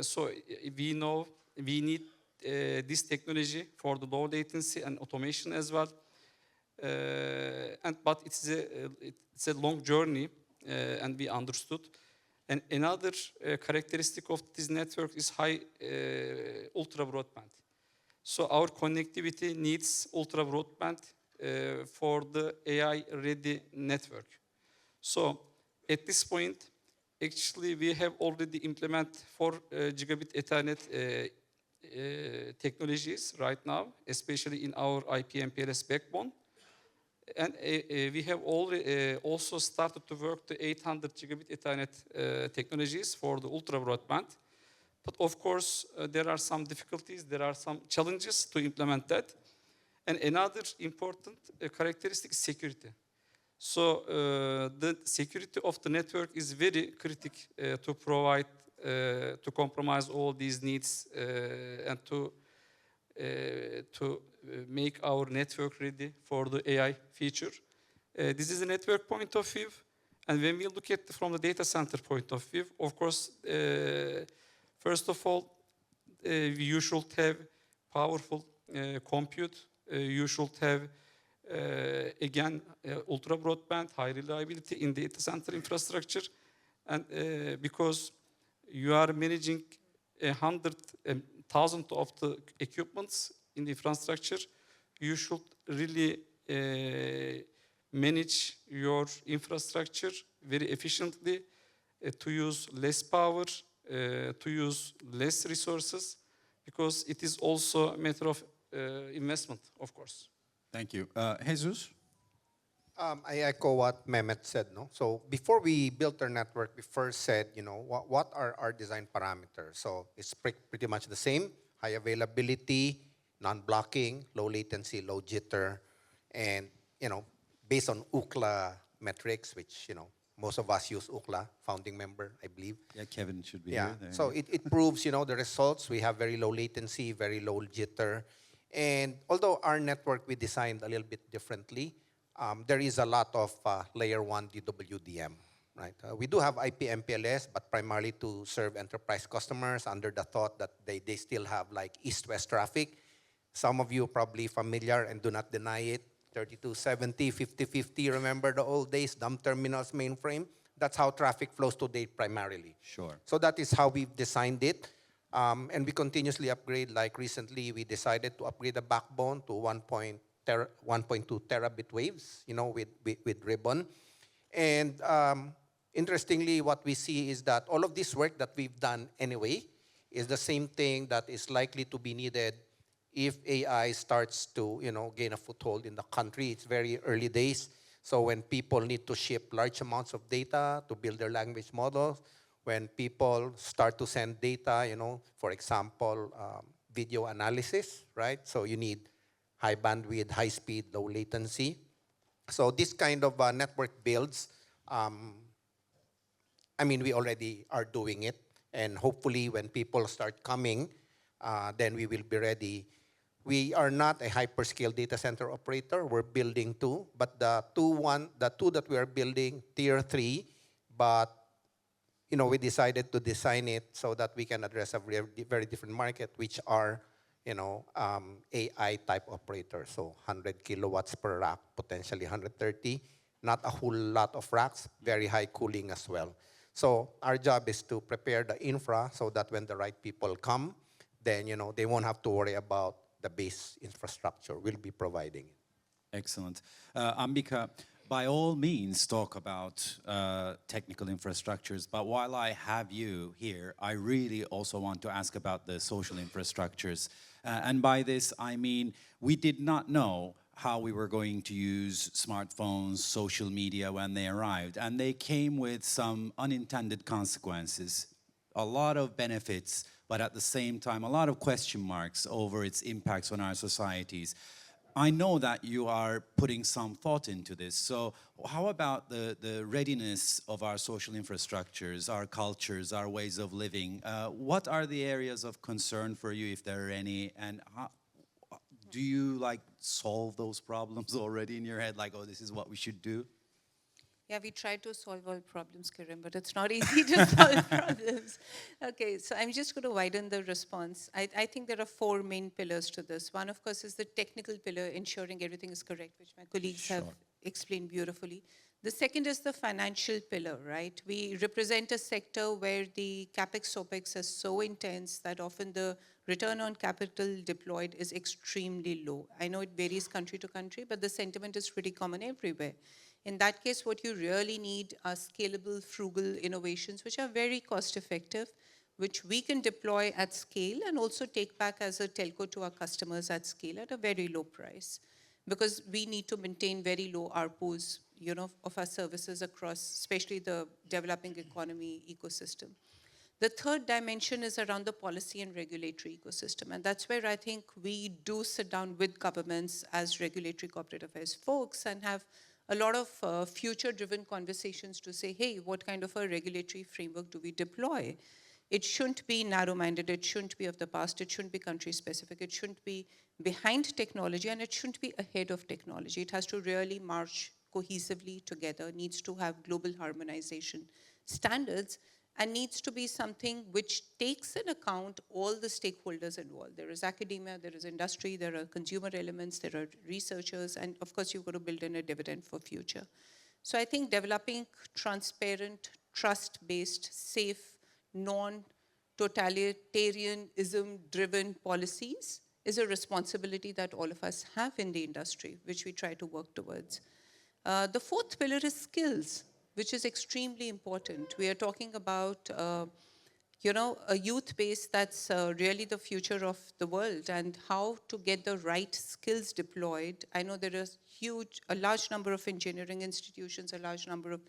So we know we need this technology for the low latency and automation as well. But it's a long journey, and we understood. And another characteristic of this network is high ultra broadband. So our connectivity needs ultra broadband for the AI-ready network. So at this point, actually, we have already implemented 4 gigabit Ethernet technologies right now, especially in our IP MPLS backbone. And we have already also started to work the 800 gigabit Ethernet technologies for the ultra broadband. But of course, there are some difficulties, there are some challenges to implement that. And another important characteristic is security. So the security of the network is very critical to provide, to compromise all these needs and to make our network ready for the AI feature. This is a network point of view. And when we look at from the data center point of view, of course, first of all, you should have powerful compute. You should have, again, ultra broadband, high reliability in data center infrastructure. And because you are managing 100,000 of the equipments in the infrastructure, you should really manage your infrastructure very efficiently to use less power, to use less resources, because it is also a matter of investment, of course. Thank you. Jesus? I echo what Mehmet said. No? So before we built our network, we first said, what are our design parameters? So it's pretty much the same: high availability, non-blocking, low latency, low jitter, and based on UCLA metrics, which most of us use UCLA, founding member, I believe. Yeah, Kevin should be here. There. So it proves the results. We have very low latency, very low jitter, and although our network we designed a little bit differently, there is a lot of layer 1 DWDM, right? We do have IP MPLS, but primarily to serve enterprise customers under the thought that they still have like east-west traffic. Some of you are probably familiar and do not deny it. 3270, 5050, remember the old days, dumb terminals, mainframe? That's how traffic flows today primarily. Sure. So that is how we've designed it. And we continuously upgrade. Like recently, we decided to upgrade the backbone to 1.2 terabit waves, with ribbon. And interestingly, what we see is that all of this work that we've done anyway is the same thing that is likely to be needed if AI starts to, gain a foothold in the country. It's very early days. So when people need to ship large amounts of data to build their language models, when people start to send data, for example, video analysis, right? So you need high bandwidth, high speed, low latency. So this kind of network builds, we already are doing it. And hopefully when people start coming, then we will be ready. We are not a hyperscale data center operator. We're building 2, but the two that we are building, tier 3, but we decided to design it so that we can address a very, very different market, which are AI type operator. So 100 kilowatts per rack, potentially 130. Not a whole lot of racks, very high cooling as well. So our job is to prepare the infra so that when the right people come, then they won't have to worry about the base infrastructure. We'll be providing it. Excellent. Ambika, by all means, talk about technical infrastructures, but while I have you here, I really also want to ask about the social infrastructures. And by this, I mean, we did not know how we were going to use smartphones, social media when they arrived, and they came with some unintended consequences, a lot of benefits, but at the same time, a lot of question marks over its impacts on our societies. I know that you are putting some thought into this, so how about the readiness of our social infrastructures, our cultures, our ways of living? What are the areas of concern for you, if there are any, and how, do you solve those problems already in your head, oh, this is what we should do? Yeah, we try to solve all problems, Kiran, but it's not easy to solve problems. Okay, so I'm just going to widen the response. I think there are 4 main pillars to this. One, of course, is the technical pillar, ensuring everything is correct, which my colleagues have explained beautifully. The second is the financial pillar, right? We represent a sector where the capex opex is so intense that often the return on capital deployed is extremely low. I know it varies country to country, but the sentiment is pretty common everywhere. In that case, what you really need are scalable, frugal innovations, which are very cost effective, which we can deploy at scale and also take back as a telco to our customers at scale at a very low price. Because we need to maintain very low ARPUs, of our services across, especially the developing economy ecosystem. The third dimension is around the policy and regulatory ecosystem. And that's where I think we do sit down with governments as regulatory corporate affairs folks and have a lot of future-driven conversations to say, hey, what kind of a regulatory framework do we deploy? It shouldn't be narrow-minded, it shouldn't be of the past, it shouldn't be country-specific, it shouldn't be behind technology, and it shouldn't be ahead of technology. It has to really march cohesively together, needs to have global harmonization standards, and needs to be something which takes in account all the stakeholders involved. There is academia, there is industry, there are consumer elements, there are researchers, and of course you've got to build in a dividend for future. So I think developing transparent, trust-based, safe, non-totalitarianism-driven policies is a responsibility that all of us have in the industry, which we try to work towards. The fourth pillar is skills, which is extremely important. We are talking about, a youth base that's really the future of the world, and how to get the right skills deployed. I know there is a large number of engineering institutions, a large number of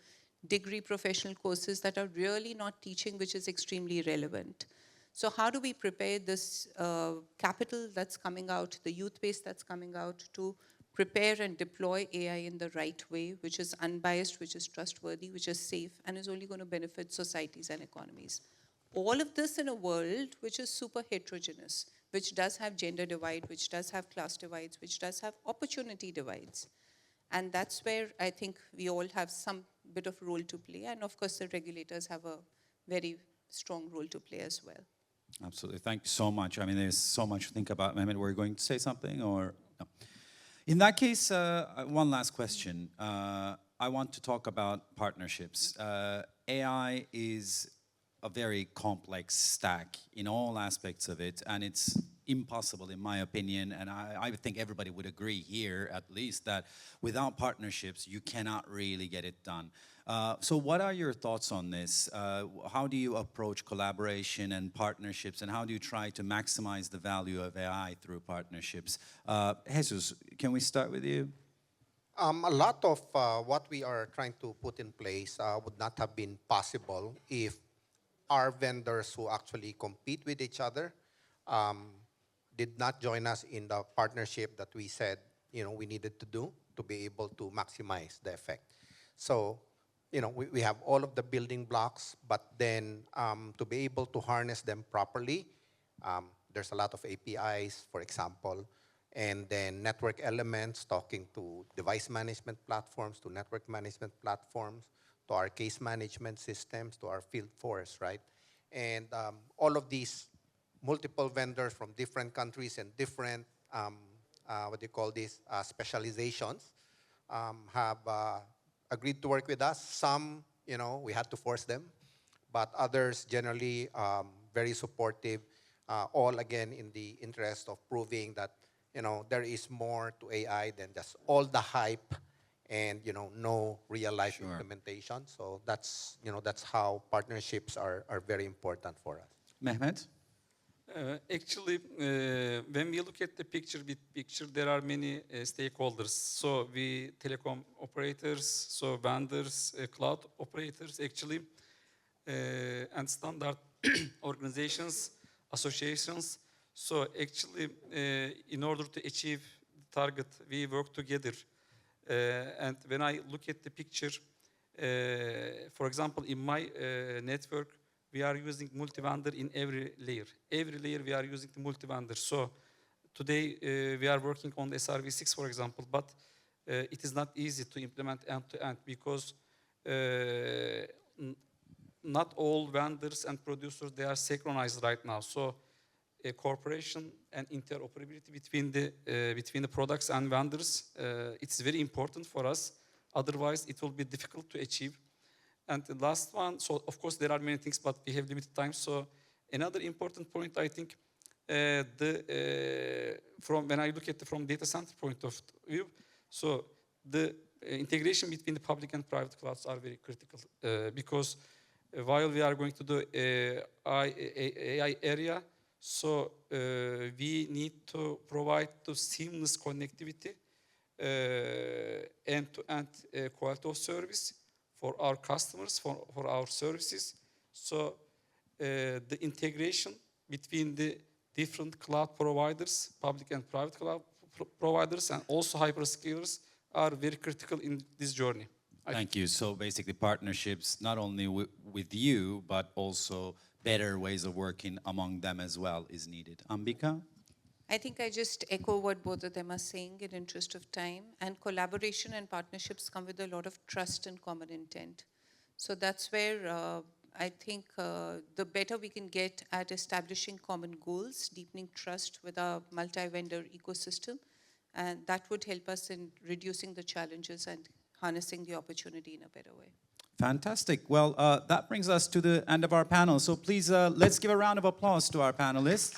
degree professional courses that are really not teaching, which is extremely relevant. So how do we prepare this capital that's coming out, the youth base that's coming out, to prepare and deploy AI in the right way, which is unbiased, which is trustworthy, which is safe, and is only going to benefit societies and economies. All of this in a world which is super heterogeneous, which does have gender divide, which does have class divides, which does have opportunity divides. And that's where I think we all have some bit of role to play. And of course, the regulators have a very strong role to play as well. Absolutely. Thank you so much. I mean, there's so much to think about. Mehmet, were you going to say something or no? In that case, one last question. I want to talk about partnerships. AI is a very complex stack in all aspects of it, and it's impossible, in my opinion, and I think everybody would agree here, at least, that without partnerships, you cannot really get it done. So what are your thoughts on this? How do you approach collaboration and partnerships, and how do you try to maximize the value of AI through partnerships? Jesus, can we start with you? A lot of what we are trying to put in place would not have been possible if our vendors who actually compete with each other did not join us in the partnership that we said we needed to do to be able to maximize the effect. So we have all of the building blocks, but then to be able to harness them properly, there's a lot of APIs, for example, and then network elements talking to device management platforms, to network management platforms, to our case management systems, to our field force, right? And all of these multiple vendors from different countries and different, specializations, have agreed to work with us. Some, we had to force them, but others generally very supportive, all again in the interest of proving that, there is more to AI than just all the hype and, no real life implementation. So that's, that's how partnerships are very important for us. Mehmet? Actually, when we look at the big picture, there are many stakeholders. So we telecom operators, so vendors, cloud operators, actually, and standard organizations, associations. So actually, in order to achieve the target, we work together. And when I look at the picture, for example, in my network, we are using multi-vendor in every layer. Every layer we are using the multi-vendor. So today we are working on the SRv6, for example, but it is not easy to implement end-to-end because not all vendors and producers, they are synchronized right now. So cooperation and interoperability between the products and vendors, it's very important for us. Otherwise, it will be difficult to achieve. And the last one, so of course there are many things, but we have limited time. So another important point, I think, from when I look at from data center point of view, so the integration between the public and private clouds are very critical because while we are going to do AI area, so we need to provide the seamless connectivity, end-to-end quality of service for our customers, for our services. So the integration between the different cloud providers, public and private cloud providers, and also hyperscalers are very critical in this journey. Thank you. So basically partnerships, not only with you, but also better ways of working among them as well is needed. Ambika? I think I just echo what both of them are saying in interest of time. And collaboration and partnerships come with a lot of trust and common intent. So that's where I think the better we can get at establishing common goals, deepening trust with our multi-vendor ecosystem, and that would help us in reducing the challenges and harnessing the opportunity in a better way. Fantastic. Well, that brings us to the end of our panel. So please, let's give a round of applause to our panelists.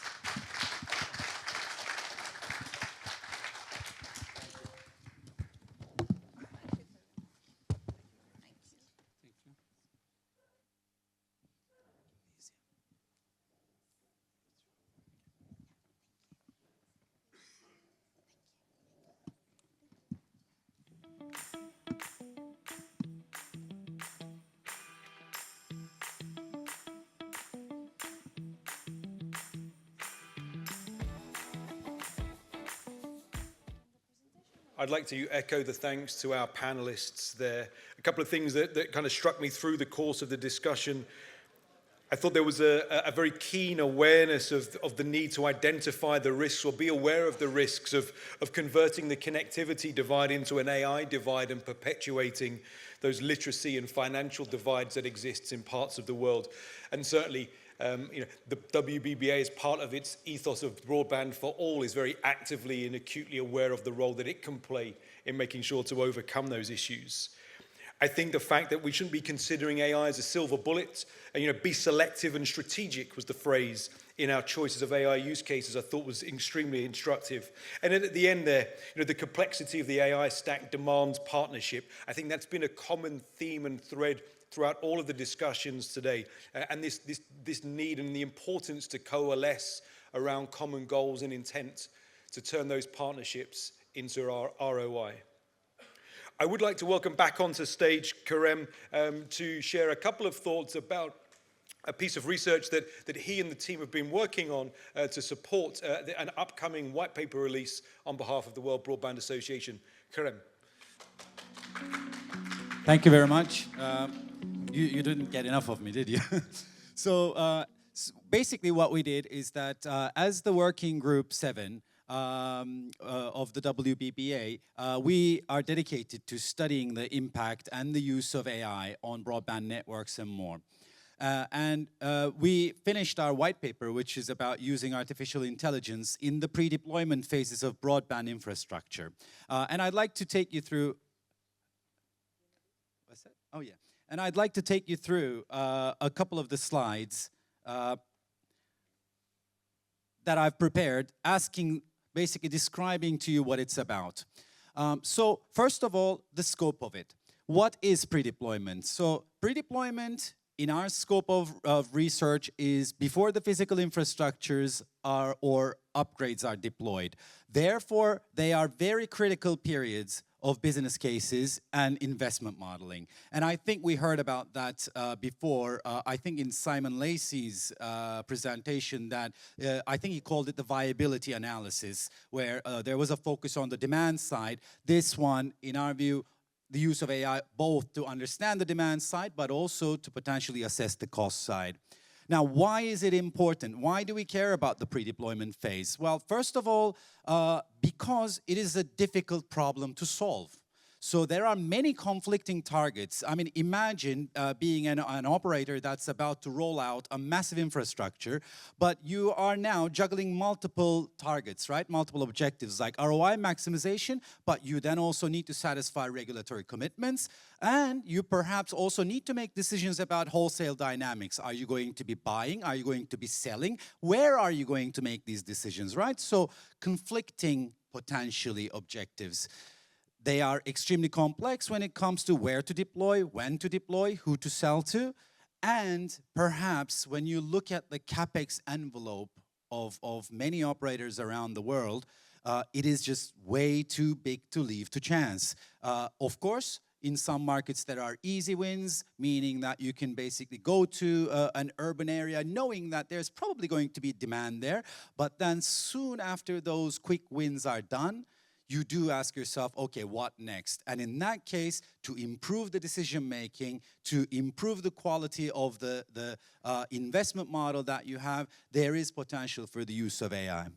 I'd like to echo the thanks to our panelists there. A couple of things that kind of struck me through the course of the discussion. I thought there was a very keen awareness of the need to identify the risks or be aware of the risks of converting the connectivity divide into an AI divide and perpetuating those literacy and financial divides that exist in parts of the world. And certainly, the WBBA, as part of its ethos of broadband for all, is very actively and acutely aware of the role that it can play in making sure to overcome those issues. I think the fact that we shouldn't be considering AI as a silver bullet, and be selective and strategic was the phrase in our choices of AI use cases, I thought was extremely instructive. And then at the end there, the complexity of the AI stack demands partnership. I think that's been a common theme and thread throughout all of the discussions today, and this need and the importance to coalesce around common goals and intent to turn those partnerships into our ROI. I would like to welcome back onto stage Kerem to share a couple of thoughts about a piece of research that he and the team have been working on to support an upcoming white paper release on behalf of the World Broadband Association. Kerem. Thank you very much. You didn't get enough of me, did you? So basically what we did is that as the working group 7 of the WBBA, we are dedicated to studying the impact and the use of AI on broadband networks and more. We finished our white paper, which is about using artificial intelligence in the pre-deployment phases of broadband infrastructure. And I'd like to take you through... What's that? Oh, yeah. And I'd like to take you through a couple of the slides that I've prepared, basically describing to you what it's about. So first of all, the scope of it. What is pre-deployment? So pre-deployment in our scope of research is before the physical infrastructures or upgrades are deployed. Therefore, they are very critical periods of business cases and investment modeling. And I think we heard about that before. I think in Simon Lacey's presentation that, I think he called it the viability analysis, where there was a focus on the demand side. This one, in our view, the use of AI both to understand the demand side, but also to potentially assess the cost side. Now, why is it important? Why do we care about the pre-deployment phase? Well, first of all, because it is a difficult problem to solve. So there are many conflicting targets. I mean, imagine being an operator that's about to roll out a massive infrastructure, but you are now juggling multiple targets, right? Multiple objectives like ROI maximization, but you then also need to satisfy regulatory commitments, and you perhaps also need to make decisions about wholesale dynamics. Are you going to be buying? Are you going to be selling? Where are you going to make these decisions, right? So conflicting potentially objectives. They are extremely complex when it comes to where to deploy, when to deploy, who to sell to, and perhaps when you look at the CapEx envelope of many operators around the world, it is just way too big to leave to chance. Of course, in some markets there are easy wins, meaning that you can basically go to an urban area knowing that there's probably going to be demand there, but then soon after those quick wins are done, you do ask yourself, okay, what next? And in that case, to improve the decision-making, to improve the quality of the investment model that you have, there is potential for the use of AI.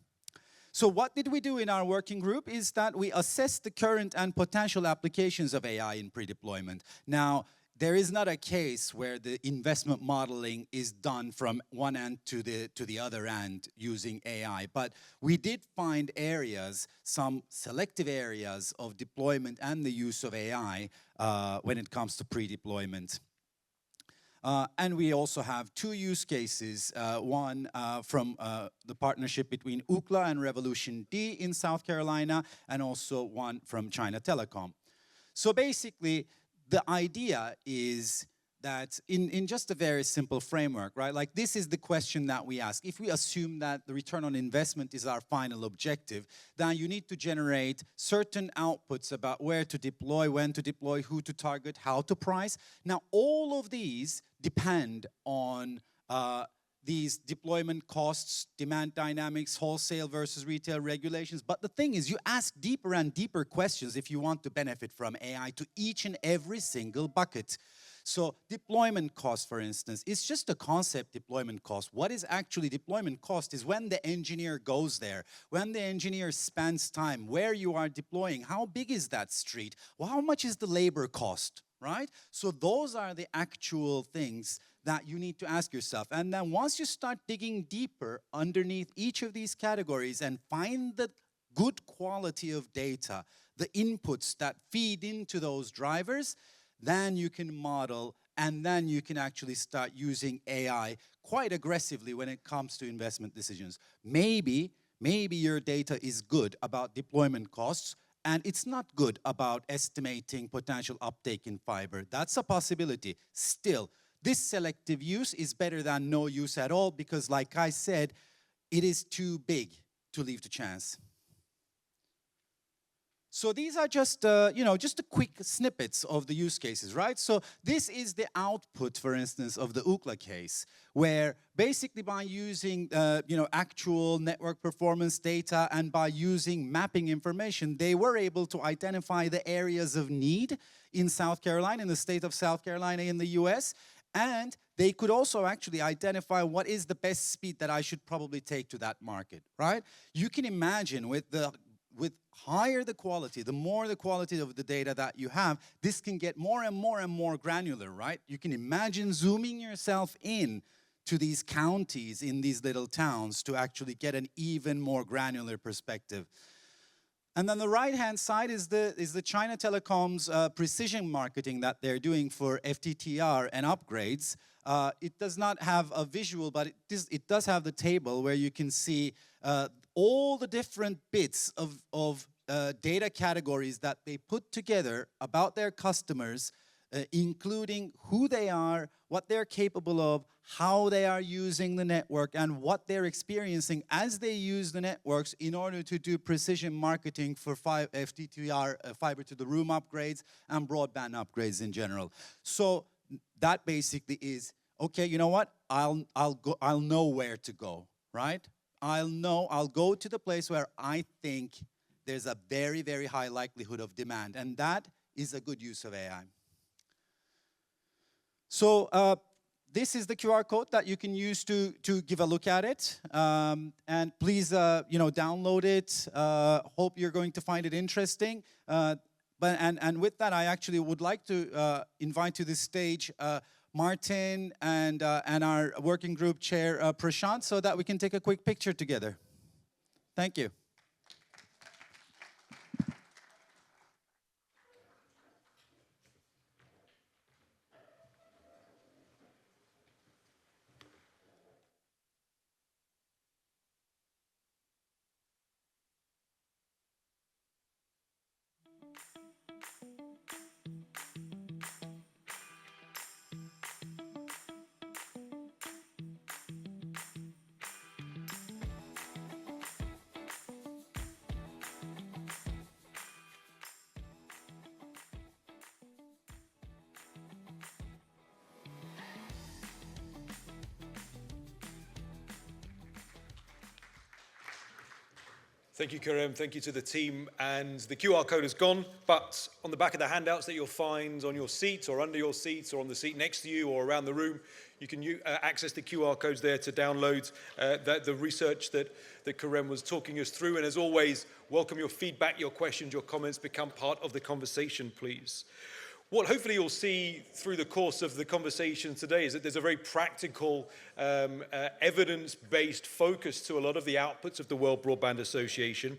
So what did we do in our working group is that we assessed the current and potential applications of AI in pre-deployment. Now, there is not a case where the investment modeling is done from one end to the other end using AI. But we did find areas, some selective areas of deployment and the use of AI when it comes to pre-deployment. And we also have two use cases, one from the partnership between Ookla and Revolution D in South Carolina, and also one from China Telecom. So basically, the idea is that in just a very simple framework, right? Like this is the question that we ask. If we assume that the return on investment is our final objective, then you need to generate certain outputs about where to deploy, when to deploy, who to target, how to price. Now, all of these depend on these deployment costs, demand dynamics, wholesale versus retail regulations. But the thing is, you ask deeper and deeper questions if you want to benefit from AI to each and every single bucket. So deployment cost, for instance, is just a concept, deployment cost. What is actually deployment cost is when the engineer goes there, when the engineer spends time, where you are deploying, how big is that street, well, how much is the labor cost, right? So those are the actual things that you need to ask yourself. And then once you start digging deeper underneath each of these categories and find the good quality of data, the inputs that feed into those drivers, then you can model, and then you can actually start using AI quite aggressively when it comes to investment decisions. Maybe your data is good about deployment costs, and it's not good about estimating potential uptake in fiber. That's a possibility. Still, this selective use is better than no use at all because, like I said, it is too big to leave to chance. So these are just, just a quick snippets of the use cases, right? So this is the output, for instance, of the Ookla case, where basically by using, actual network performance data and by using mapping information, they were able to identify the areas of need in South Carolina, in the state of South Carolina in the US, and they could also actually identify what is the best speed that I should probably take to that market, right? You can imagine with the with higher the quality, the more the quality of the data that you have, this can get more and more and more granular, right? You can imagine zooming yourself in to these counties in these little towns to actually get an even more granular perspective. And then the right-hand side is the China Telecom's precision marketing that they're doing for FTTR and upgrades. It does not have a visual, but it does have the table where you can see all the different bits of data categories that they put together about their customers, including who they are, what they're capable of, how they are using the network, and what they're experiencing as they use the networks in order to do precision marketing for FTTR, fiber to the room upgrades, and broadband upgrades in general. So that basically is, okay, you know what? I'll know where to go, right? I'll go to the place where I think there's a very, very high likelihood of demand, and that is a good use of AI. So this is the QR code that you can use to give a look at it. And please, download it. Hope you're going to find it interesting. And with that, I actually would like to invite to this stage Martin and our working group chair, Prashant, so that we can take a quick picture together. Thank you. Thank you, Kerem. Thank you to the team. And the QR code is gone, but on the back of the handouts that you'll find on your seat or under your seat or on the seat next to you or around the room, you can access the QR codes there to download the research that Kerem was talking us through. And as always, welcome your feedback, your questions, your comments. Become part of the conversation, please. What hopefully you'll see through the course of the conversation today is that there's a very practical, evidence-based focus to a lot of the outputs of the World Broadband Association,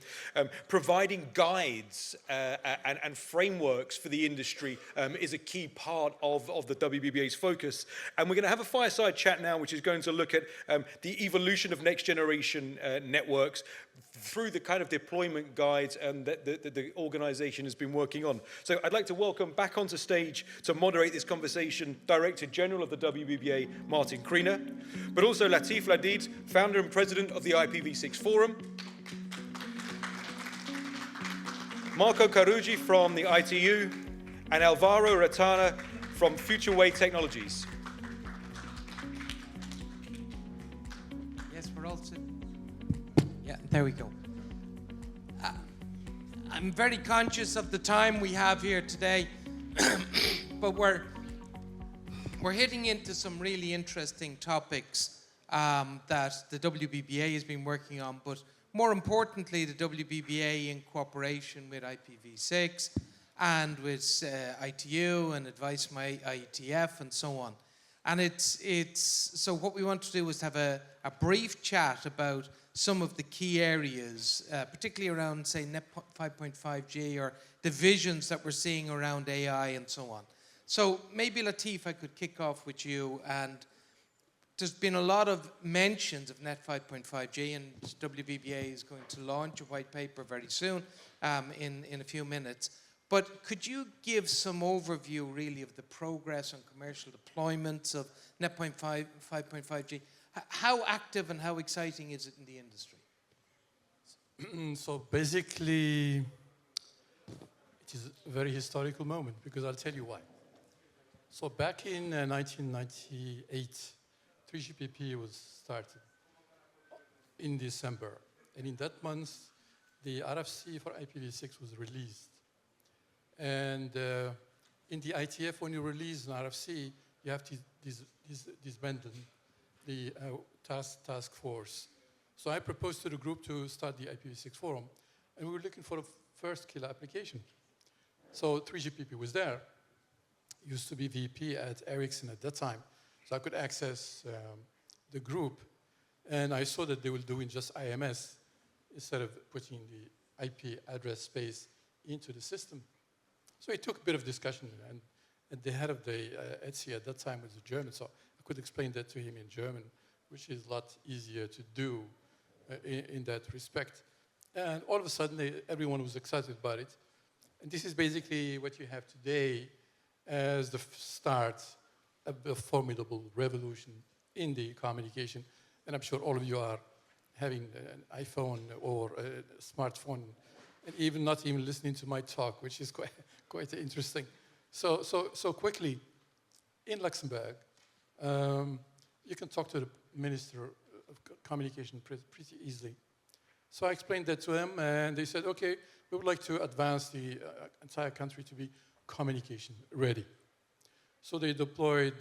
providing guides and frameworks for the industry is a key part of the WBBA's focus. And we're going to have a fireside chat now, which is going to look at the evolution of next-generation networks through the kind of deployment guides that the organization has been working on. So I'd like to welcome back onto stage to moderate this conversation Director General of the WBBA, Martin Kriener, but also Latif Ladid, Founder and President of the IPv6 Forum, Marco Carugi from the ITU, and Alvaro Ratana from Future Way Technologies. Yes, we're all set. Yeah, there we go. I'm very conscious of the time we have here today, but we're hitting into some really interesting topics that the WBBA has been working on, but more importantly, the WBBA in cooperation with IPv6 and with ITU and Advice from IETF and so on. And so what we want to do is have a brief chat about some of the key areas, particularly around, say, Net 5.5G or the visions that we're seeing around AI and so on. So maybe, Latif, I could kick off with you. And there's been a lot of mentions of Net 5.5G, and WBBA is going to launch a white paper very soon, in a few minutes. But could you give some overview, really, of the progress on commercial deployments of Net 5.5G? How active and how exciting is it in the industry? So basically, it is a very historical moment, because I'll tell you why. So back in 1998, 3GPP was started in December. And in that month, the RFC for IPv6 was released. And in the ITF, when you release an RFC, you have to disband the task force. So I proposed to the group to start the IPv6 forum. and we were looking for a first killer application. So 3GPP was there. Used to be VP at Ericsson at that time. So I could access the group, and I saw that they were doing just IMS instead of putting the IP address space into the system. So it took a bit of discussion, and the head of the ETSI at that time was a German, so I could explain that to him in German, which is a lot easier to do in that respect. And all of a sudden, everyone was excited about it. And this is basically what you have today as the start of a formidable revolution in the communication. And I'm sure all of you are having an iPhone or a smartphone, and even not even listening to my talk, which is quite interesting. So quickly, in Luxembourg, you can talk to the Minister of Communication pretty easily. So I explained that to them, and they said, okay, we would like to advance the entire country to be communication ready. So they deployed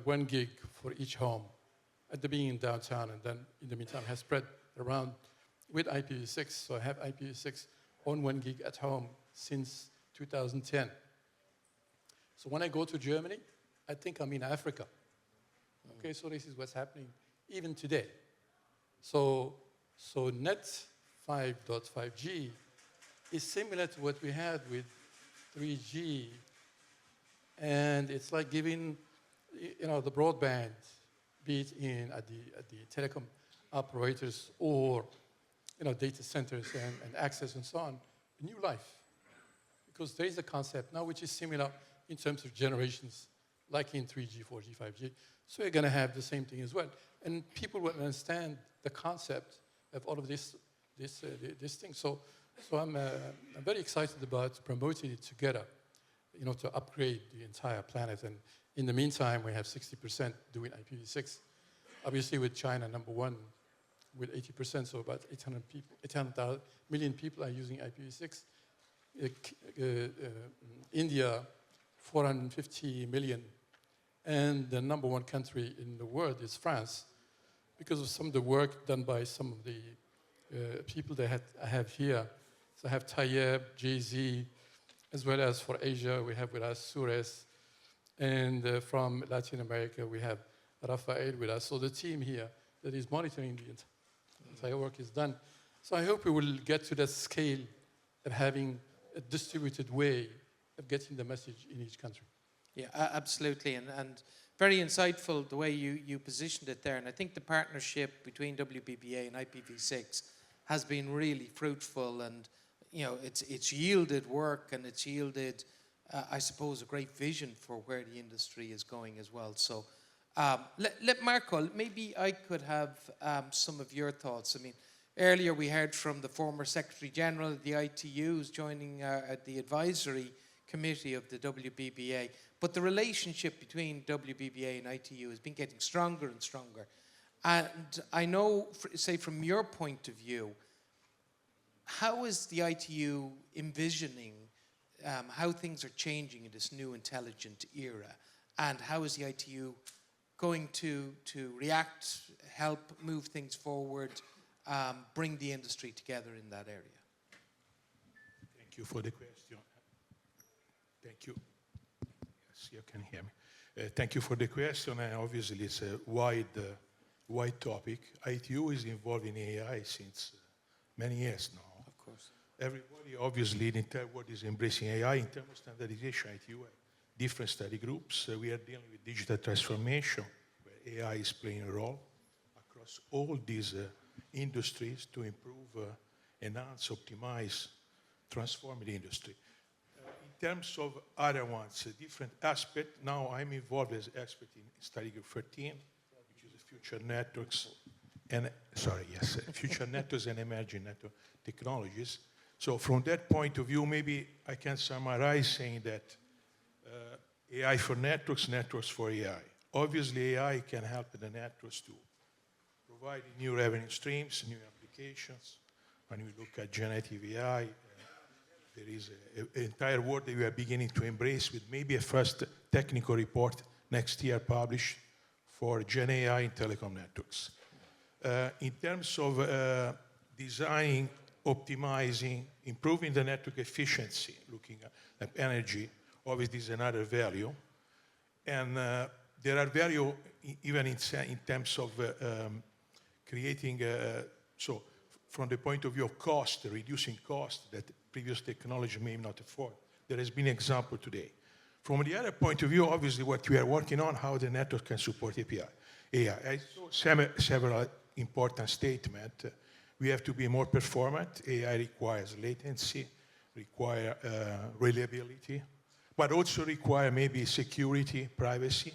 1 gig for each home at the beginning downtown, and then in the meantime has spread around with IPv6. So I have IPv6 on 1 gig at home since 2010. So when I go to Germany, I think I'm in Africa. Okay, so this is what's happening even today. So Net 5.5G is similar to what we had with 3G, and it's like giving, the broadband, be it at the telecom operators or, data centers and access and so on, a new life. Because there is a concept now which is similar in terms of generations, like in 3G, 4G, 5G. So you're going to have the same thing as well. And people will understand the concept of all of this thing. So I'm very excited about promoting it together, to upgrade the entire planet. And in the meantime, we have 60% doing IPv6. Obviously, with China, #1, with 80%, so about 800 million people are using IPv6. India, 450 million. And the #1 country in the world is France, because of some of the work done by some of the people that I have here. So I have Tayyeb, Jay-Z, as well as for Asia, we have with us Suez. And from Latin America, we have Rafael with us. So the team here that is monitoring the entire work is done. So I hope we will get to that scale of having a distributed way of getting the message in each country. Yeah, absolutely, and very insightful the way you positioned it there. And I think the partnership between WBBA and IPv6 has been really fruitful, and it's yielded work, and it's yielded, I suppose, a great vision for where the industry is going as well. So, let Marco, maybe I could have some of your thoughts. I mean, earlier we heard from the former Secretary General of the ITUs joining the advisory committee of the WBBA, but the relationship between WBBA and ITU has been getting stronger and stronger. And I know, say from your point of view, how is the ITU envisioning how things are changing in this new intelligent era? And how is the ITU going to react, help move things forward, bring the industry together in that area? Thank you for the question. Thank you. Yes, you can hear me. Thank you for the question. And obviously, it's a wide topic. ITU is involved in AI since many years now. Of course. Everybody, obviously, in the entire world is embracing AI in terms of standardization. ITU have different study groups. We are dealing with digital transformation, where AI is playing a role across all these industries to improve, enhance, optimize, transform the industry. In terms of other ones, a different aspect, now I'm involved as expert in study group 13, which is future networks and, future networks and emerging network technologies. So from that point of view, maybe I can summarize saying that AI for networks, networks for AI. Obviously, AI can help the networks to provide new revenue streams, new applications. When we look at generative AI, there is an entire world that we are beginning to embrace, with maybe a first technical report next year published for Gen AI in telecom networks. In terms of designing optimizing, improving the network efficiency, looking at energy, obviously is another value. And there are value even in terms of creating, so from the point of view of cost, reducing cost that previous technology may not afford. There has been an example today. From the other point of view, obviously what we are working on, how the network can support API. AI. I saw several important statements. We have to be more performant. AI requires latency, require reliability, but also require maybe security, privacy.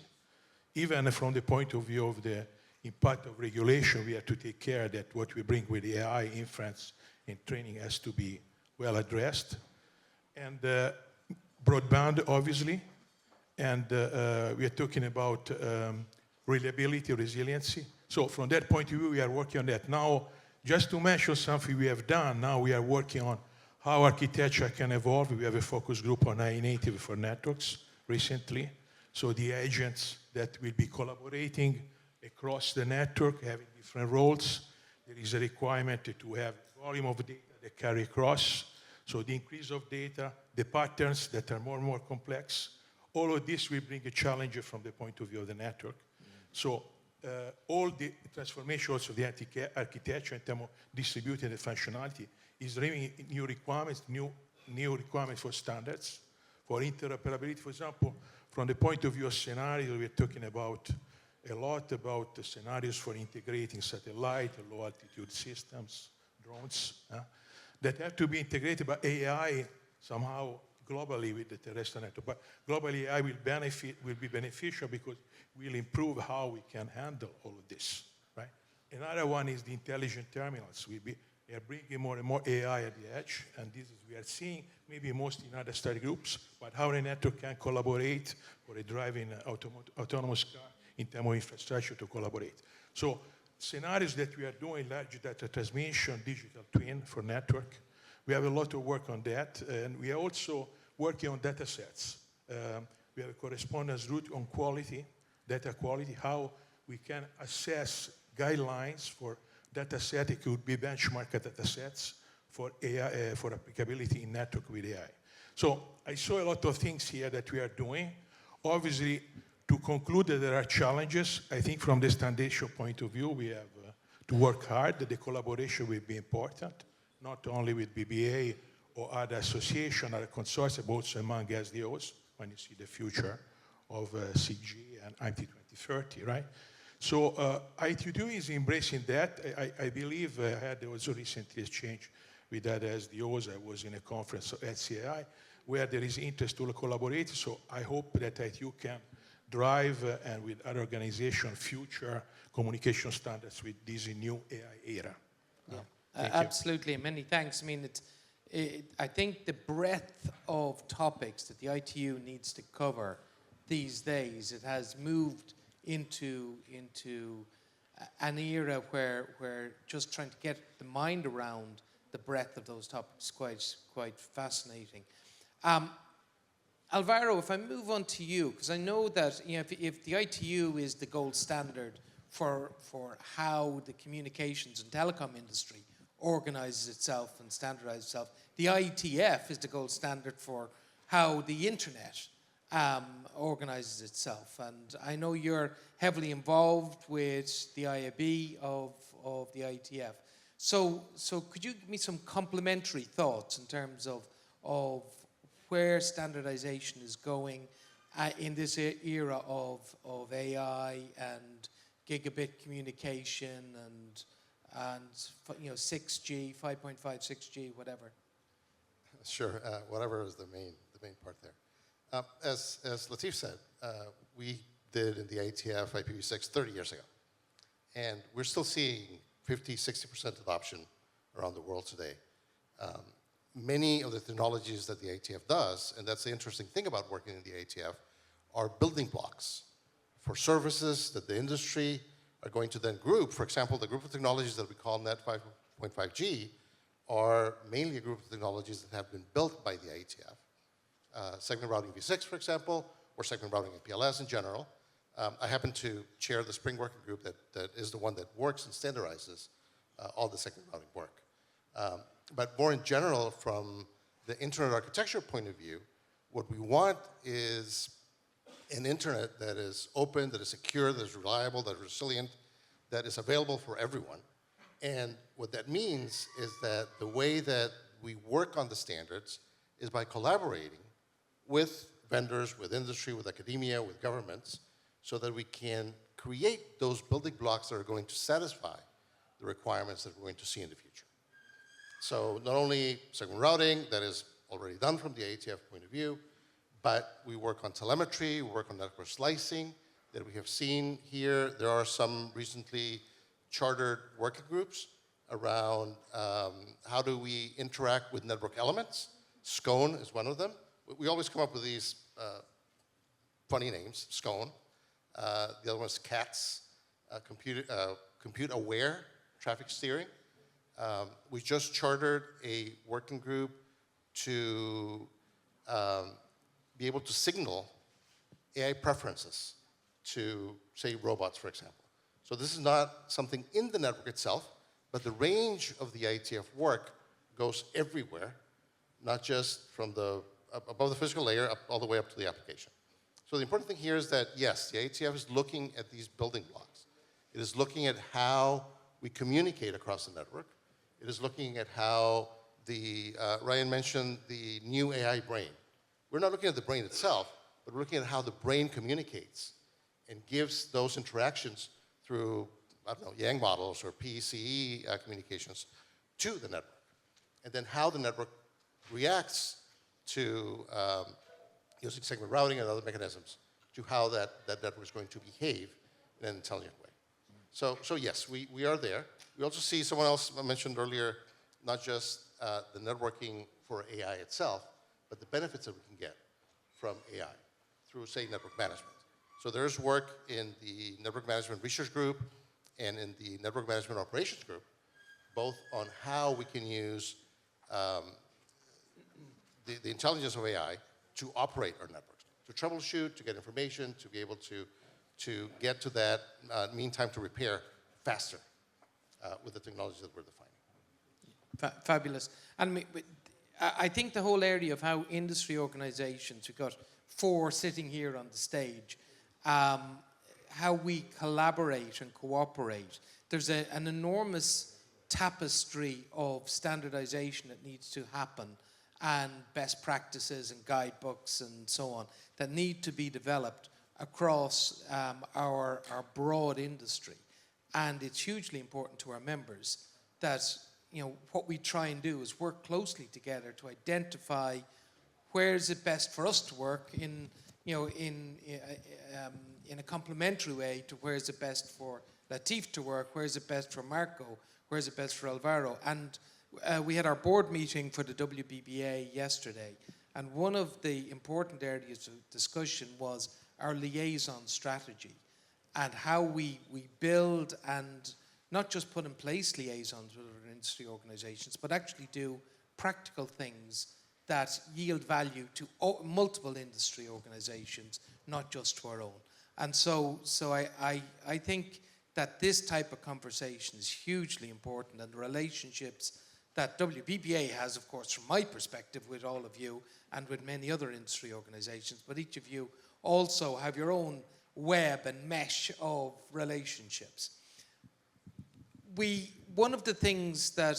Even from the point of view of the impact of regulation, we have to take care that what we bring with AI inference and training has to be well addressed. And broadband, obviously, and we are talking about reliability, resiliency. So from that point of view, we are working on that. Now, just to mention something we have done, now we are working on how architecture can evolve. We have a focus group on AI native for networks recently. So the agents that will be collaborating across the network, having different roles. There is a requirement to have volume of data that carry across. So the increase of data, the patterns that are more and more complex, all of this will bring a challenge from the point of view of the network. So all the transformation also of the architecture in terms of distributing the functionality is bringing new requirements, new requirements for standards, for interoperability. For example, from the point of view of scenarios, we're talking about a lot about the scenarios for integrating satellite, low altitude systems, drones, that have to be integrated by AI somehow globally with the terrestrial network. But globally, AI will be beneficial because it will improve how we can handle all of this, right? Another one is the intelligent terminals. We are bringing more and more AI at the edge, and this is we are seeing maybe most in other study groups, but how the network can collaborate for a driving autonomous car in terms of infrastructure to collaborate. So scenarios that we are doing, large data transmission, digital twin for network. We have a lot of work on that, and we are also working on data sets. We have a correspondence route on quality, data quality, how we can assess guidelines for data set. It could be benchmark data sets for AI, for applicability in network with AI. So I saw a lot of things here that we are doing. Obviously, to conclude that there are challenges, I think from the standardization point of view, we have to work hard. The collaboration will be important, not only with BBA or other associations, other consortia, but also among SDOs, when you see the future of 6G and IP 2030, right? So ITU is embracing that. I believe I had also recently exchange with other SDOs. I was in a conference at CAI where there is interest to collaborate. So I hope that ITU can drive and with other organizations future communication standards with this new AI era. Yeah. Absolutely, many thanks. I mean, I think the breadth of topics that the ITU needs to cover these days, it has moved into an era where just trying to get the mind around the breadth of those topics is quite fascinating. Alvaro, if I move on to you, because I know that if the ITU is the gold standard for how the communications and telecom industry organizes itself and standardizes itself, the IETF is the gold standard for how the internet organizes itself. And I know you're heavily involved with the IAB of the IETF. So could you give me some complementary thoughts in terms of where standardization is going in this era of AI and gigabit communication and 6G, 5.5, 6G, whatever? Sure, whatever is the main part there. As Latif said, we did in the IETF IPv6 30 years ago. And we're still seeing 50, 60% adoption around the world today. Many of the technologies that the IETF does, and that's the interesting thing about working in the IETF, are building blocks for services that the industry are going to then group. For example, the group of technologies that we call Net 5.5G are mainly a group of technologies that have been built by the IETF. Segment routing v6, for example, or segment routing MPLS in general. I happen to chair the Spring Working Group that is the one that works and standardizes all the segment routing work. But more in general, from the internet architecture point of view, what we want is an internet that is open, that is secure, that is reliable, that is resilient, that is available for everyone. And what that means is that the way that we work on the standards is by collaborating with vendors, with industry, with academia, with governments, so that we can create those building blocks that are going to satisfy the requirements that we're going to see in the future. So not only segment routing, that is already done from the IETF point of view, but we work on telemetry, we work on network slicing that we have seen here. There are some recently chartered working groups around how do we interact with network elements. SCONE is one of them. We always come up with these funny names, SCONE. The other one is CATS, compute-aware traffic steering. We just chartered a working group to be able to signal AI preferences to, say, robots, for example. So this is not something in the network itself, but the range of the IETF work goes everywhere, not just from the above the physical layer up, all the way up to the application. So the important thing here is that, yes, the IETF is looking at these building blocks. It is looking at how we communicate across the network. It is looking at how Ryan mentioned the new AI brain. We're not looking at the brain itself, but we're looking at how the brain communicates and gives those interactions through, I don't know, Yang models or PCE communications to the network. And then how the network reacts to using segment routing and other mechanisms to how that network is going to behave in an intelligent way. So yes, we are there. We also see, someone else mentioned earlier, not just the networking for AI itself, but the benefits that we can get from AI through, say, network management. So there's work in the Network Management Research Group and in the Network Management Operations Group, both on how we can use the intelligence of AI to operate our networks, to troubleshoot, to get information, to be able to get to that mean time to repair faster with the technologies that we're defining. Fabulous. And I think the whole area of how industry organizations, we've got 4 sitting here on the stage, how we collaborate and cooperate. There's an enormous tapestry of standardization that needs to happen, and best practices and guidebooks and so on that need to be developed across our broad industry. And it's hugely important to our members that what we try and do is work closely together to identify where is it best for us to work in a complementary way to where is it best for Latif to work, where is it best for Marco, where is it best for Alvaro. And we had our board meeting for the WBBA yesterday, and one of the important areas of discussion was our liaison strategy and how we build and not just put in place liaisons with our industry organizations, but actually do practical things that yield value to multiple industry organizations, not just to our own. And so I think that this type of conversation is hugely important, and the relationships that WBBA has, of course, from my perspective, with all of you and with many other industry organizations, but each of you also have your own web and mesh of relationships. One of the things that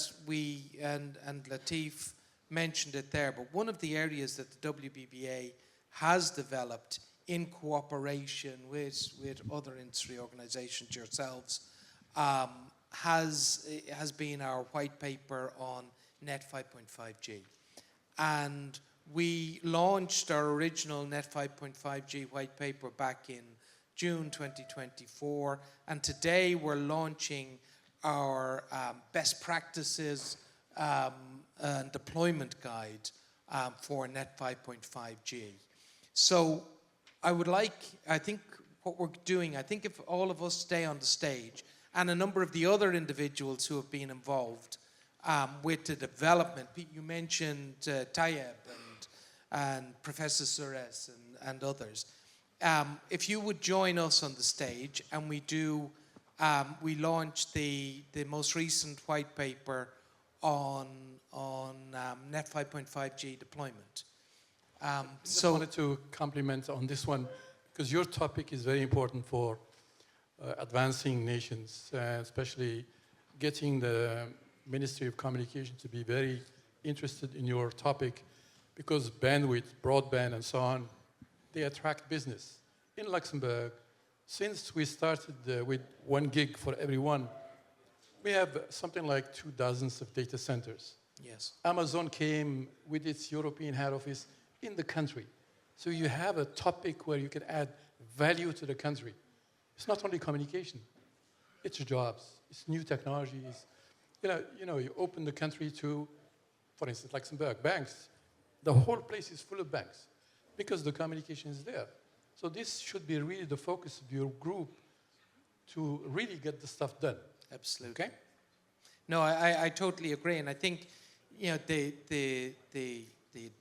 and Latif mentioned it there, but one of the areas that the WBBA has developed in cooperation with other industry organizations, yourselves, has been our white paper on Net 5.5G. And we launched our original Net 5.5G white paper back in June 2024, and today we're launching our best practices and deployment guide for Net 5.5G. So I think what we're doing, I think if all of us stay on the stage, and a number of the other individuals who have been involved with the development, you mentioned Tayeb and Professor Suresh and others. If you would join us on the stage, and we launched the most recent white paper on Net 5.5G deployment. Just wanted to compliment on this one, because your topic is very important for advancing nations, especially getting the Ministry of Communication to be very interested in your topic, because bandwidth, broadband, and so on, they attract business. In Luxembourg, since we started with 1 gig for everyone, we have something like 2 dozens of data centers. Yes. Amazon came with its European head office in the country. So you have a topic where you can add value to the country. It's not only communication, it's jobs, it's new technologies. You open the country to, for instance, Luxembourg, banks. The whole place is full of banks because the communication is there. So this should be really the focus of your group to really get the stuff done. Absolutely. Okay? No, I totally agree, and I think the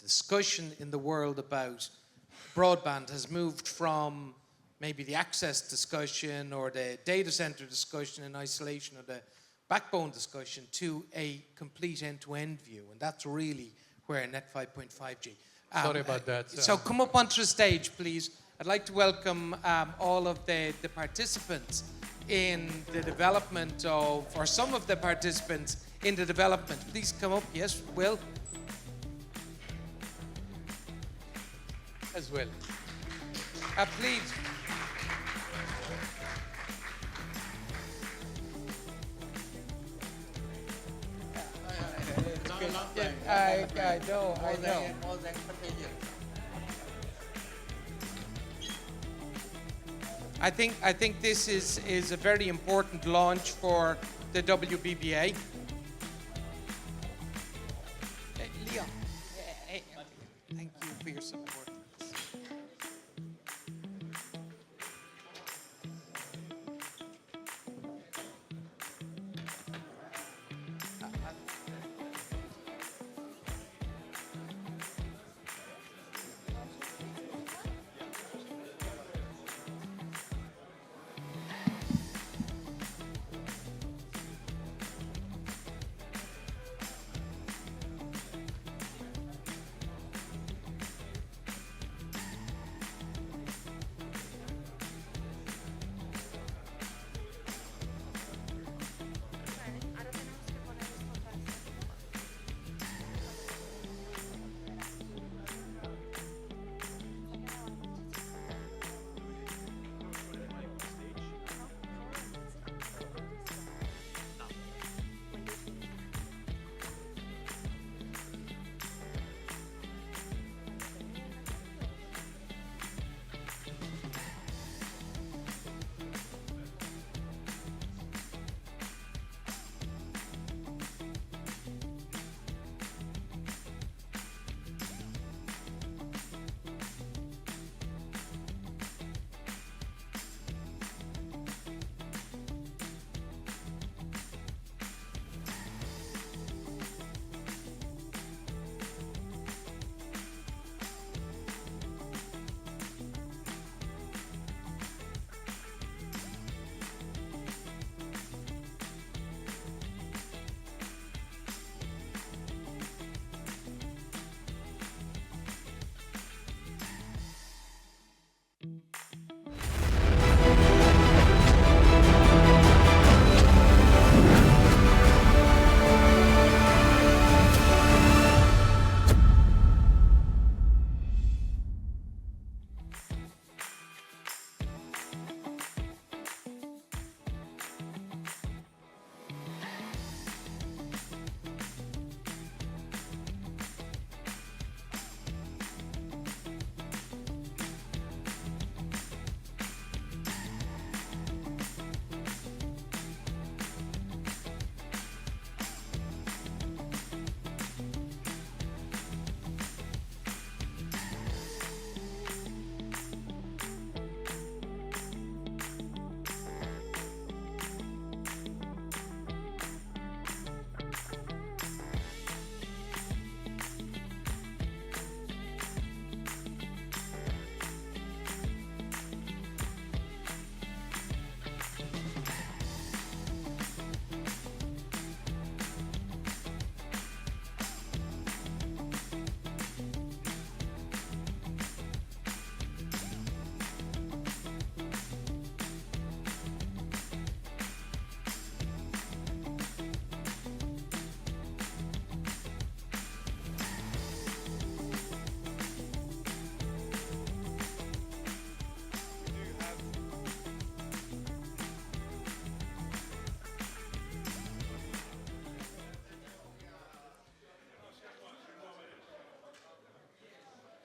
discussion in the world about broadband has moved from maybe the access discussion or the data center discussion in isolation or the backbone discussion to a complete end-to-end view, and that's really where Net 5.5G. Sorry about that. So come up onto the stage, please. I'd like to welcome all of the participants in the development of, or some of the participants in the development. Please come up. Yes, Will? As well. Please. I know. More than 20 years. I think this is a very important launch for the WBBA. Leon, thank you for your support.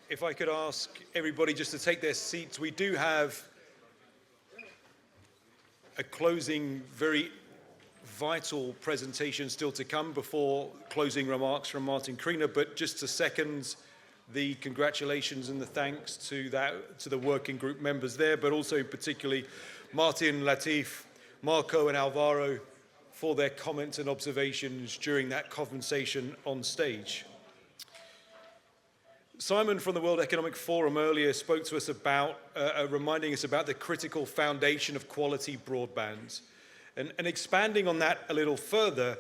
if I could ask everybody just to take their seats. We do have a closing, very vital presentation still to come before closing remarks from Martin Kriener, but just to second the congratulations and the thanks to the working group members there, but also particularly Martin, Latif, Marco and Alvaro for their comments and observations during that conversation on stage. Simon from the World Economic Forum earlier spoke to us about, reminding us about the critical foundation of quality broadband. And expanding on that a little further,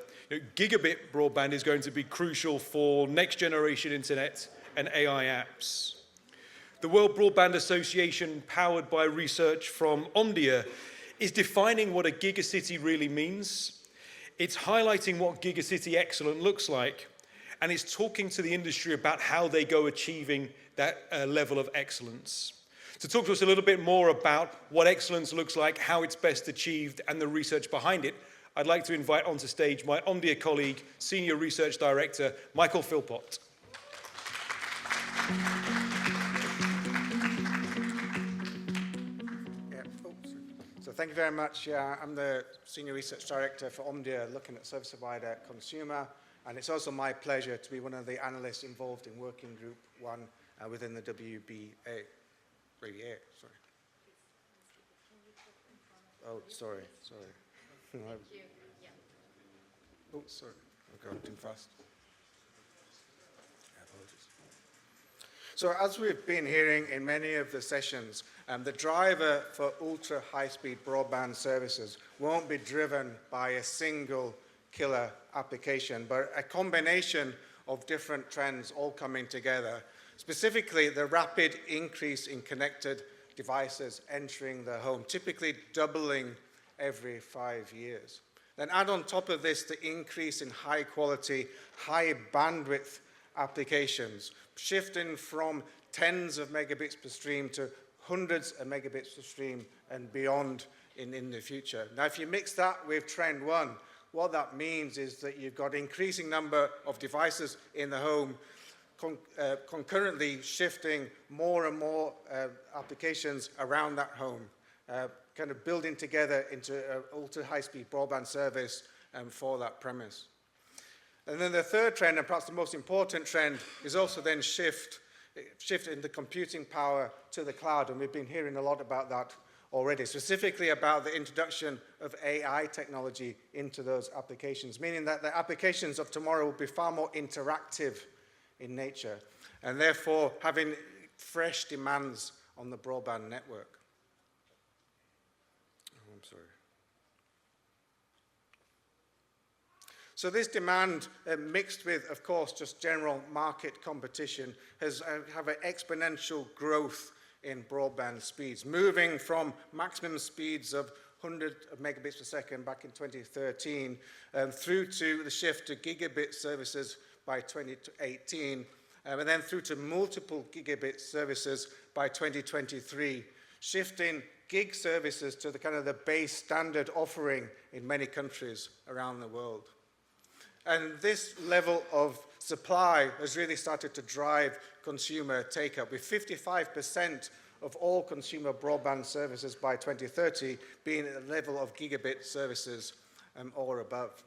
gigabit broadband is going to be crucial for next generation internet and AI apps. The World Broadband Association, powered by research from Omdia, is defining what a gigacity really means. It's highlighting what gigacity excellent looks like, and it's talking to the industry about how they go achieving that level of excellence. To talk to us a little bit more about what excellence looks like, how it's best achieved, and the research behind it, I'd like to invite onto stage my Omdia colleague, Senior Research Director, Michael Philpott. So thank you very much. I'm the Senior Research Director for Omdia, looking at service provider consumer. And it's also my pleasure to be one of the analysts involved in Working Group 1 within the WBBA. Sorry. Oh, sorry. Thank you. Yeah. Oh, sorry. I've gone too fast. Apologies. So as we've been hearing in many of the sessions, the driver for ultra-high-speed broadband services won't be driven by a single killer application, but a combination of different trends all coming together. Specifically, the rapid increase in connected devices entering the home, typically doubling every 5 years. Then add on top of this the increase in high quality, high bandwidth applications, shifting from tens of megabits per stream to hundreds of megabits per stream and beyond in the future. Now, if you mix that with trend one, what that means is that you've got increasing number of devices in the home, concurrently shifting more and more applications around that home, kind of building together into an ultra-high-speed broadband service for that premise. And then the third trend, and perhaps the most important trend, is also then shift in the computing power to the cloud, and we've been hearing a lot about that already, specifically about the introduction of AI technology into those applications, meaning that the applications of tomorrow will be far more interactive in nature, and therefore having fresh demands on the broadband network. Oh, I'm sorry. So this demand, mixed with, of course, just general market competition, has have an exponential growth in broadband speeds, moving from maximum speeds of 100 megabits per second back in 2013 through to the shift to gigabit services by 2018, and then through to multiple gigabit services by 2023, shifting gig services to the kind of the base standard offering in many countries around the world. And this level of supply has really started to drive consumer take-up, with 55% of all consumer broadband services by 2030 being at the level of gigabit services or above.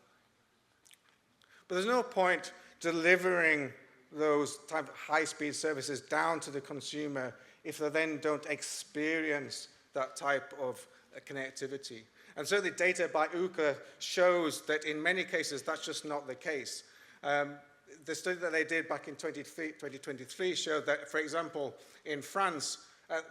But there's no point delivering those type of high-speed services down to the consumer if they then don't experience that type of connectivity. And certainly data by Ookla shows that in many cases that's just not the case. The study that they did back in 2023 showed that, for example, in France,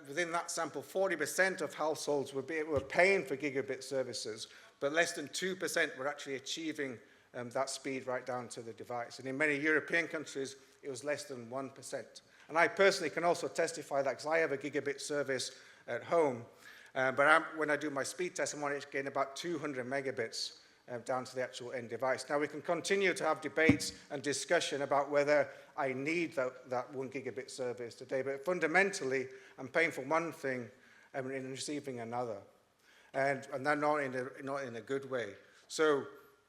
within that sample, 40% of households were paying for gigabit services, but less than 2% were actually achieving that speed right down to the device. And in many European countries, it was less than 1%. And I personally can also testify that because I have a gigabit service at home. But when I do my speed test, I'm only getting about 200 megabits down to the actual end device. Now, we can continue to have debates and discussion about whether I need that 1 gigabit service today, but fundamentally, I'm paying for one thing and receiving another. And they're not in a good way. So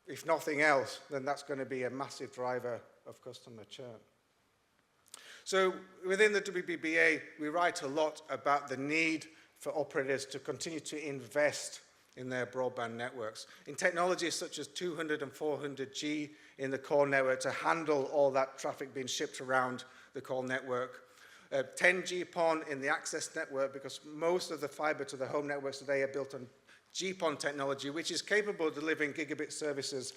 if nothing else, then that's going to be a massive driver of customer churn. So within the WBBA, we write a lot about the need for operators to continue to invest in their broadband networks, in technologies such as 200 and 400G in the core network to handle all that traffic being shipped around the core network, 10G PON in the access network, because most of the fiber to the home networks today are built on GPON technology, which is capable of delivering gigabit services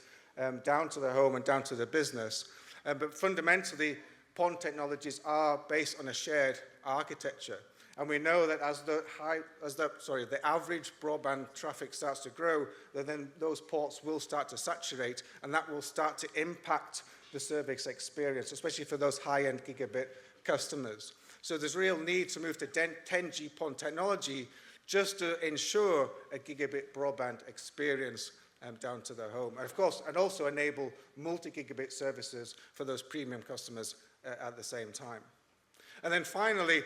down to the home and down to the business. But fundamentally, PON technologies are based on a shared architecture. And we know that as the average broadband traffic starts to grow, then those ports will start to saturate, and that will start to impact the service experience, especially for those high-end gigabit customers. So there's real need to move to 10G PON technology just to ensure a gigabit broadband experience down to the home. And of course, and also enable multi-gigabit services for those premium customers at the same time. And then finally,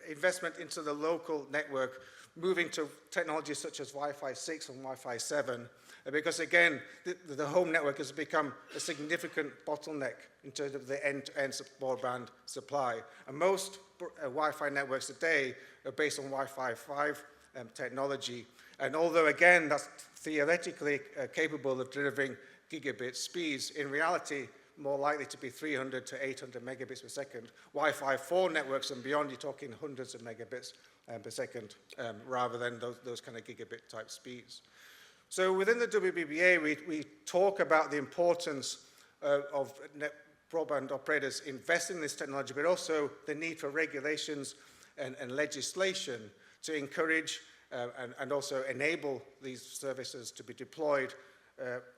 investment into the local network, moving to technologies such as Wi-Fi 6 and Wi-Fi 7, because again, the home network has become a significant bottleneck in terms of the end-to-end broadband supply. And most Wi-Fi networks today are based on Wi-Fi 5 technology. And although, again, that's theoretically capable of delivering gigabit speeds, in reality, more likely to be 300 to 800 megabits per second. Wi-Fi 4 networks and beyond, you're talking hundreds of megabits per second, rather than those kind of gigabit type speeds. So within the WBBA, we talk about the importance of broadband operators investing in this technology, but also the need for regulations and legislation to encourage and also enable these services to be deployed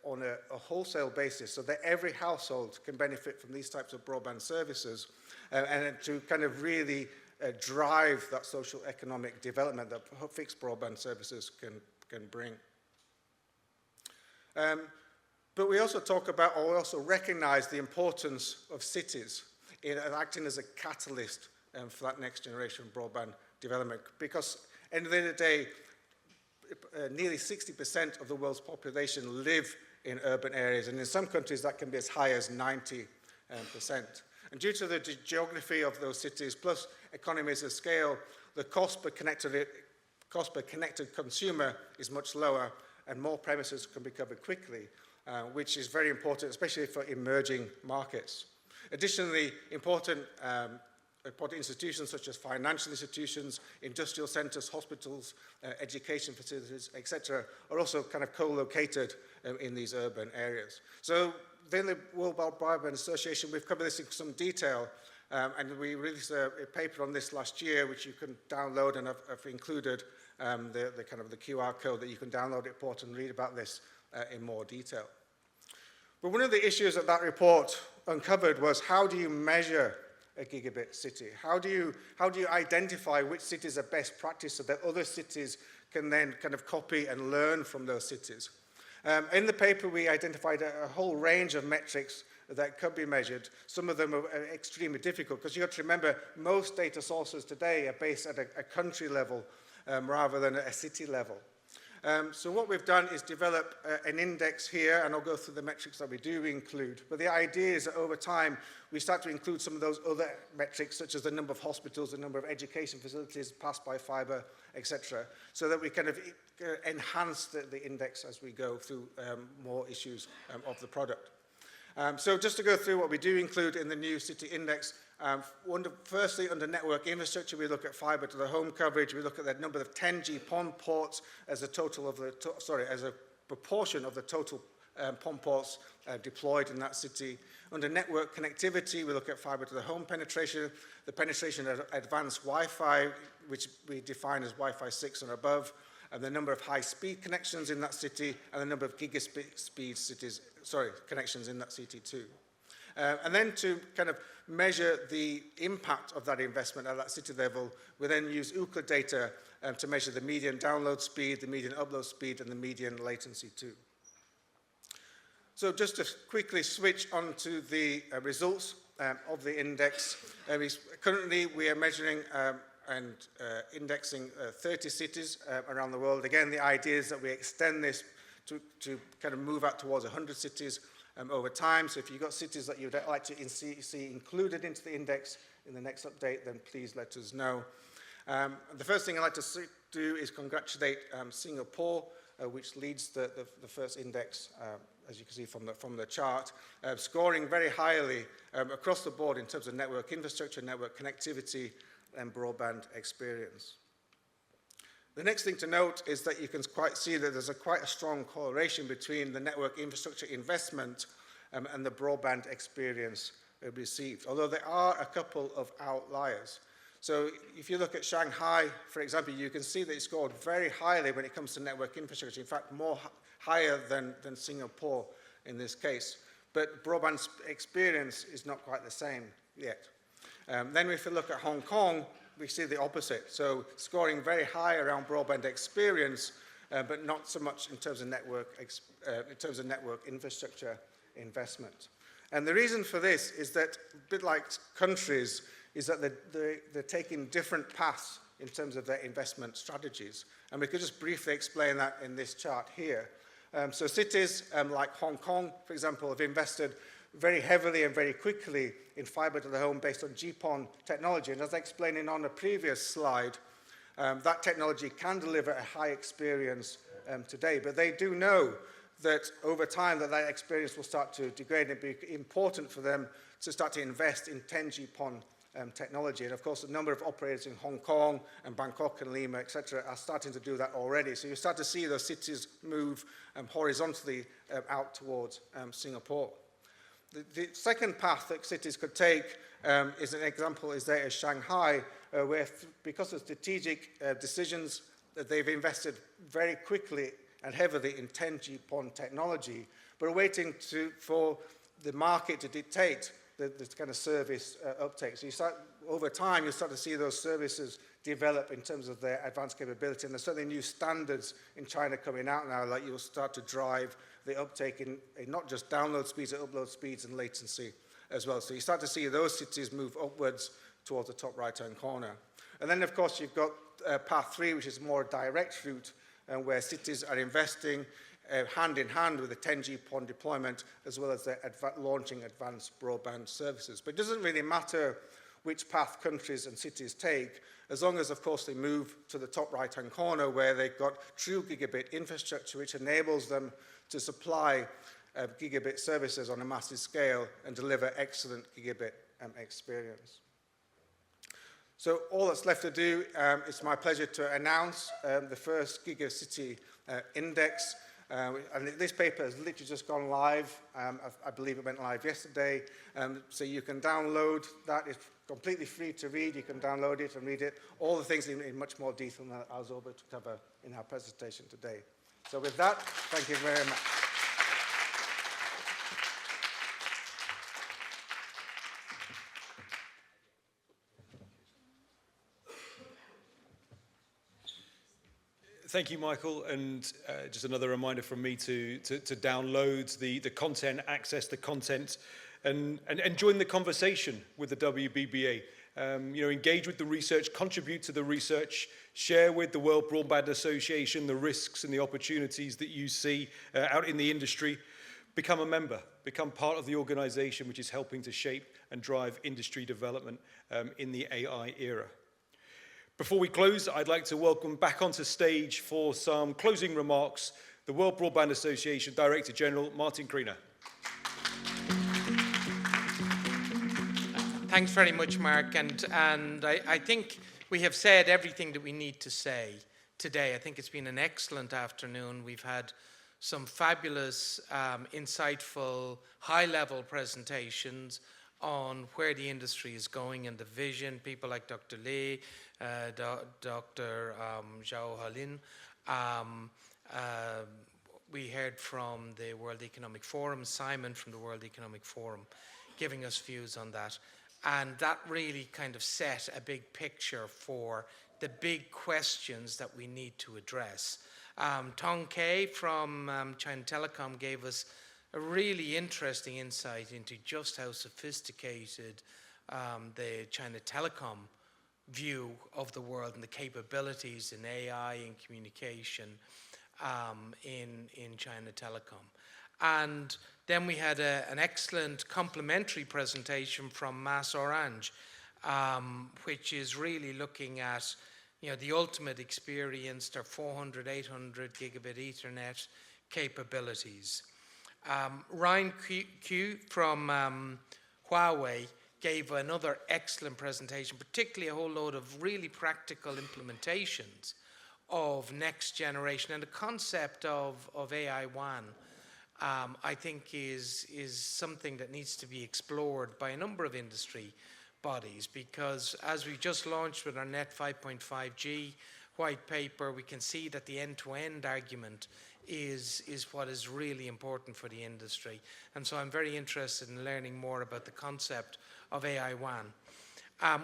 on a wholesale basis, so that every household can benefit from these types of broadband services, and to kind of really drive that social economic development that fixed broadband services can bring. But we also talk about, or we also recognize the importance of cities in acting as a catalyst for that next generation broadband development, because at the end of the day, nearly 60% of the world's population live in urban areas, and in some countries that can be as high as 90%. And due to the geography of those cities, plus economies of scale, the cost per connected consumer is much lower, and more premises can be covered quickly, which is very important, especially for emerging markets. Additionally, important institutions such as financial institutions, industrial centres, hospitals, education facilities, etc., are also kind of co-located in these urban areas. So within the World Broadband Association, we've covered this in some detail, and we released a paper on this last year, which you can download, and I've included the kind of the QR code that you can download the report and read about this in more detail. But one of the issues that report uncovered was, how do you measure a gigabit city? How do you identify which cities are best practice so that other cities can then kind of copy and learn from those cities? In the paper, we identified a whole range of metrics that could be measured. Some of them are extremely difficult, because you have to remember, most data sources today are based at a country level rather than at a city level. So what we've done is develop an index here, and I'll go through the metrics that we do include. But the idea is that over time, we start to include some of those other metrics, such as the number of hospitals, the number of education facilities passed by fiber, etc., so that we kind of enhance the index as we go through more issues of the product. So just to go through what we do include in the new city index, firstly, under network infrastructure, we look at fiber to the home coverage. We look at the number of 10G PON ports as a total of as a proportion of the total PON ports deployed in that city. Under network connectivity, we look at fiber to the home penetration, the penetration of advanced Wi-Fi, which we define as Wi-Fi 6 and above, and the number of high-speed connections in that city, and the number of gigabit connections in that city too. And then to kind of measure the impact of that investment at that city level, we then use Ookla data to measure the median download speed, the median upload speed, and the median latency too. So just to quickly switch on to the results of the index. Currently, we are measuring and indexing 30 cities around the world. Again, the idea is that we extend this to kind of move out towards 100 cities over time. So if you've got cities that you'd like to see included into the index in the next update, then please let us know. The first thing I'd like to do is congratulate Singapore, which leads the first index, as you can see from the chart, scoring very highly across the board in terms of network infrastructure, network connectivity, and broadband experience. The next thing to note is that you can quite see that there's quite a strong correlation between the network infrastructure investment and the broadband experience received, although there are a couple of outliers. So if you look at Shanghai, for example, you can see that it scored very highly when it comes to network infrastructure, in fact, higher than Singapore in this case. But broadband experience is not quite the same yet. Then if you look at Hong Kong, we see the opposite. So scoring very high around broadband experience, but not so much in terms of network infrastructure investment. And the reason for this is that, a bit like countries, is that they're taking different paths in terms of their investment strategies. And we could just briefly explain that in this chart here. So cities like Hong Kong, for example, have invested very heavily and very quickly in fiber to the home based on GPON technology. And as I explained on a previous slide, that technology can deliver a high experience today. But they do know that over time that experience will start to degrade, and it'd be important for them to start to invest in 10G-PON technology. And of course, a number of operators in Hong Kong and Bangkok and Lima, etc., are starting to do that already. So you start to see those cities move horizontally out towards Singapore. The second path that cities could take is an example is there is Shanghai, where because of strategic decisions that they've invested very quickly and heavily in 10G-PON technology, but are waiting for the market to dictate the kind of service uptake. So over time, you start to see those services develop in terms of their advanced capability. And there's certainly new standards in China coming out now, like you'll start to drive the uptake in not just download speeds, but upload speeds and latency as well. So you start to see those cities move upwards towards the top right-hand corner. And then, of course, you've got path 3, which is more a direct route, where cities are investing hand in hand with the 10G-PON deployment, as well as they're launching advanced broadband services. But it doesn't really matter which path countries and cities take, as long as, of course, they move to the top right-hand corner, where they've got true gigabit infrastructure, which enables them to supply gigabit services on a massive scale and deliver excellent gigabit experience. So all that's left to do, it's my pleasure to announce the first Gigacity Index. And this paper has literally just gone live. I believe it went live yesterday. So you can download that. It's completely free to read. You can download it and read it. All the things in much more detail than I was able to cover in our presentation today. So with that, thank you very much. Thank you, Michael, and just another reminder from me to download the content, access the content, and join the conversation with the WBBA. Engage with the research, contribute to the research, share with the World Broadband Association the risks and the opportunities that you see out in the industry. Become a member, become part of the organization which is helping to shape and drive industry development in the AI era. Before we close, I'd like to welcome back onto stage for some closing remarks the World Broadband Association Director General, Martin Kriener. Thanks very much, Mark. And I think we have said everything that we need to say today. I think it's been an excellent afternoon. We've had some fabulous, insightful, high-level presentations on where the industry is going and the vision. People like Dr. Lee, Dr. Zhao Halin. We heard from the World Economic Forum, Simon from the World Economic Forum, giving us views on that. And that really kind of set a big picture for the big questions that we need to address. Tong Kei from China Telecom gave us a really interesting insight into just how sophisticated the China Telecom view of the world and the capabilities in AI and communication. in China Telecom. And then we had an excellent complementary presentation from Mass Orange, which is really looking at the ultimate experience, their 400, 800 gigabit Ethernet capabilities. Ryan Q from Huawei gave another excellent presentation, particularly a whole load of really practical implementations of next generation. And the concept of AI WAN, I think, is something that needs to be explored by a number of industry bodies, because as we just launched with our Net 5.5G white paper, we can see that the end-to-end argument is what is really important for the industry. And so I'm very interested in learning more about the concept of AI WAN.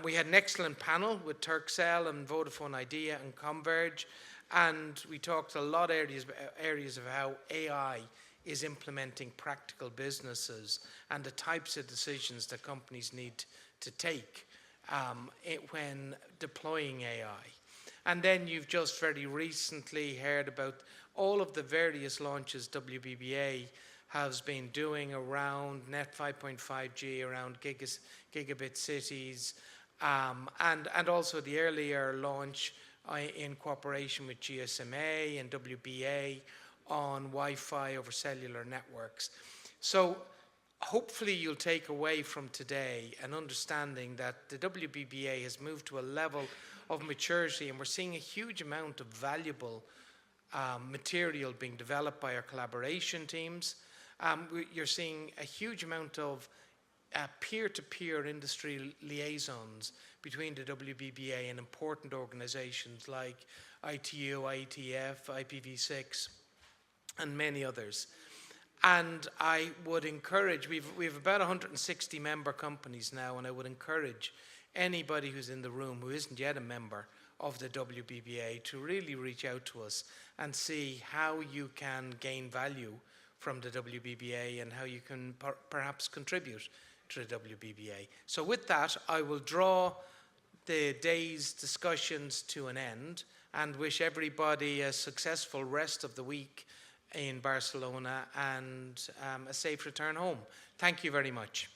We had an excellent panel with Turkcell and Vodafone Idea and Converge, and we talked a lot of areas of how AI is implementing practical businesses and the types of decisions that companies need to take when deploying AI. And then you've just very recently heard about all of the various launches WBBA has been doing around Net 5.5G, around gigabit cities, and also the earlier launch in cooperation with GSMA and WBA on Wi-Fi over cellular networks. So hopefully you'll take away from today an understanding that the WBBA has moved to a level of maturity, and we're seeing a huge amount of valuable material being developed by our collaboration teams. You're seeing a huge amount of peer-to-peer industry liaisons between the WBBA and important organizations like ITU, IETF, IPv6, and many others. And I would encourage, we've about 160 member companies now, and I would encourage anybody who's in the room who isn't yet a member of the WBBA to really reach out to us and see how you can gain value from the WBBA and how you can perhaps contribute to the WBBA. So with that, I will draw the day's discussions to an end and wish everybody a successful rest of the week in Barcelona and a safe return home. Thank you very much.